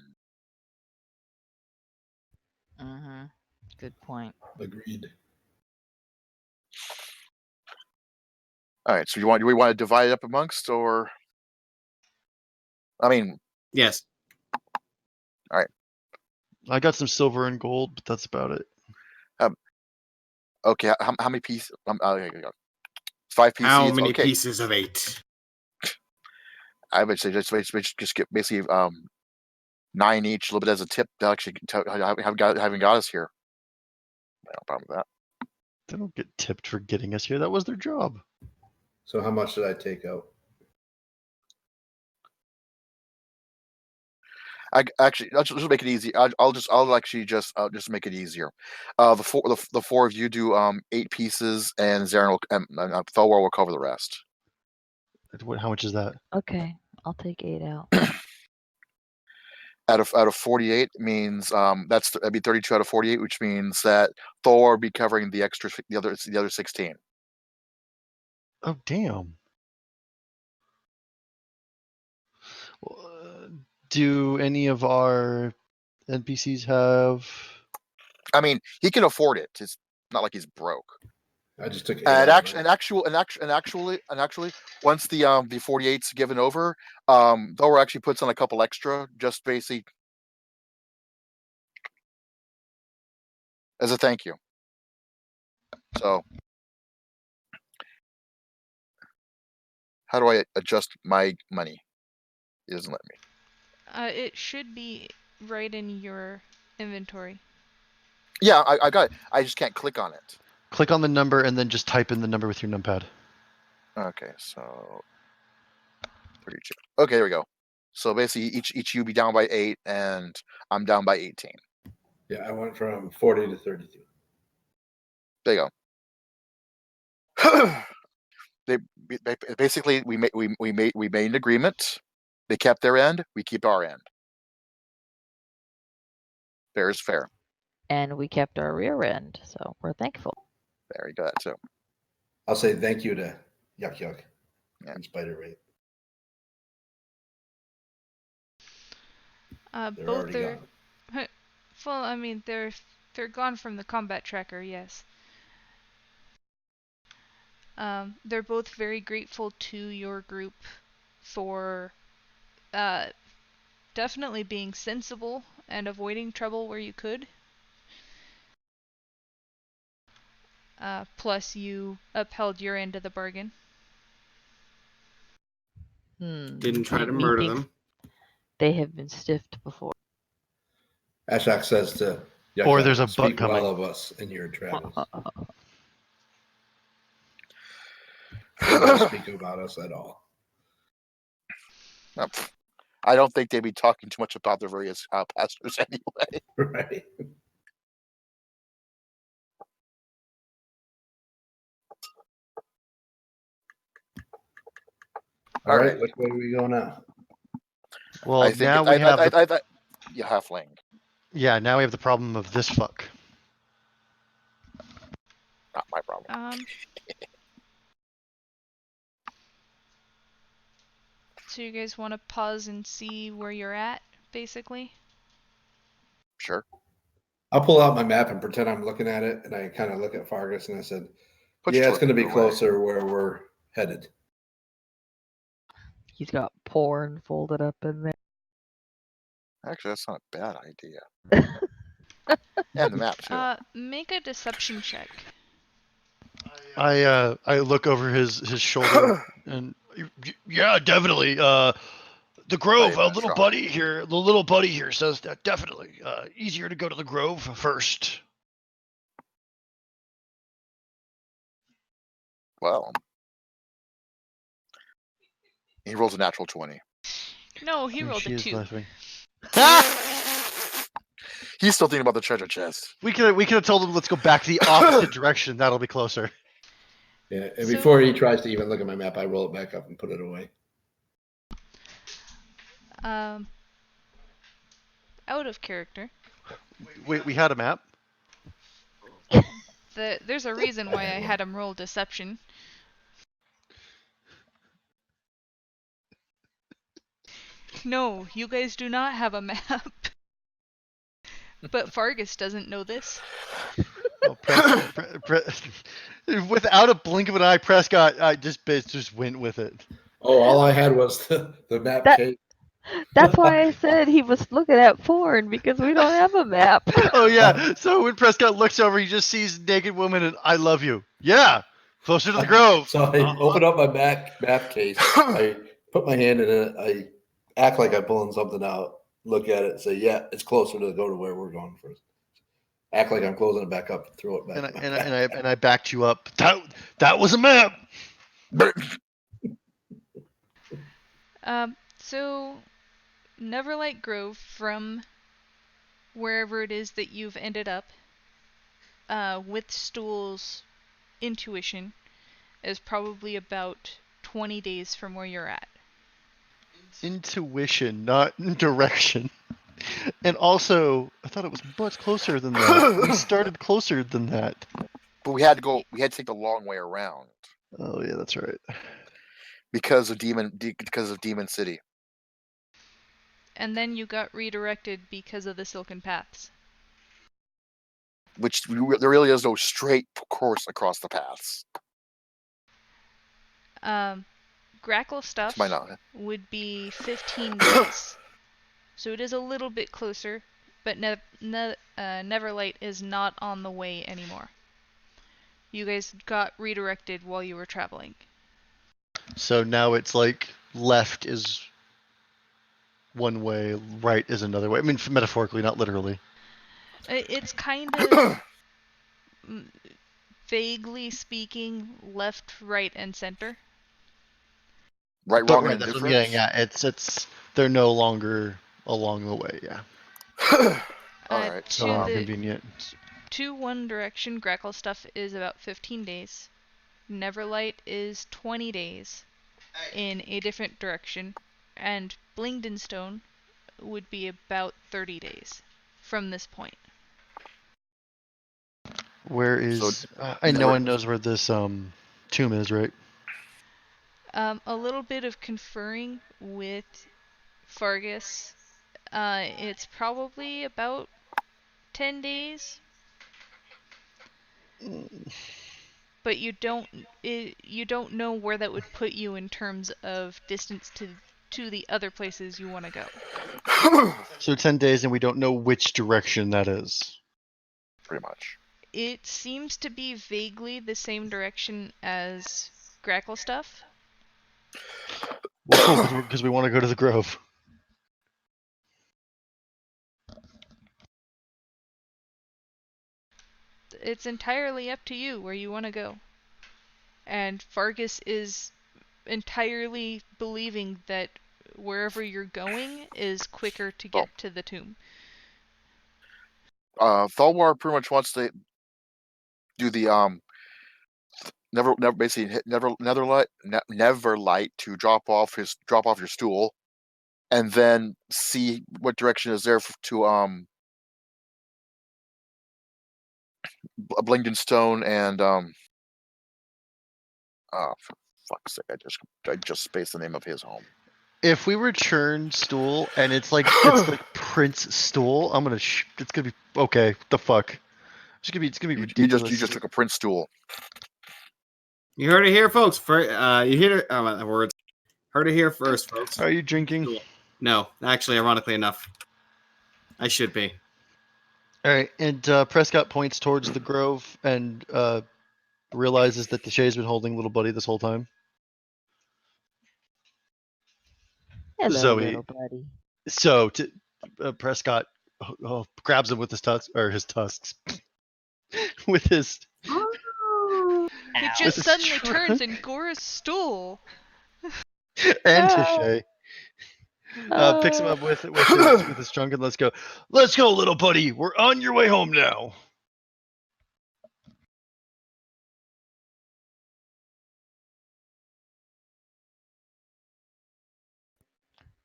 Mm-hmm. Good point. Agreed. All right. So do we want to divide it up amongst, or? I mean, Yes. I got some silver and gold, but that's about it. okay. How many pieces? Okay, 5 pieces. How many okay. pieces of 8? I would say just get basically 9 each, a little bit as a tip. That actually haven't got us here. No problem with that. They don't get tipped for getting us here. That was their job. So how much did I take out? I'll just make it easy. I'll actually just make it easier. The four of you do 8 pieces, and Zarin will Thelwar will cover the rest. How much is that? Okay, I'll take 8 out. Out of 48 means that'd be 32 out of 48, which means that Thor will be covering the other 16. Oh, damn. Do any of our NPCs have? I mean, he can afford it. It's not like he's broke. I just took 8 And out. actually, once the 48's given over, Thor actually puts on a couple extra, just basically as a thank you. So, how do I adjust my money? It doesn't let me. It should be right in your inventory. Yeah, I got it. I just can't click on it. Click on the number and then just type in the number with your numpad. Okay, so 32. Okay, there we go. So basically, each you be down by 8, and I'm down by 18. Yeah, I went from 40 to 32. There you go. they basically we made an agreement. They kept their end. We keep our end. Fair is fair. And we kept our rear end, so we're thankful. There you go. That too. I'll say thank you to Yuck Yuck Yeah. and Spider Bait. They're Both already are. gone. Well, I mean, they're gone from the combat tracker, yes. They're both very grateful to your group for definitely being sensible and avoiding trouble where you could. Plus, you upheld your end of the bargain. Didn't try to Part of me murder thinks them. they have been stiffed before. Ashok says to Yuck Or Yuck, there's a butt speak coming. well of us in your travels. They I don't speak about us at all. don't think they'd be talking too much about their various pastors anyway. Right. All right, which way do we go now? Well, I think now we have. You halfling. Yeah, now we have the problem of this fuck. Not my problem. So you guys want to pause and see where you're at, basically? Sure. I'll pull out my map and pretend I'm looking at it, and I kind of look at Fargus and I said, Which "Yeah, it's going to be way? closer where we're headed." He's got porn folded up in there. Actually, that's not a bad idea. And the map too. Make a deception check. I look over his shoulder and yeah, definitely. The Grove, even the little buddy here says that definitely. Easier to go to the Grove first. Well, He rolls a natural 20. No, he rolled She a is 2. laughing. He's still thinking about the treasure chest. We could have told him let's go back the opposite direction. That'll be closer. Yeah, and So- before he tries to even look at my map, I roll it back up and put it away. Out of character. Wait, we had a map. There's a reason why I had him roll deception. No, you guys do not have a map. But Fargus doesn't know this. Well, without a blink of an eye, Prescott just went with it. Oh, all I had was the map That- case. That's why I said he was looking at porn, because we don't have a map. Oh yeah. So when Prescott looks over, he just sees naked woman and I love you. Yeah. Closer to the grove. So I open up my map case. I put my hand in it. I act like I'm pulling something out. Look at it and say, "Yeah, it's closer to go to where we're going first." Act like I'm closing it back up and throw it back. And I backed you up. That was a map. So Neverlight Grove, from wherever it is that you've ended up, with Stool's intuition, is probably about 20 days from where you're at. Intuition, not direction. And also, I thought it was much closer than that. We started closer than that. But we had to take the long way around. Oh yeah, that's right. Because of Demon City. And then you got redirected because of the Silken Paths. Which there really is no straight course across the paths. Grackle stuff To my knowledge. would be 15 days. So it is a little bit closer, but Neverlight is not on the way anymore. You guys got redirected while you were traveling. So now it's like left is one way, right is another way. I mean, metaphorically, not literally. It's kind of, vaguely speaking, left, right, and center. Right, But wrong, right, and that's what I'm indifference. getting at. It's they're no longer along the way. Yeah. All right. So inconvenient. To one direction, Grackle stuff is about 15 days. Neverlight is 20 days in a different direction, and Blingdenstone would be about 30 days from this point. Where is? And no one knows where this tomb is, right? A little bit of conferring with Fargus. It's probably about 10 days. But you don't know where that would put you in terms of distance to the other places you want to go. So 10 days, and we don't know which direction that is. Pretty much. It seems to be vaguely the same direction as Grackle stuff. Well, cool, because we want to go to the grove. It's entirely up to you where you want to go. And Fargus is entirely believing that wherever you're going is quicker to get to the tomb. Thalwar pretty much wants to do the Neverlight to drop off your stool, and then see what direction is there to Blingdenstone and for fuck's sake, I just spaced the name of his home. If we return Stool and it's like Prince Stool, I'm gonna. It's gonna be okay. What the fuck? It's gonna be ridiculous. You just took a Prince Stool. You heard it here, folks. You hear it. Oh, the words. Heard it here first, folks. Are you drinking? No, actually, ironically enough, I should be. All right, and Prescott points towards the grove and realizes that Deshay's been holding little buddy this whole time. Hello, Zoe. little buddy. So Prescott grabs him with his tusks, with his. It just suddenly turns in Gora's stool. and No. Touche. Picks him Oh. up with his trunk and let's go. Let's go, little buddy. We're on your way home now.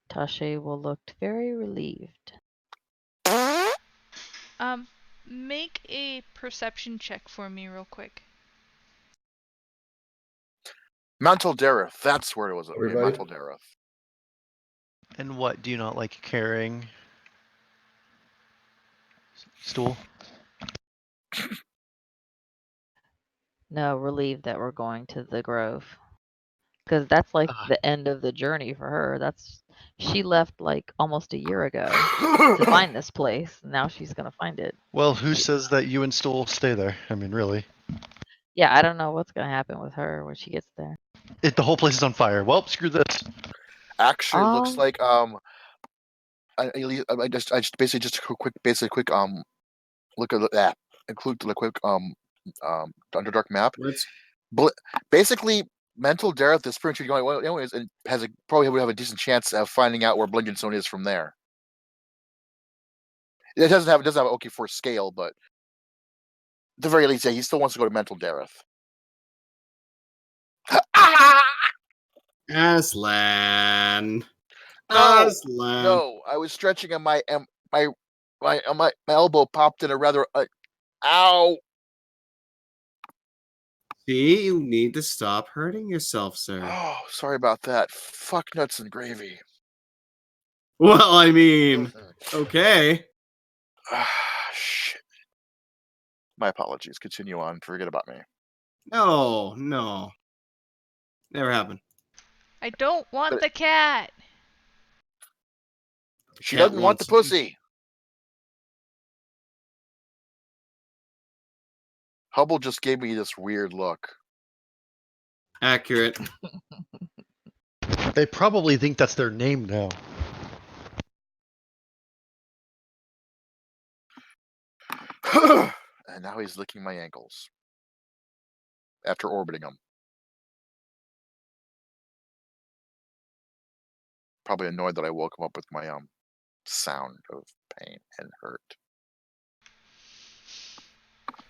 Tashe will look very relieved. Make a perception check for me real quick. Mantle Dareth. That's where it was. Everybody? Mantle Dareth. And what do you not like carrying? Stool? No, relieved that we're going to the Grove. Because that's like the end of the journey for her. She left like almost a year ago to find this place. Now she's gonna find it. Well, who says that you and Stool stay there? I mean, really. Yeah, I don't know what's gonna happen with her when she gets there. The whole place is on fire. Well, screw this. Actually, looks like I just basically just a quick look at that. Include the quick Underdark map. Basically, Mental Dareth is pretty much going anyways, and probably would have a decent chance of finding out where Blingenstone is from there. It doesn't have an OK4 scale, but at the very least, yeah, he still wants to go to Mental Dareth. Aslan. No, I was stretching and my elbow popped in a rather ow. See, you need to stop hurting yourself, sir. Oh, sorry about that. Fuck nuts and gravy. Well, I mean, okay. Shit. My apologies. Continue on. Forget about me. No. Never happened. I don't want the cat. She doesn't want the pussy. Hubble just gave me this weird look. Accurate. They probably think that's their name now. And now he's licking my ankles after orbiting them. Probably annoyed that I woke him up with my sound of pain and hurt.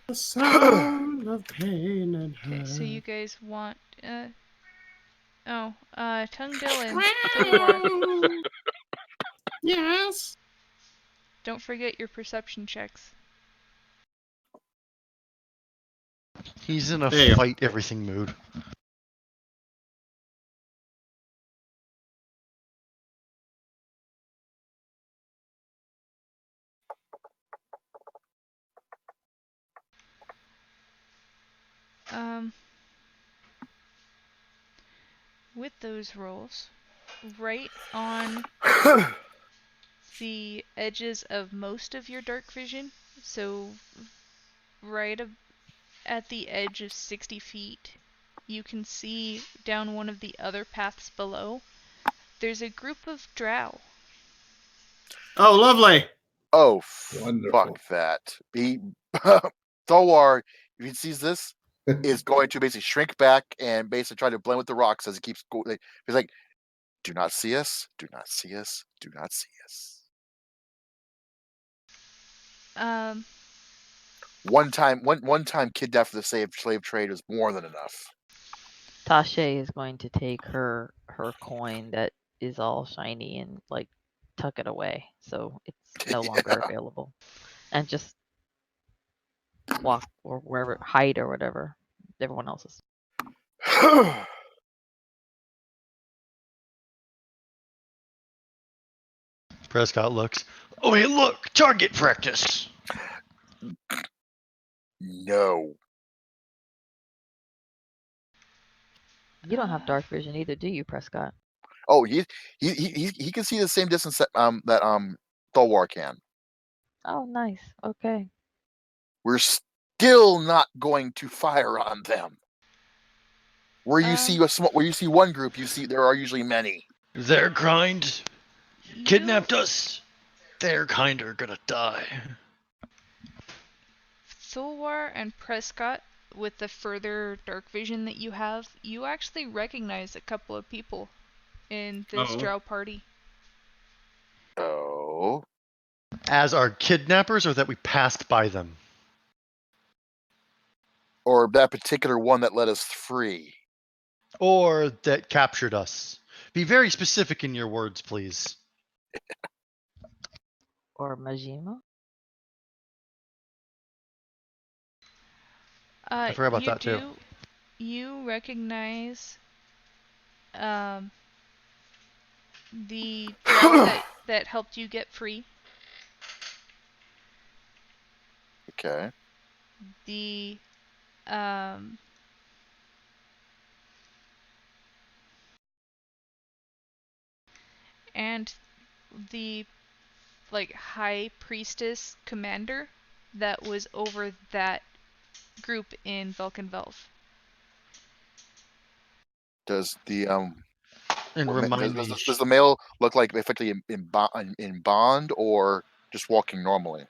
The sound of pain and hurt. Okay, so you guys want Tungdil and Thilwar. Yes. Don't forget your perception checks. He's in a fight everything mood. With those rolls, right on the edges of most of your dark vision, so right at the edge of 60 feet, you can see down one of the other paths below. There's a group of drow. Oh, lovely. Oh, Wonderful. Fuck that. Thorwar, if he sees this, is going to basically shrink back and basically try to blend with the rocks as he keeps going. He's like, do not see us, do not see us, do not see us. One time kidnapped for the slave trade is more than enough. Tashe is going to take her coin that is all shiny and like tuck it away so it's no longer available, and just walk or wherever, hide or whatever everyone else is. Prescott looks. Oh, hey, look! Target practice! No. You don't have dark vision either, do you, Prescott? Oh, he can see the same distance that Thorwar can. Oh, nice. Okay. We're still not going to fire on them. Where you see one group, there are usually many. Their kind kidnapped us. Their kind are gonna die. Thulwar and Prescott, with the further dark vision that you have, you actually recognize a couple of people in this drow party. Oh. As our kidnappers, or that we passed by them? Or that particular one that let us free. Or that captured us? Be very specific in your words, please. Or Majima? I forgot about you that, too. You recognize the drow that helped you get free. Okay. The and the high priestess commander that was over that group in Velkenvelf. Does the And remind me. does the male look like effectively in bond or just walking normally?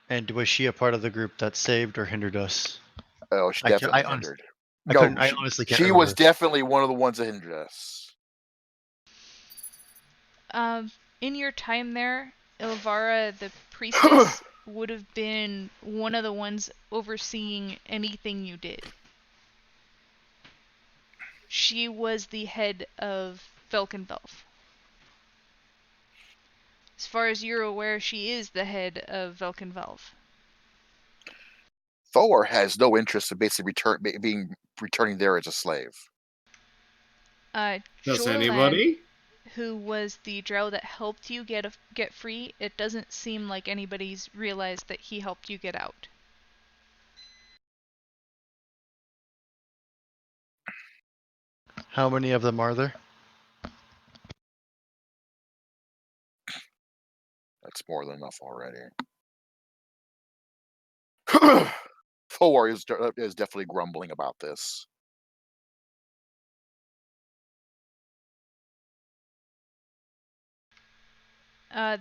And was she a part of the group that saved or hindered us? Oh, she definitely I hindered. I honestly can't She remember. was definitely one of the ones that hindered us. In your time there, Ilvara, the priestess, would have been one of the ones overseeing anything you did. She was the head of Velkenvelf. As far as you're aware, she is the head of Velkenvelf. Thor has no interest in basically returning there as a slave. Does Jorlan, anybody? who was the drow that helped you get free, it doesn't seem like anybody's realized that he helped you get out. How many of them are there? That's more than enough already. Thor is definitely grumbling about this.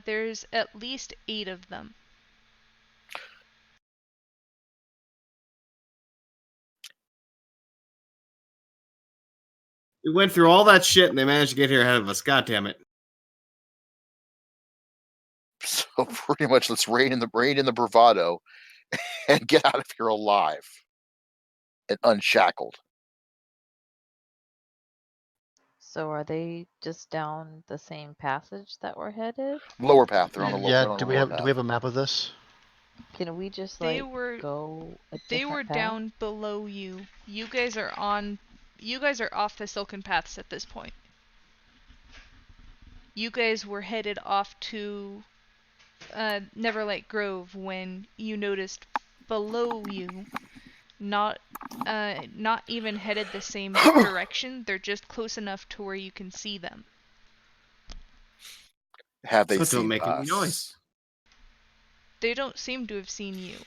There's at least 8 of them. We went through all that shit and they managed to get here ahead of us. God damn it. So pretty much let's rein in the bravado and get out of here alive and unshackled. So are they just down the same passage that we're headed? Lower path. They're on the lower. Yeah. On Do the we lower have path. a map of this? Can we just They like were go a they were different path? down below you. You guys are off the Silken Paths at this point. You guys were headed off to Neverlight Grove when you noticed below you, not even headed the same direction. They're just close enough to where you can see them. Have they So seen don't make any us? noise. They don't seem to have seen you.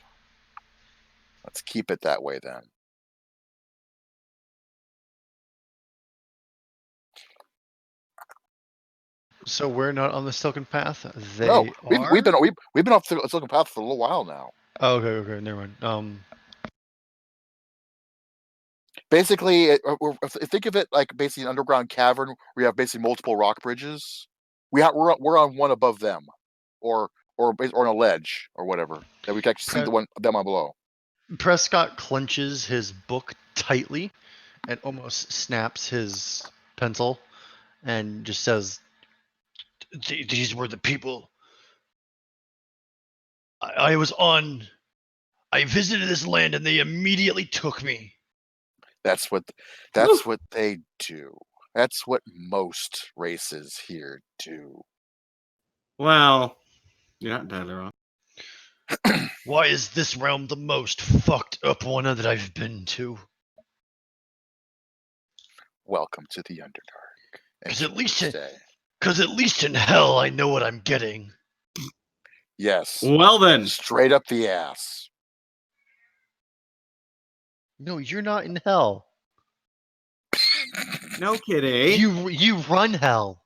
Let's keep it that way then. So we're not on the Silken Path. They No, are. we've been off the Silken Path for a little while now. Oh, okay, never mind. Basically, think of it like basically an underground cavern where you have basically multiple rock bridges. We're on one above them, or on a ledge or whatever that we can actually see them on below. Prescott clenches his book tightly and almost snaps his pencil and just says, "These were the people I was on. I visited this land and they immediately took me." That's what they do. That's what most races here do. Well, you're not entirely wrong. Why is this realm the most fucked up one that I've been to? Welcome to the Underdark. Because at least in hell I know what I'm getting. Yes. Well then. Straight up the ass. No, you're not in hell. No kidding. You run hell.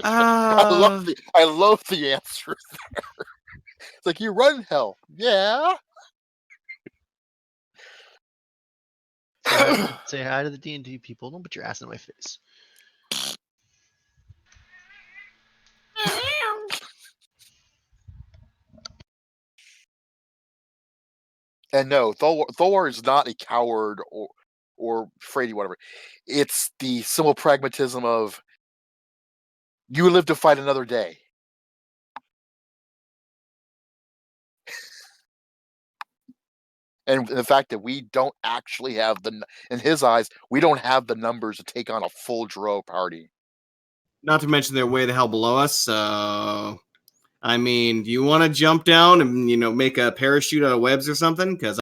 I love the answer there. It's like you run hell. Yeah. Say hi to the D&D people. Don't put your ass in my face. And no, Thor is not a coward or afraid, whatever. It's the simple pragmatism of you live to fight another day. And the fact that we don't actually have in his eyes, we don't have the numbers to take on a full Drow party. Not to mention they're way the hell below us. So, I mean, do you want to jump down and make a parachute out of webs or something? Because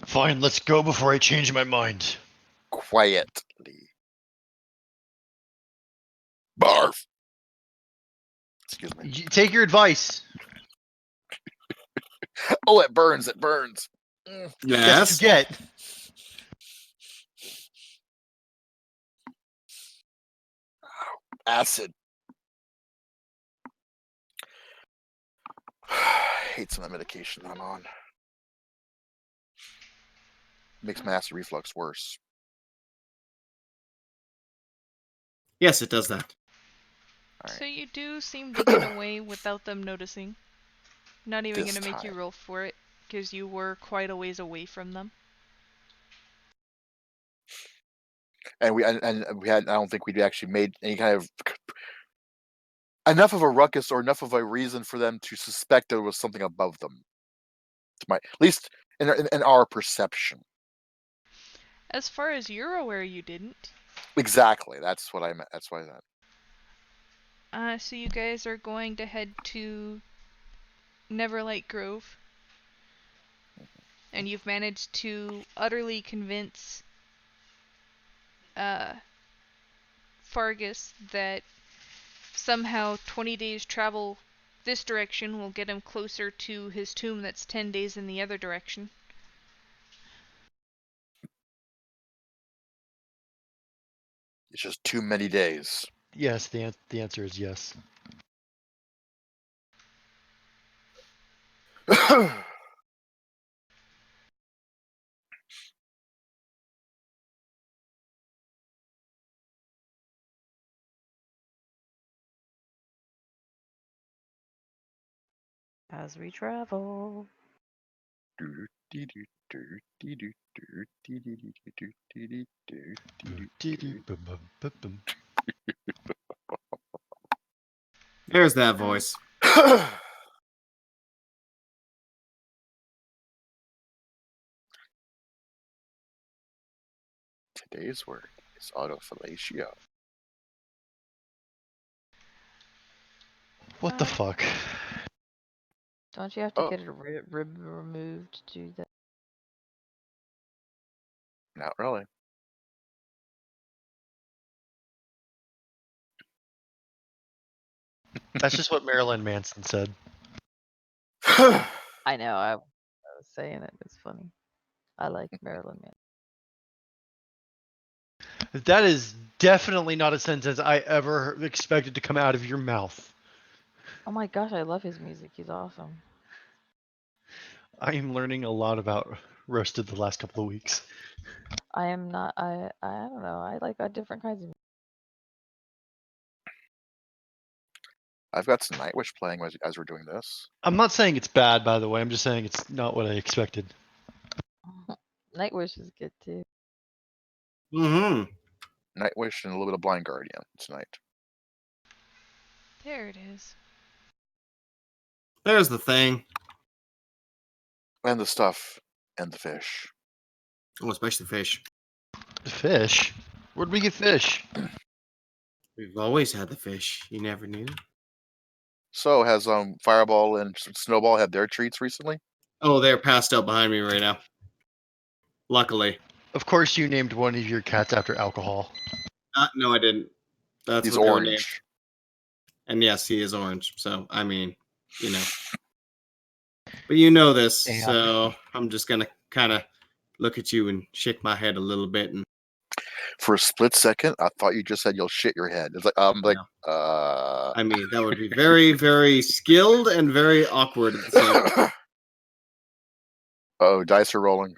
Fine, let's go before I change my mind. Quietly. Barf. Excuse me. Take your advice. Oh, it burns. It burns. That's what you get. Acid. I hate some of the medication I'm on. Makes my acid reflux worse. Yes, it does that. Right. So you do seem to get away without them noticing. Not even This going to make you time. roll for it, because you were quite a ways away from them. And we had. I don't think we'd actually made any kind of enough of a ruckus or enough of a reason for them to suspect there was something above them. At least in our perception. As far as you're aware, you didn't. Exactly. That's what I meant. That's why that. So you guys are going to head to Neverlight Grove. And you've managed to utterly convince Fargus that somehow 20 days travel this direction will get him closer to his tomb that's 10 days in the other direction. It's just too many days. Yes, the answer is yes. As we travel. There's that voice. Today's word is autofellatio. What the fuck? Don't you have to get a rib removed to do that? Not really. That's just what Marilyn Manson said. I know. I was saying it. It's funny. I like Marilyn Manson. That is definitely not a sentence I ever expected to come out of your mouth. Oh my gosh, I love his music. He's awesome. I am learning a lot about Roasted the last couple of weeks. I am not. I don't know. I like different kinds of music. I've got some Nightwish playing as we're doing this. I'm not saying it's bad, by the way. I'm just saying it's not what I expected. Nightwish is good too. Mm-hmm. Nightwish and a little bit of Blind Guardian tonight. There it is. There's the thing. And the stuff and the fish. Oh, especially fish. Fish? Where'd we get fish? We've always had the fish. You never knew. So has Fireball and Snowball had their treats recently? Oh, they're passed out behind me right now. Luckily. Of course you named one of your cats after alcohol. No, I didn't. That's He's what they were named. orange. And yes, he is orange. So, I mean, But you know this, Yeah. so I'm just going to kind of look at you and shake my head a little bit. And For a split second, I thought you just said you'll shit your head. It's like, I mean, that would be very, very skilled and very awkward at the same time. Oh, dice are rolling.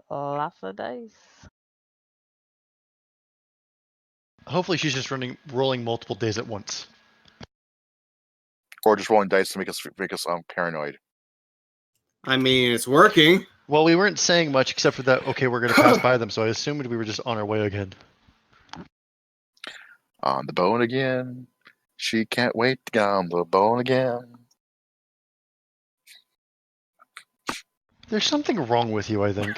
Lots of dice. Hopefully, she's just rolling multiple days at once. Or just rolling dice to make us paranoid. I mean, it's working. Well, we weren't saying much except for that. Okay, we're gonna pass by them, so I assumed we were just on our way again. On the bone again. She can't wait to get on the bone again. There's something wrong with you, I think.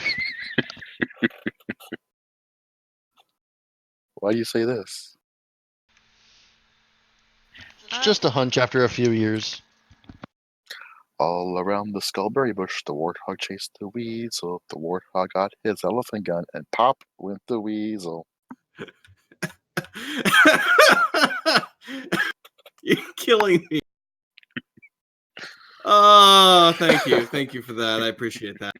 Why do you say this? It's just a hunch after a few years. All around the skullberry bush, the warthog chased the weasel. The warthog got his elephant gun, and pop went the weasel. You're killing me. Oh, thank you. Thank you for that. I appreciate that.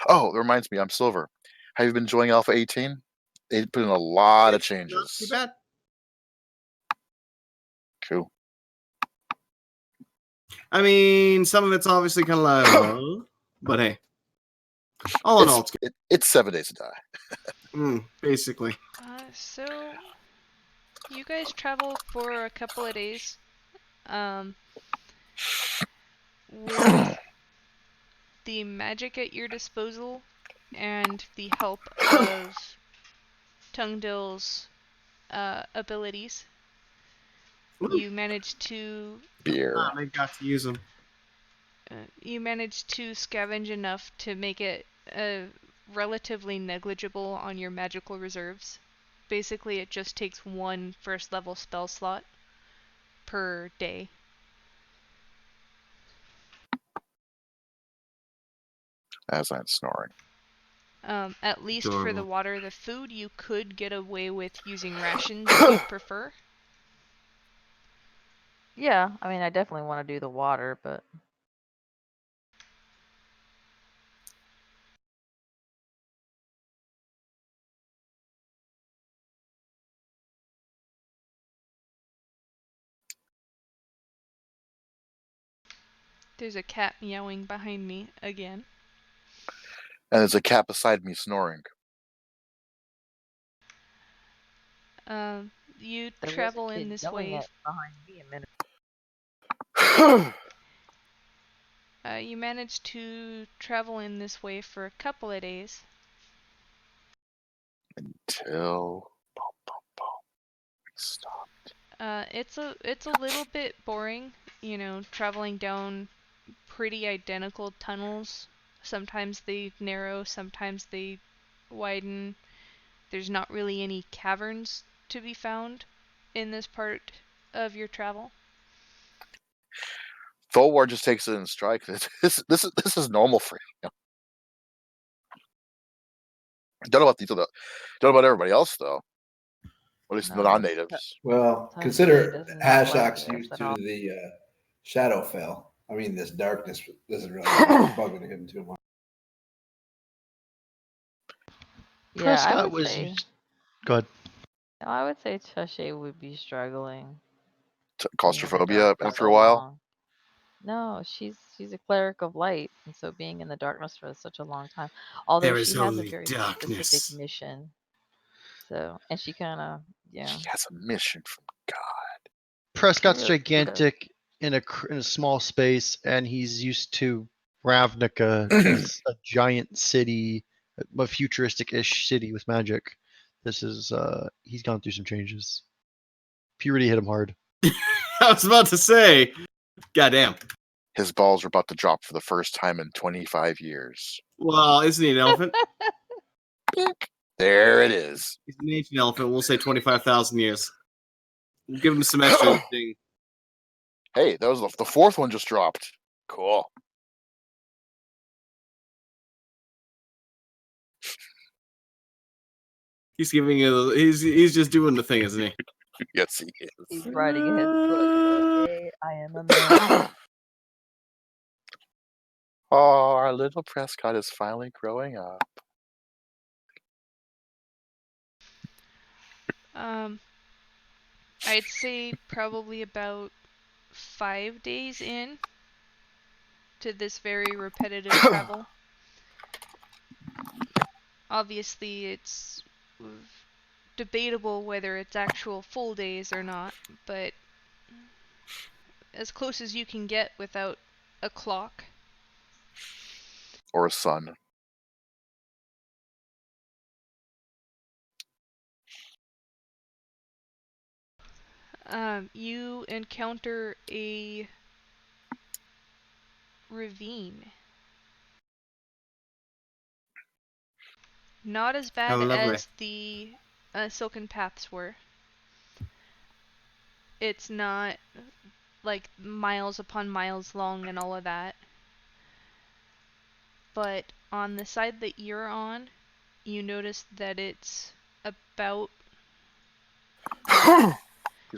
Oh, that reminds me, I'm Silver. Have you been enjoying Alpha 18? They put in a lot of Not changes. too bad. Cool. I mean, some of it's obviously kind of like, but hey, all in all, it's good. It's 7 days to die. Basically. So you guys travel for a couple of days. With the magic at your disposal and the help of Tungdill's abilities, you managed to Beer. I got to use them. you managed to scavenge enough to make it relatively negligible on your magical reserves. Basically, it just takes one first level spell slot per day. As I'm snoring. At least for the Adorable. water. The food you could get away with using rations if you prefer. Yeah, I mean, I definitely want to do the water, but There's a cat meowing behind me again. And there's a cat beside me snoring. You there travel was a in kid this yelling wave. at behind me a minute. You managed to travel in this way for a couple of days. Until stop. It's a little bit boring, traveling down pretty identical tunnels. Sometimes they narrow, sometimes they widen. There's not really any caverns to be found in this part of your travel. Thulwar just takes it in stride. This is normal for him. Don't know about don't know about everybody else though. At least the No, non-natives. Well, Tashi consider does not like Hashak's this used at to all. the Shadowfell. I mean, this darkness isn't really bugging him too much. Yeah, Prescott was. Go ahead. I would say Tashi would be struggling. being in the Claustrophobia dark for after so a while. long. No, she's a cleric of light, and so being in the darkness for such a long time. Although There she is has a only very darkness. specific mission. So, and she kind of, yeah. She has a mission from God. Prescott's really does. gigantic in a small space, and he's used to Ravnica as a giant city, a futuristic-ish city with magic. This is he's gone through some changes. Puberty hit him hard. I was about to say, goddamn. His balls are about to drop for the first time in 25 years. Well, isn't he an elephant? There it is. He's an ancient elephant. We'll say 25,000 years. We'll give him some extra thing. Hey, that was the fourth one just dropped. Cool. He's giving you. He's just doing the thing, isn't he? Yes, he He's is. riding ahead. Yay, I am a man. Oh, our little Prescott is finally growing up. Um, I'd say probably about 5 days in to this very repetitive travel. Obviously, it's debatable whether it's actual full days or not, but as close as you can get without a clock. Or a sun. You encounter a ravine. Not as bad Oh, lovely. as the Silken Paths were. It's not like miles upon miles long and all of that. But on the side that you're on, you notice that it's about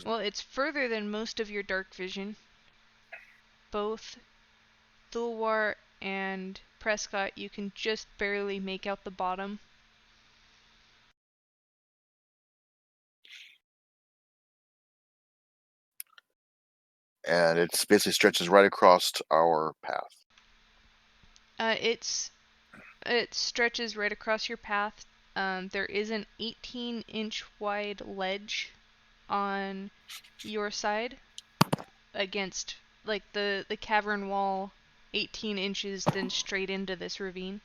well, it's further than most of your dark vision. Both Thulwar and Prescott, you can just barely make out the bottom. And it basically stretches right across our path. It stretches right across your path. There is an 18-inch wide ledge on your side against like the cavern wall, 18 inches then straight into this ravine.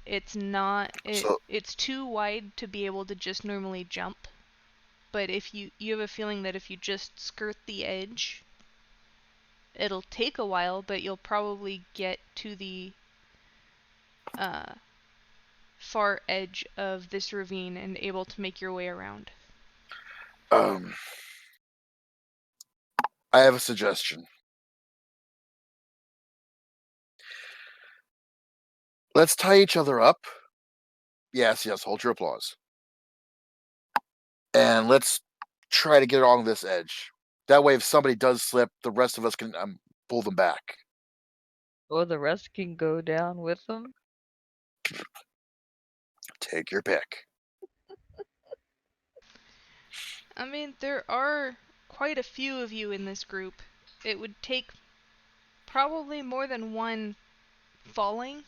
It's not it's too wide to be able to just normally jump. But if you have a feeling that if you just skirt the edge, it'll take a while, but you'll probably get to the far edge of this ravine and able to make your way around. I have a suggestion. Let's tie each other up. Yes, hold your applause. And let's try to get along this edge. That way, if somebody does slip, the rest of us can pull them back. Or the rest can go down with them. Take your pick. I mean, there are quite a few of you in this group. It would take probably more than one falling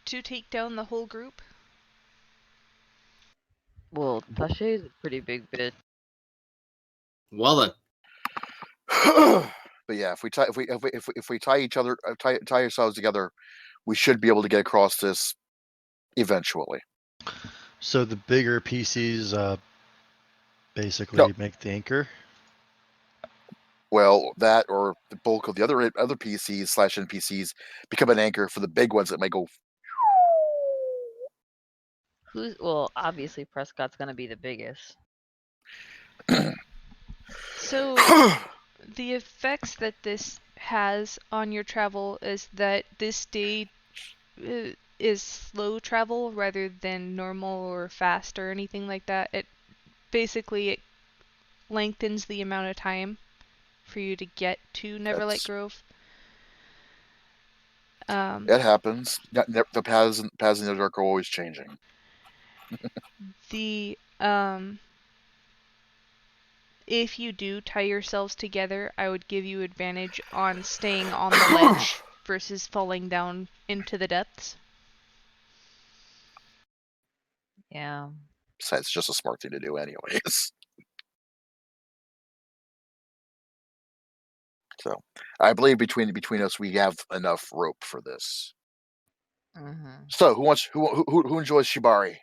to take down the whole group. Well, Tasha's a pretty big bitch. Well then. But yeah, if we tie each other, tie ourselves together, we should be able to get across this eventually. So the bigger PCs basically make the anchor. Well, that or the bulk of the other PCs / NPCs become an anchor for the big ones that may go. Well, obviously Prescott's gonna be the biggest. So the effects that this has on your travel is that this day is slow travel rather than normal or fast or anything like that. It lengthens the amount of time for you to get to Neverlight Grove. It happens. The paths in the dark are always changing. If you do tie yourselves together, I would give you advantage on staying on the ledge versus falling down into the depths. Yeah. Besides, it's just a smart thing to do anyways. So, I believe between us, we have enough rope for this. Mm-hmm. So, who enjoys Shibari?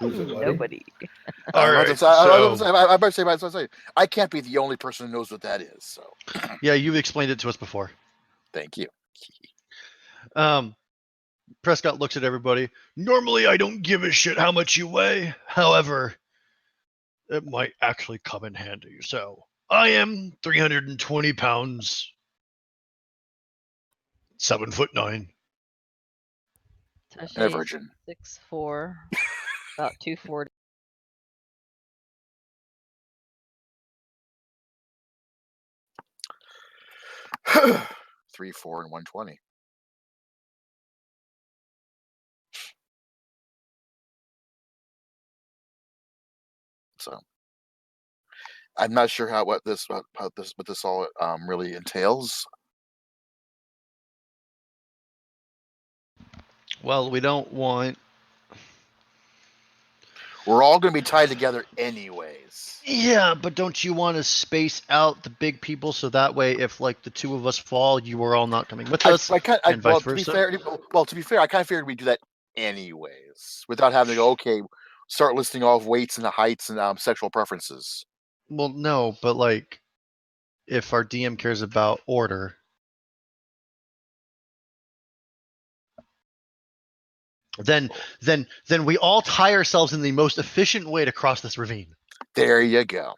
Who's it, Nobody. All right. I better say, I can't be the only person who knows what that is. So, yeah, you've explained it to us before. Thank you. Prescott looks at everybody. Normally, I don't give a shit how much you weigh. However, it might actually come in handy. So, I am 320 pounds, 7'9". And a virgin. 6'4", about 240. $3, $4, and $120. I'm not sure what this all really entails. Well, we don't want. We're all going to be tied together anyways. Yeah, but don't you want to space out the big people so that way, if like the two of us fall, you are all not coming with us, and vice versa? To be fair, I kind of figured we'd do that anyways, without having to go. Okay, start listing off weights and heights and sexual preferences. Well, no, but like, if our DM cares about order, then we all tie ourselves in the most efficient way to cross this ravine. There you go.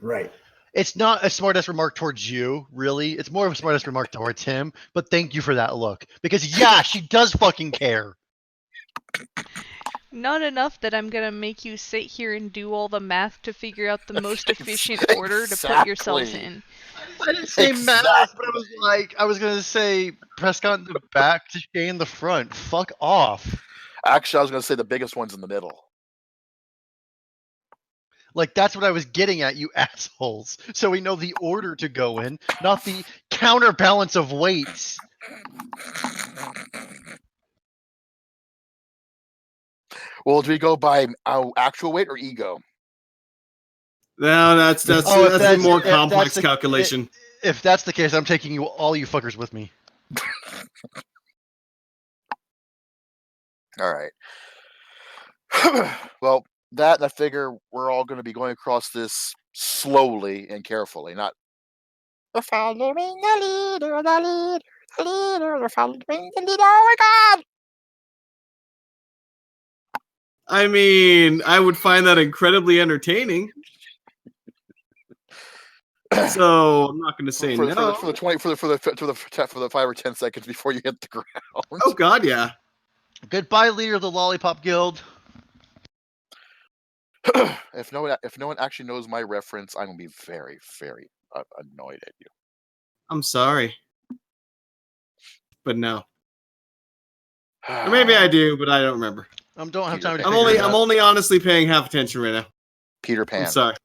Right. It's not a smartass remark towards you, really. It's more of a smartass remark towards him. But thank you for that look, because yeah, she does fucking care. Not enough that I'm gonna make you sit here and do all the math to figure out the most efficient order to put yourselves in. I didn't say math, but I was gonna say Prescott in the back to Shay in the front. Fuck off. Actually, I was going to say the biggest one's in the middle. Like, that's what I was getting at, you assholes. So we know the order to go in, not the counterbalance of weights. Well, do we go by our actual weight or ego? No, that's a more complex calculation. If that's the case, I'm taking all you fuckers with me. All right. Well, I figure we're all going to be going across this slowly and carefully, not. We're following the leader, the leader, the leader. We're following the leader. Oh my god! I mean, I would find that incredibly entertaining. So I'm not going to say no. For the 5 or 10 seconds before you hit the ground. Oh God, yeah. Goodbye, leader of the Lollipop Guild. If no one actually knows my reference, I'm gonna be very, very annoyed at you. I'm sorry, but no. Or maybe I do, but I don't remember. Don't have time to. I'm only honestly paying half attention right now. Peter Pan. I'm sorry.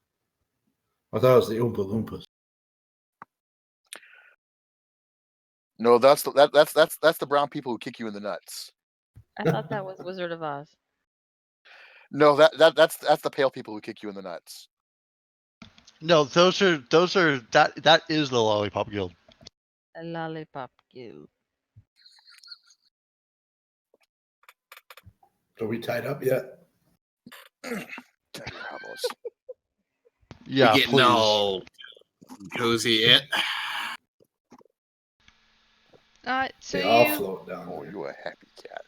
I thought it was the Oompa Loompas. No, that's the brown people who kick you in the nuts. I thought that was Wizard of Oz. No, that's the pale people who kick you in the nuts. No, those are that is the Lollipop Guild. A Lollipop Guild. Are we tied up yet? Yeah, we getting please. all cozy yet? So they all you float down. Oh, you a happy cat.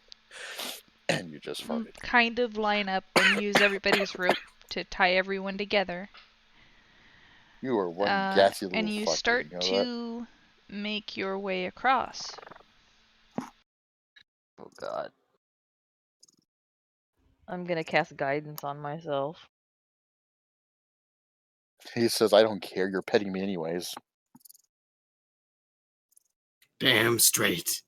And you just farted. kind of line up and use everybody's rope to tie everyone together. You are one gassy little and you fucker, start you know to make your way across. Oh God. I'm gonna cast guidance on myself. He says, "I don't care. You're petting me anyways." Damn straight.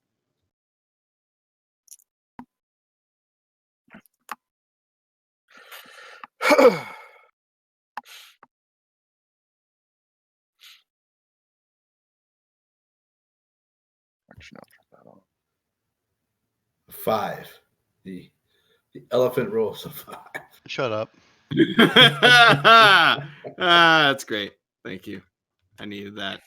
Five. The elephant rolls a 5. Shut up. That's great. Thank you. I needed that.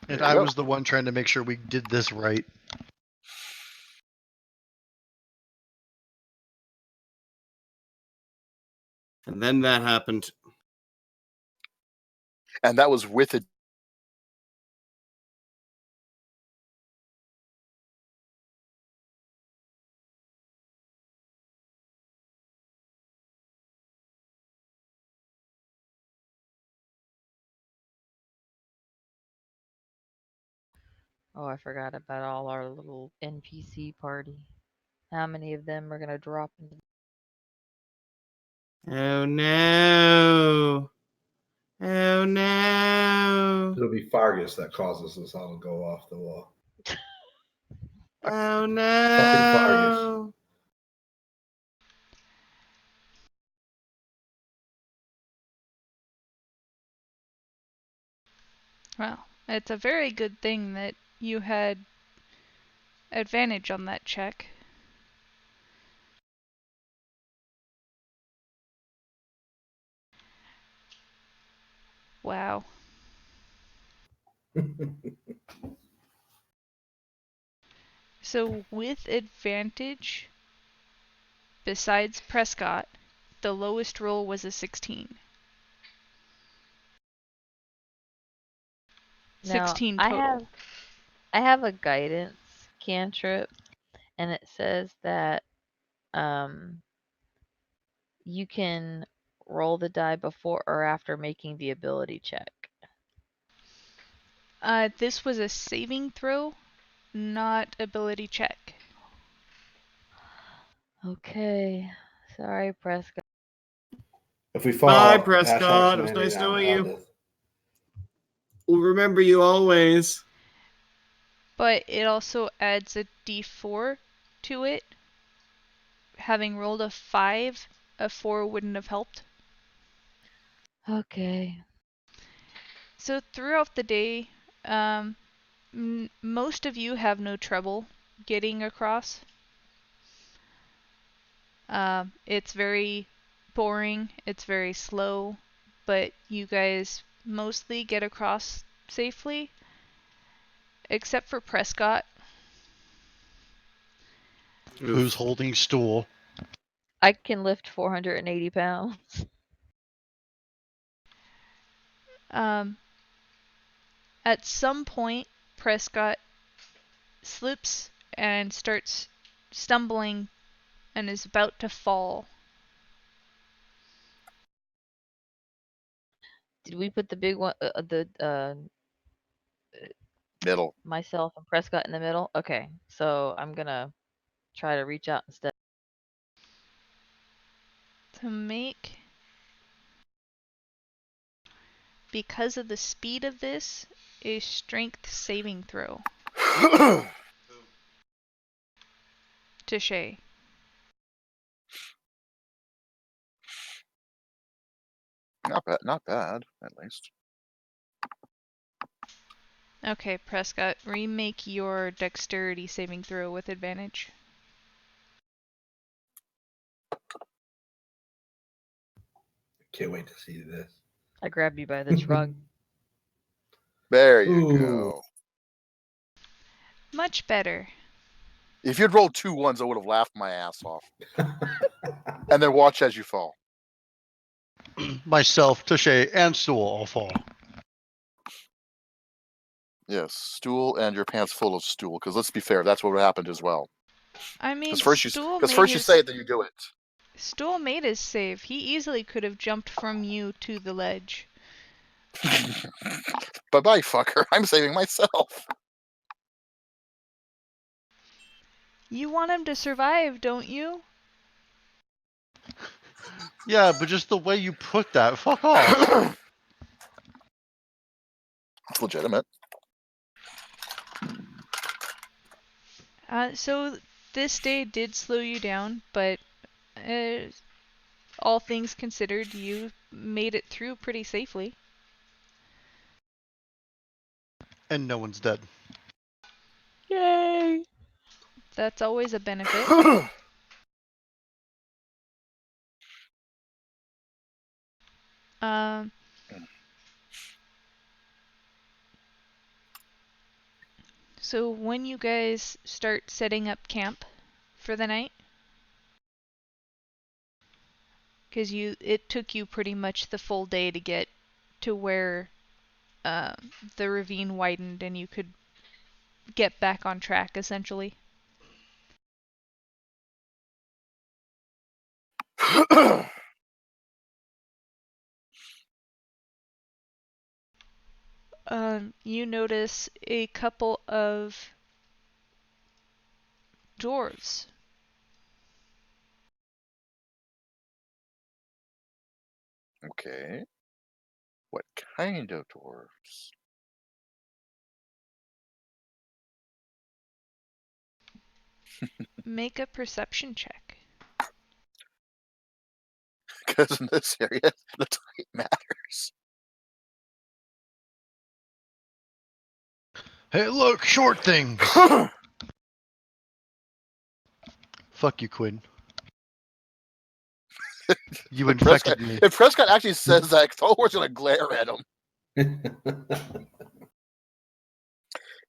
And I was the one trying to make sure we did this right. And then that happened. And that was with a. Oh, I forgot about all our little NPC party. How many of them are gonna drop into? Oh no. Oh no. It'll be Fargus that causes us all to go off the wall. Oh no. Fucking Fargus. Well, it's a very good thing that you had advantage on that check. Wow. So with advantage, besides Prescott, the lowest roll was a 16. Now 16 total. I have a guidance cantrip, and it says that you can roll the die before or after making the ability check. This was a saving throw, not ability check. Okay. Sorry, Prescott. If we fall, Bye, Ash Prescott. Hart's It was landing nice on knowing you. Eldith. We'll remember you always. But it also adds a d4 to it. Having rolled a 5, a 4 wouldn't have helped. Okay. So throughout the day, most of you have no trouble getting across. It's very boring, it's very slow, but you guys mostly get across safely, except for Prescott. Who's holding stool? I can lift 480 pounds. At some point, Prescott slips and starts stumbling and is about to fall. Did we put the big one, Middle. myself and Prescott in the middle? Okay, so I'm gonna try to reach out instead. To make, because of the speed of this, a strength saving throw. Touche. Not bad, at least. Okay, Prescott, remake your dexterity saving throw with advantage. Can't wait to see this. I grab you by the trunk. There you Ooh. go. Much better. If you'd rolled 2 ones, I would have laughed my ass off. And then watch as you fall. Myself, Touche, and Stool all fall. Yes, stool and your pants full of stool. Because let's be fair, that's what happened as well. I mean, Because first you say it, then you do it. Stool made his save. He easily could have jumped from you to the ledge. Bye-bye, fucker. I'm saving myself. You want him to survive, don't you? Yeah, but just the way you put that, fuck off. It's legitimate. So this day did slow you down, but all things considered, you made it through pretty safely. And no one's dead. Yay! That's always a benefit. So when you guys start setting up camp for the night, because it took you pretty much the full day to get to where the ravine widened and you could get back on track, essentially. You notice a couple of dwarves. Okay. What kind of dwarves? Make a perception check. Because in this area, the type matters. Hey, look, short things. Fuck you, Quinn. You infected me. If Prescott actually says that, Thor's gonna glare at him. Because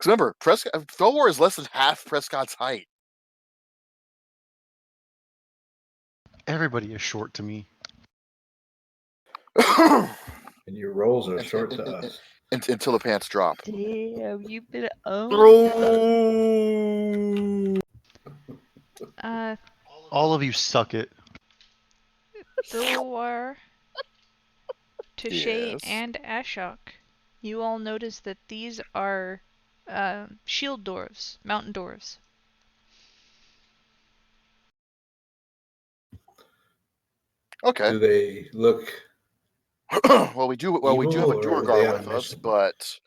remember, Thor is less than half Prescott's height. Everybody is short to me. And your rolls are short to us. Until the pants drop. Damn, you've been owned. All of you suck it. Thor, Tashay, Yes. and Ashok, you all notice that these are shield dwarves, mountain dwarves. Okay. Do they look? Well, we do have a Evil, or are Duergar they on a with us, mission? but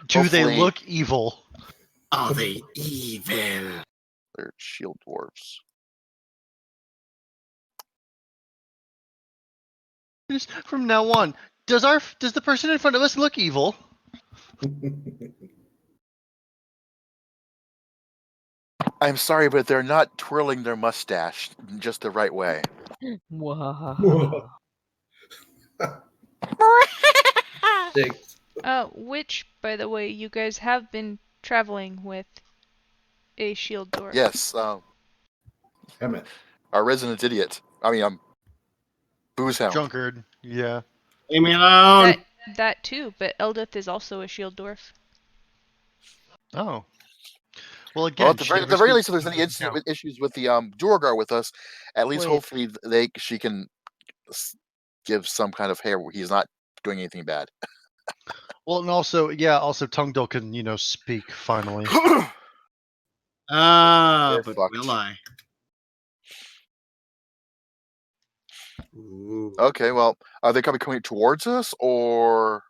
Do they hopefully- look evil? Are they evil? they're shield dwarves. Just from now on, does the person in front of us look evil? I'm sorry, but they're not twirling their mustache just the right way. Wow. Thanks. Which, by the way, you guys have been traveling with a shield dwarf. Yes, Emmett. our resident idiot. I mean, Boozehound. Drunkard. Yeah. Leave me alone. That too, but Eldith is also a shield dwarf. Oh. Well, again, Well, at the very least, if there's any count. issues with the Duergar with us, at least Wait. hopefully she can give some kind of hair where he's not doing anything bad. Well, and also Tungdil can speak finally. We're But fucked. will I? Ooh. Okay, well, are they coming towards us, or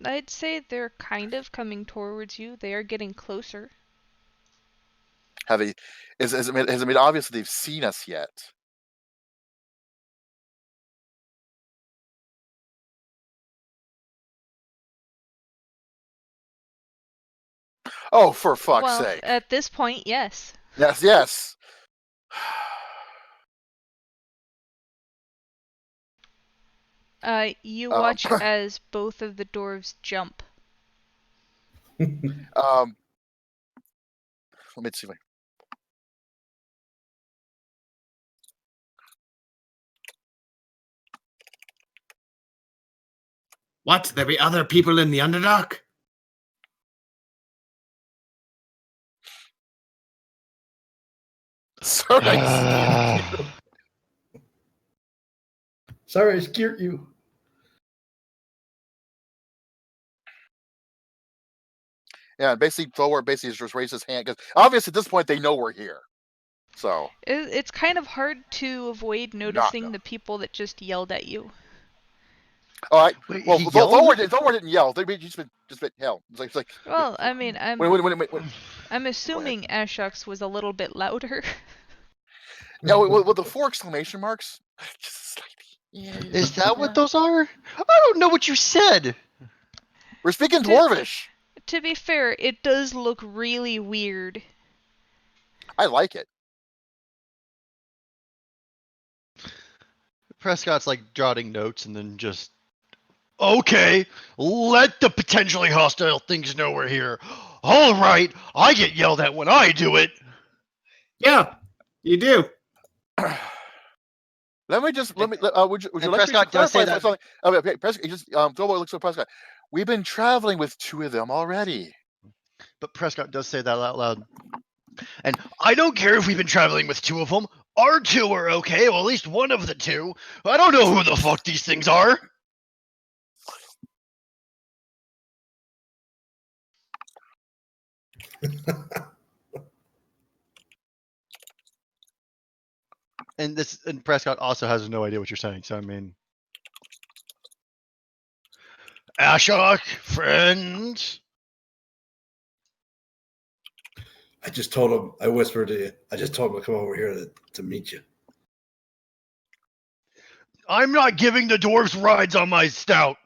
I'd say they're kind of coming towards you. They are getting closer. have they? Has it made obvious that they've seen us yet? Oh, for fuck's Well, sake! at this point, yes. Yes. You watch as both of the dwarves jump. Let me see if I. What? There be other people in the Underdark? Sorry, Sorry, I scared you. yeah. Basically, Thor basically just raised his hand because obviously at this point they know we're here. So It's kind of hard to avoid noticing the people that just yelled at you. all right. Wait, Well, he Thor yelled? didn't yell. They just been hell. It's like Well, I mean, I'm when assuming Ashok's was a little bit louder. yeah, with the 4 exclamation marks. Just slightly. Is that what those are? I don't know what you said. We're speaking Dwarvish. To be fair, it does look really weird. I like it. Prescott's like jotting notes and then just. Okay, let the potentially hostile things know we're here. All right, I get yelled at when I do it. Yeah, you do. Would you And like Prescott to does say clarify that- something? Okay, Prescott, Thorwald looks at Prescott. We've been traveling with 2 of them already. But Prescott does say that out loud. And I don't care if we've been traveling with 2 of them. Our 2 are okay, well, at least one of the 2. I don't know who the fuck these things are. And Prescott also has no idea what you're saying. So I mean, Ashok, friend. I just told him. I whispered to you. I just told him to come over here to meet you. I'm not giving the dwarves rides on my stout.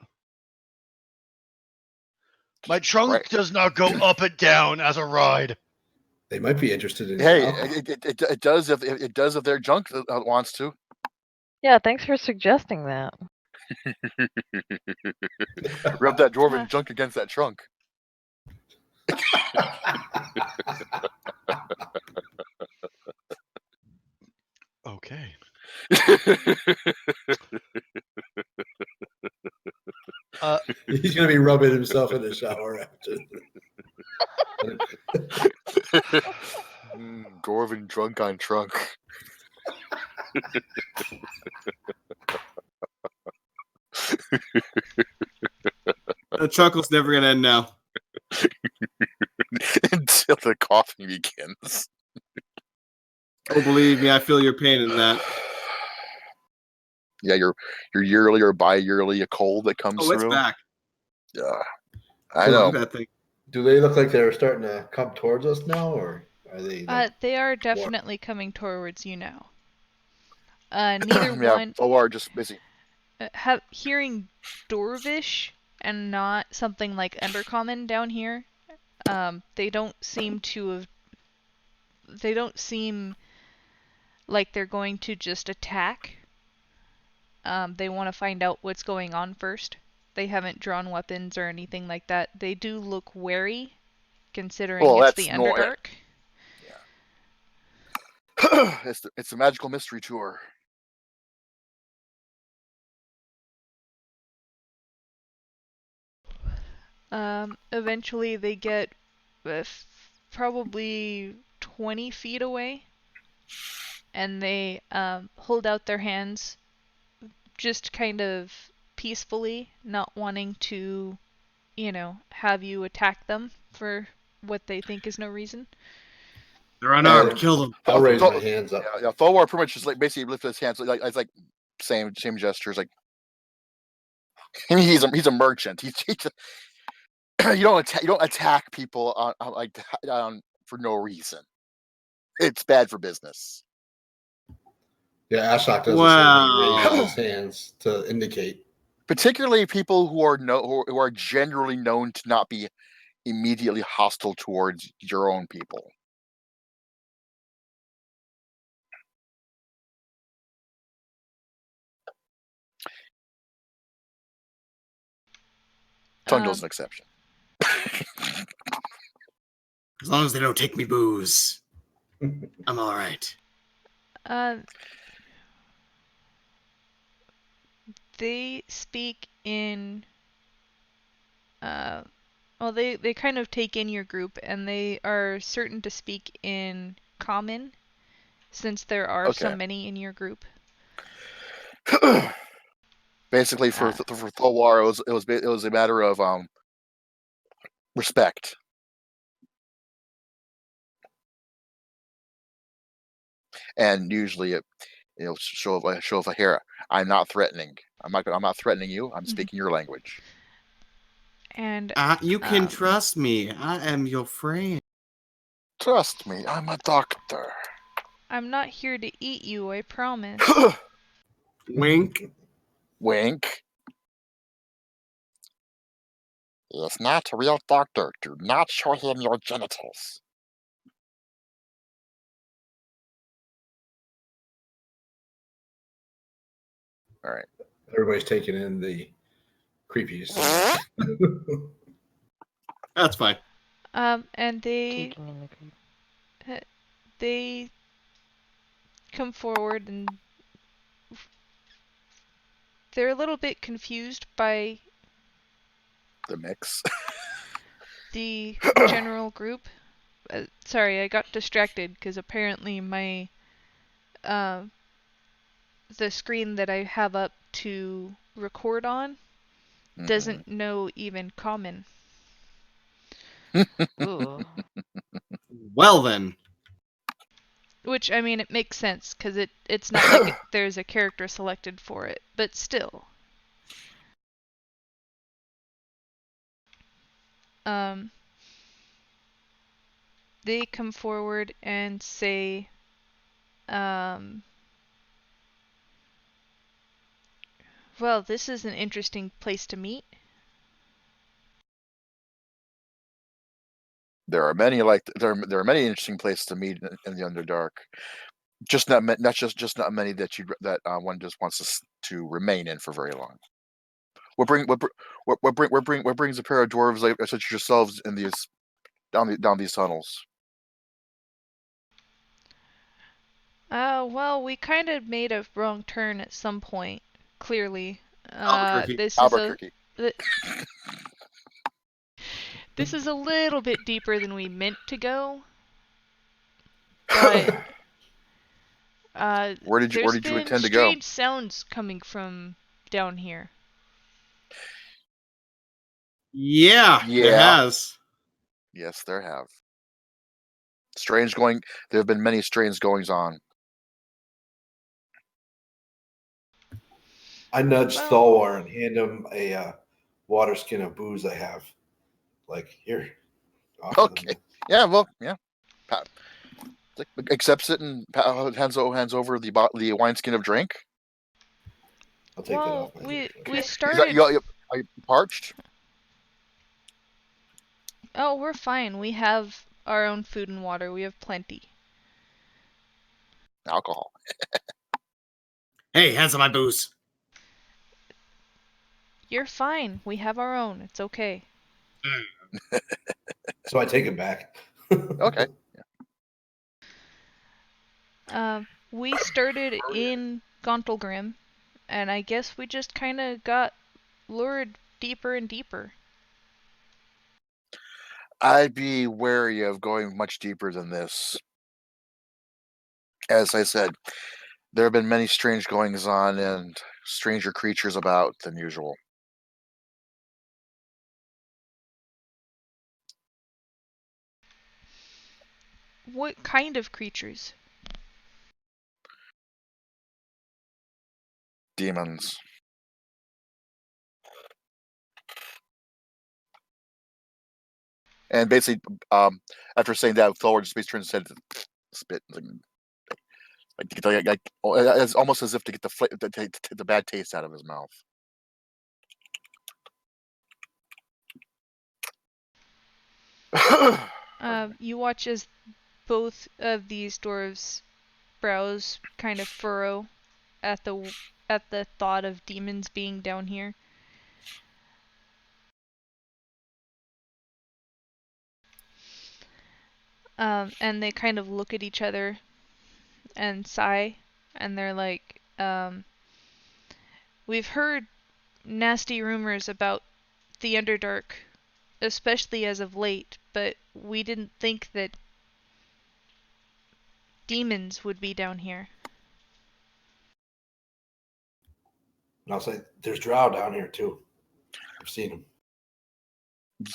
My trunk Right. does not go up and down as a ride. They might be interested in Hey, alcohol. it does if their junk wants to. Yeah, thanks for suggesting that. Rub that dwarven junk against that trunk. Okay. He's gonna be rubbing himself in the shower after. Dwarven drunk on trunk. The chuckle's never gonna end now. Until the coughing begins. Oh, believe me, I feel your pain in that. Yeah, your yearly or bi-yearly a cold that comes Oh, it's through. back. Yeah, I So know. That thing. Do they look like they're starting to come towards us now, or are they? Like, They are definitely coming towards you now. Neither Yeah, one OR just busy. hearing Dwarvish and not something like Undercommon down here. They don't seem like they're going to just attack. They want to find out what's going on first. They haven't drawn weapons or anything like that. They do look wary, considering Well, it's that's the normal. Underdark. Yeah. It's a magical mystery tour. Eventually they get probably 20 feet away, and they hold out their hands just kind of peacefully, not wanting to, have you attack them for what they think is no reason. They're unarmed. Kill them. I'll raise my hands up. Yeah, Thorwar pretty much just like basically lifted his hands. Like it's like same gestures. Like he's a merchant. He's you don't attack people for no reason. It's bad for business. Yeah, Ashok does Wow. the same. He raises his hands to indicate. Particularly people who are generally known to not be immediately hostile towards your own people. Tungdal's an exception. As long as they don't take me booze, I'm all right. They speak in they kind of take in your group, and they are certain to speak in common, since there are so many in your group. Basically, for Thorwar, it was a matter of respect. And usually, show of a hair. I'm not threatening. I'm not threatening you. I'm speaking your language. And you can trust me. I am your friend. Trust me. I'm a doctor. I'm not here to eat you, I promise. Wink. Wink. He's not a real doctor. Do not show him your genitals. All right. Everybody's taking in the creepies. That's fine. And they come forward, and they're a little bit confused by the mix. The general group. Sorry, I got distracted because apparently my the screen that I have up to record on doesn't know even common. Ooh. Well then. Which, I mean, it makes sense, because it's not like there's a character selected for it, but still. They come forward and say, well, this is an interesting place to meet. There are many there are many interesting places to meet in the Underdark. Just not not many that one just wants to remain in for very long. What brings a pair of dwarves such as yourselves in these down these tunnels? Well, we kind of made a wrong turn at some point, clearly. Albuquerque. This Albuquerque. this is a little bit deeper than we meant to go. But where did you there's intend been to go? strange sounds coming from down here. Yeah, there has. Yes, there have. There have been many strange goings on. I nudged Well- Thalwar and hand him a water skin of booze I have. Like, here. Okay. Yeah, well, yeah. Accepts it and hands over the wineskin of drink. I'll take that off. We started. Are you parched? Oh, we're fine. We have our own food and water. We have plenty. Alcohol. Hey, hands on my booze. You're fine. We have our own. It's okay. So I take it back. Okay. We started in Gauntlgrim, and I guess we just kind of got lured deeper and deeper. I'd be wary of going much deeper than this. As I said, there have been many strange goings on and stranger creatures about than usual. What kind of creatures? Demons. And basically, after saying that, Thor just basically turns his head to spit, it's almost as if to get the bad taste out of his mouth. You watch as both of these dwarves' brows kind of furrow at the thought of demons being down here. And they kind of look at each other and sigh, and they're like, we've heard nasty rumors about the Underdark, especially as of late, but we didn't think that demons would be down here. And I'll say, there's drow down here too. I've seen them.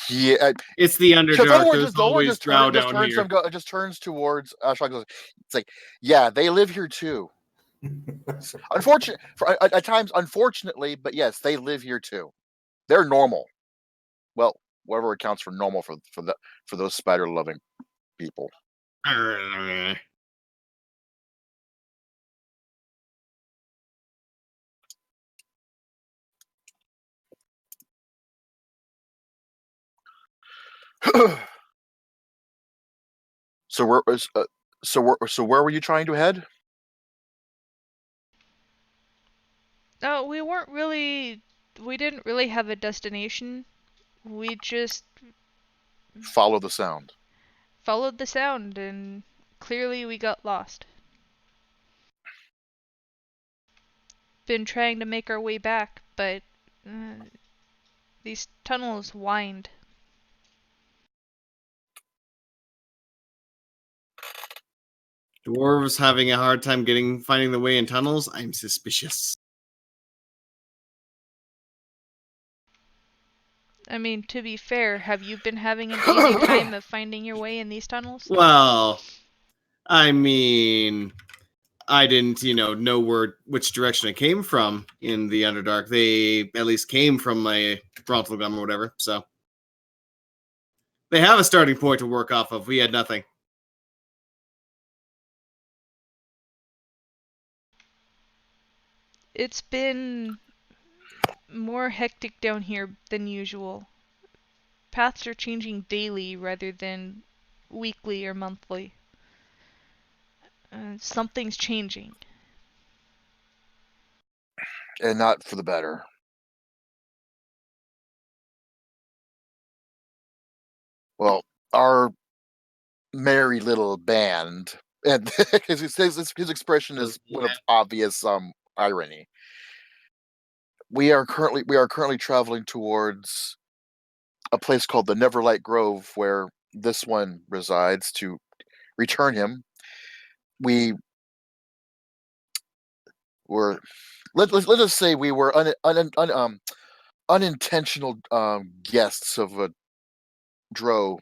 Yeah, it's the Underdark. There's always drow down here. Just turns towards Ashok. It's like, yeah, they live here too. At times, unfortunately, but yes, they live here too. They're normal. Well, whatever accounts for normal for those spider loving people. So where were you trying to head? No, we didn't really have a destination. We just Follow the sound. followed the sound, and clearly we got lost. Been trying to make our way back, but these tunnels wind. Dwarves having a hard time finding the way in tunnels? I'm suspicious. I mean, to be fair, have you been having an easy time of finding your way in these tunnels? Well, I mean, I didn't, know which direction it came from in the Underdark. They at least came from a frontal gum or whatever, so they have a starting point to work off of. We had nothing. It's been more hectic down here than usual. Paths are changing daily rather than weekly or monthly. Something's changing. And not for the better. Well, our merry little band, and his expression is one of obvious irony. We are currently traveling towards a place called the Neverlight Grove, where this one resides. To return him, we were let us say we were unintentional guests of a Drow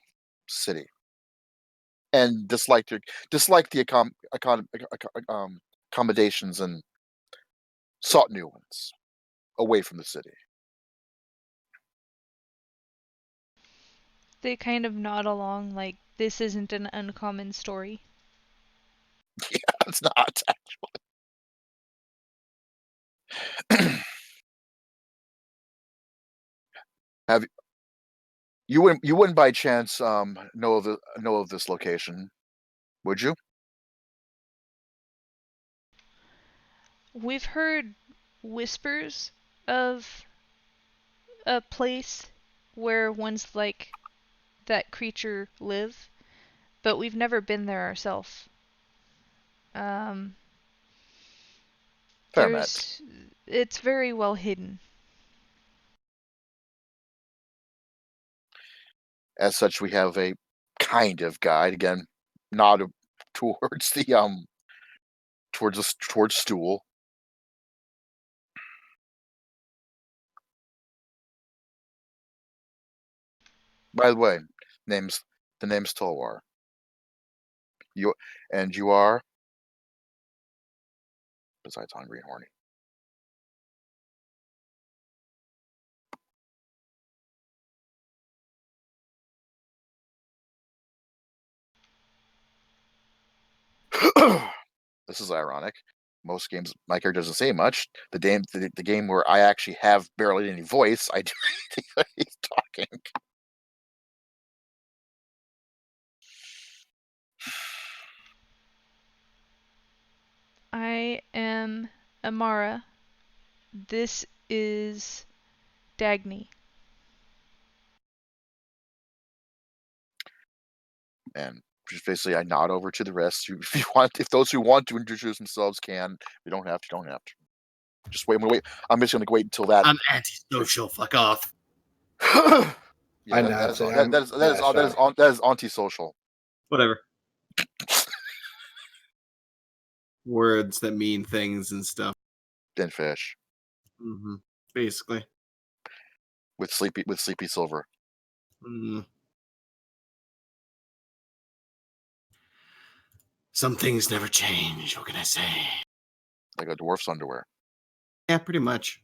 city, and disliked the accommodations and sought new ones away from the city. They kind of nod along like this isn't an uncommon story. Yeah, it's not actually. Have you wouldn't by chance know of this location, would you? We've heard whispers of a place where ones like that creature live, but we've never been there ourselves. Um, Fair met. It's very well hidden. As such, we have a kind of guide again, nod towards the towards stool. By the way, name's the name's Tolwar. You are, besides hungry and horny. This is ironic. Most games, my character doesn't say much. The game where I actually have barely any voice, I do anything that he's talking. I am Amara. This is Dagny. And just basically, I nod over to the rest. If those who want to introduce themselves can. We don't have to. Don't have to. Just wait. I'm just going to wait until that. I'm antisocial. Fuck off. Yeah, that is antisocial. Whatever. Words that mean things and stuff. Then fish. Mm-hmm. Basically. With sleepy silver. Mm. Some things never change. What can I say? Like a dwarf's underwear. Yeah, pretty much.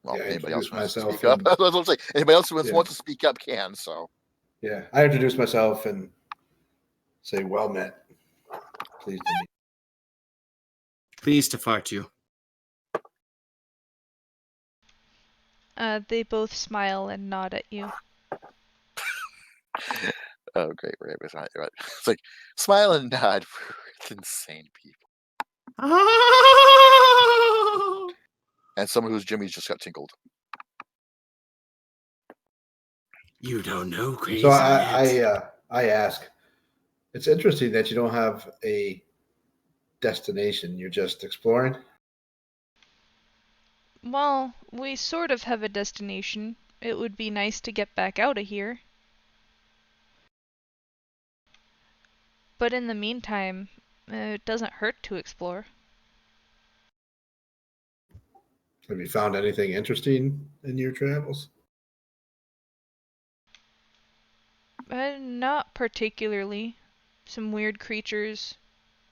Well, Yeah, I anybody else wants to myself speak up? and- That's what I'm saying. Anybody else who Yeah. wants to speak up can. So Yeah, I introduce myself and say, "Well met." Pleased to meet. Pleased to fart you. They both smile and nod at you. oh, great, right? It's like smile and nod. We're insane people. And someone whose Jimmy's just got tinkled. You don't know, crazy. So I ask. It's interesting that you don't have a destination. You're just exploring. Well, we sort of have a destination. It would be nice to get back out of here. But in the meantime, it doesn't hurt to explore. Have you found anything interesting in your travels? Not particularly. Some weird creatures.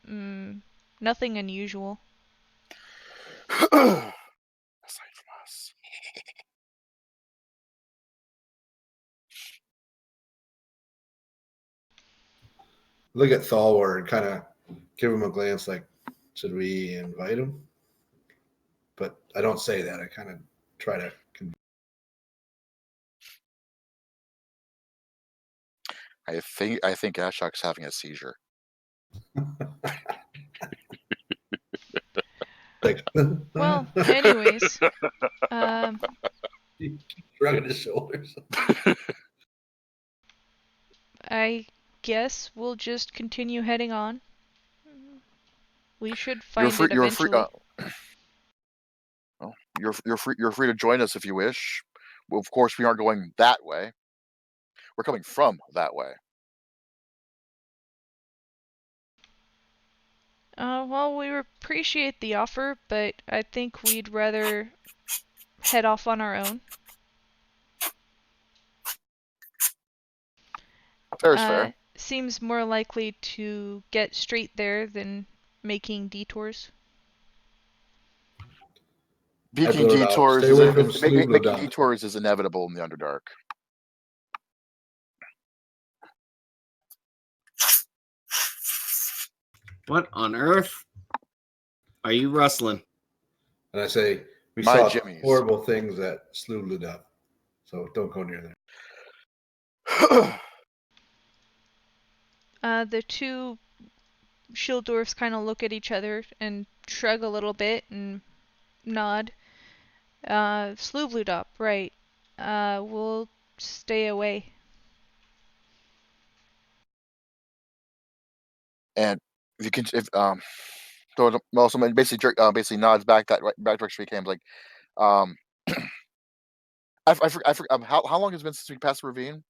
Nothing unusual. Aside from us. Look at Thalwar and kind of give him a glance like, should we invite him? But I don't say that. I kind of try to convince. I think Ashok's having a seizure. Like, Well, anyways, shrugging his shoulders. I guess we'll just continue heading on. We should find it eventually. You're free to join us if you wish. Well, of course, we aren't going that way. We're coming from that way. Well, we appreciate the offer, but I think we'd rather head off on our own. Fair is fair. Seems more likely to get straight there than making detours. Making detours is inevitable in the Underdark. What on earth are you rustling? And I say, we My saw jimmies. horrible things at Sluvludup, so don't go near there. The two shield dwarfs kind of look at each other and shrug a little bit and nod. Sluvludop, right. We'll stay away. And if you can, so also basically nods back back direction he came. Like, I forgot how long has it been since we passed the ravine?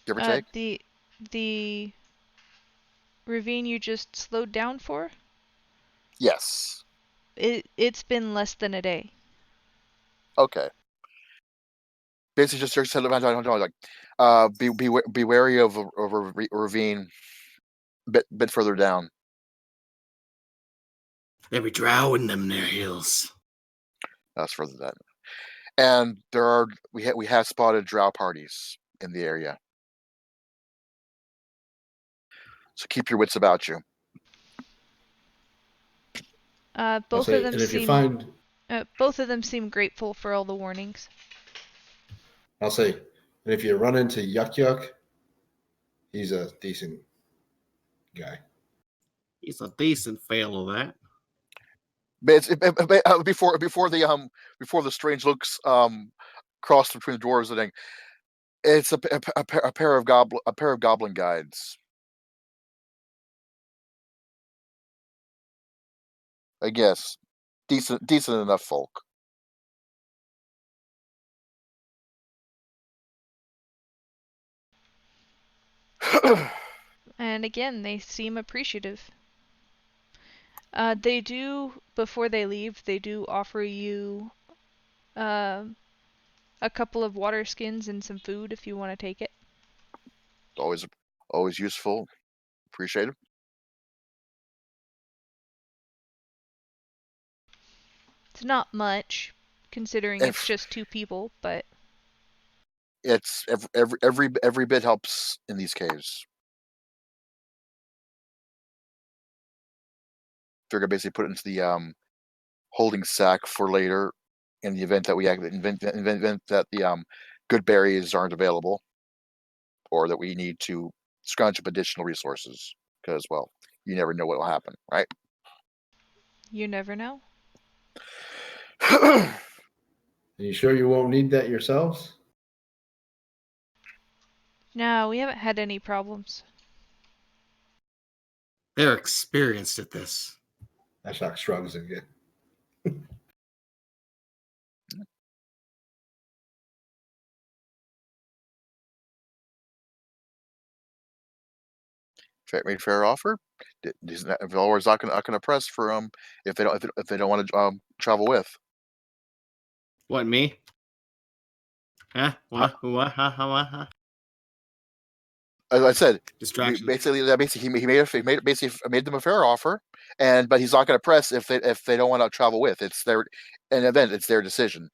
Give or take. The ravine you just slowed down for? Yes. It's been less than a day. Okay. Basically, just said like, be wary of a ravine bit further down. They be drowning them there hills. That's further down. And we have spotted drow parties in the area. So keep your wits about you. Both of them seem grateful for all the warnings. I'll say, and if you run into Yuck Yuck, he's a decent guy. He's a decent fellow, that. But before the strange looks crossed between the dwarves, and it's a pair of goblin guides. I guess decent enough folk. And again, they seem appreciative. They do, before they leave, they do offer you a couple of water skins and some food if you want to take it. Always useful. Appreciate it. It's not much, considering it's just two people, but it's every bit helps in these caves. They're gonna basically put it into the holding sack for later, in the event that that the good berries aren't available, or that we need to scrounge up additional resources. Because, well, you never know what will happen, right? You never know. Are you sure you won't need that yourselves? No, we haven't had any problems. They're experienced at this. Ashok shrugs again. made fair offer. Valor's not gonna press for if they don't want to travel with. What, me? Huh? What? What? Huh? As I said, Distraction. basically he made them a fair offer, but he's not going to press if they don't want to travel with. It's their an event. It's their decision.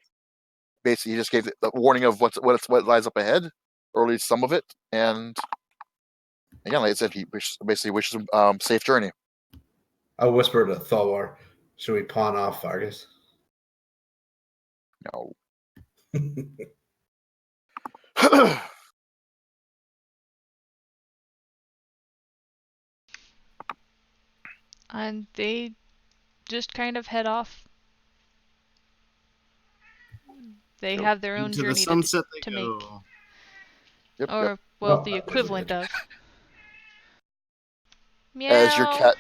Basically, he just gave the warning of what lies up ahead, or at least some of it. And again, like I said, he basically wishes them safe journey. I whispered to Thor, should we pawn off Vargas? No. And they just kind of head off. They have their own Into the journey sunset to they make. go. Yep. Or, well, Oh, the that wasn't equivalent good. of. Meow. As your cat.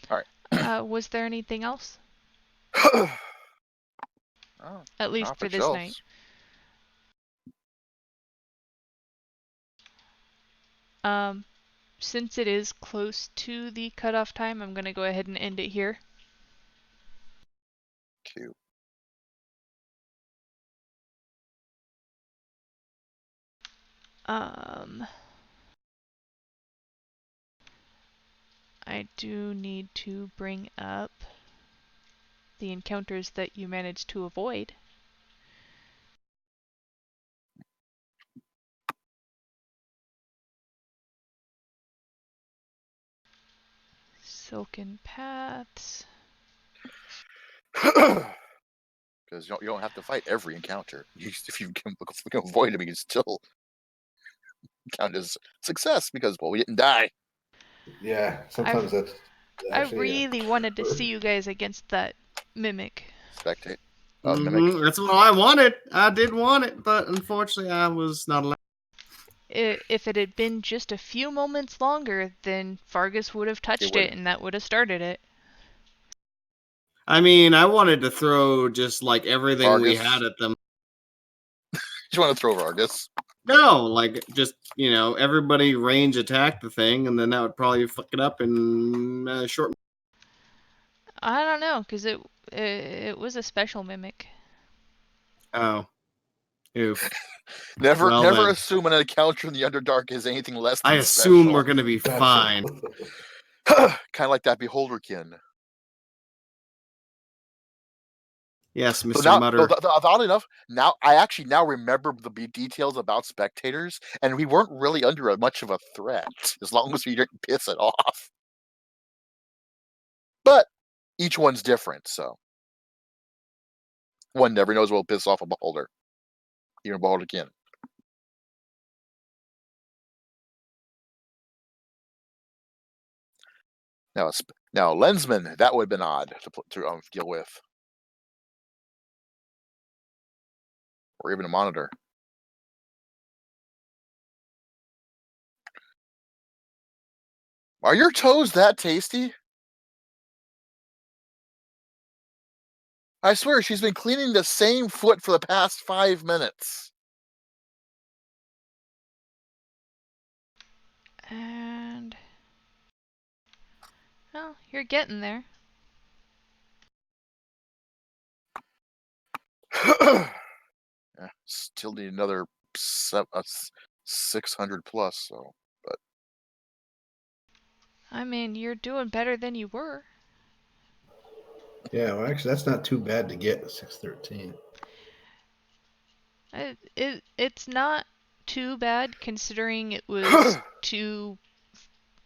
All right. Was there anything else? Oh, At least not for much this else. night. Since it is close to the cutoff time, I'm gonna go ahead and end it here. Cute. I do need to bring up the encounters that you managed to avoid. Silken paths. Because you don't have to fight every encounter. If you can avoid them, you can still count as success because we didn't die. Yeah, sometimes that's I actually really wanted to see you guys against that mimic. Spectate. That's what I wanted. I did want it, but unfortunately, I was not allowed. If it had been just a few moments longer, then Vargas would have touched it, and that would have started it. I mean, I wanted to throw just like everything we Vargas. had at them. You want to throw Vargas? No, like just everybody range attack the thing, and then that would probably fuck it up in short. I don't know, because it was a special mimic. Oh, oof. Never Then. assume an encounter in the Underdark is anything less than I assume special. we're gonna be fine. Kind of like that Beholderkin. Yes, Mr. So Mutter. Oddly enough, now I actually remember the details about spectators, and we weren't really under much of a threat as long as we didn't piss it off. But each one's different, so one never knows what will piss off a beholder, even a Beholderkin. Now Lensman, that would have been odd to deal with, or even a monitor. Are your toes that tasty? I swear she's been cleaning the same foot for the past 5 minutes. And well, you're getting there. Yeah, still need another 600 plus. So, but I mean, you're doing better than you were. Yeah, well, actually, that's not too bad to get 613. It's not too bad considering it was two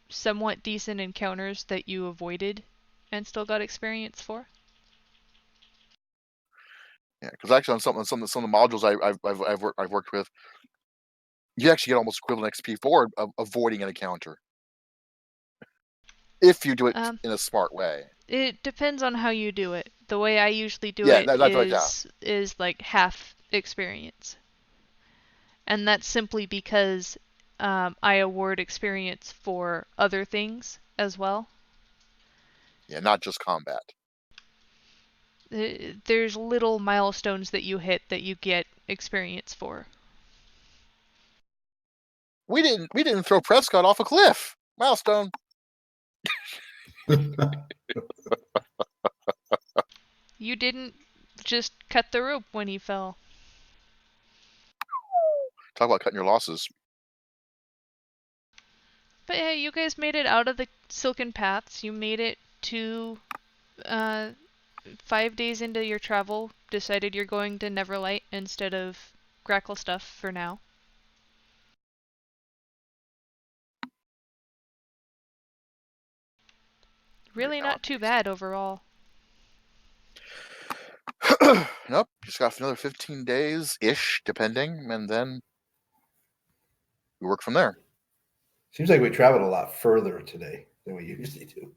somewhat decent encounters that you avoided and still got experience for. yeah, because actually on some of the modules I've worked with, you actually get almost equivalent XP for avoiding an encounter if you do it in a smart way. It depends on how you do it. The way I usually do Yeah, it that's right, is like half experience. And that's simply because I award experience for other things as well. Yeah, not just combat. There's little milestones that you hit that you get experience for. We didn't throw Prescott off a cliff. Milestone. You didn't just cut the rope when he fell. Talk about cutting your losses. But yeah, you guys made it out of the Silken Paths. You made it to 5 days into your travel, decided you're going to Neverlight instead of Grackle Stuff for now. Really not too bad overall. Nope, just got another 15 days-ish, depending, and then we work from there. Seems like we traveled a lot further today than we usually do.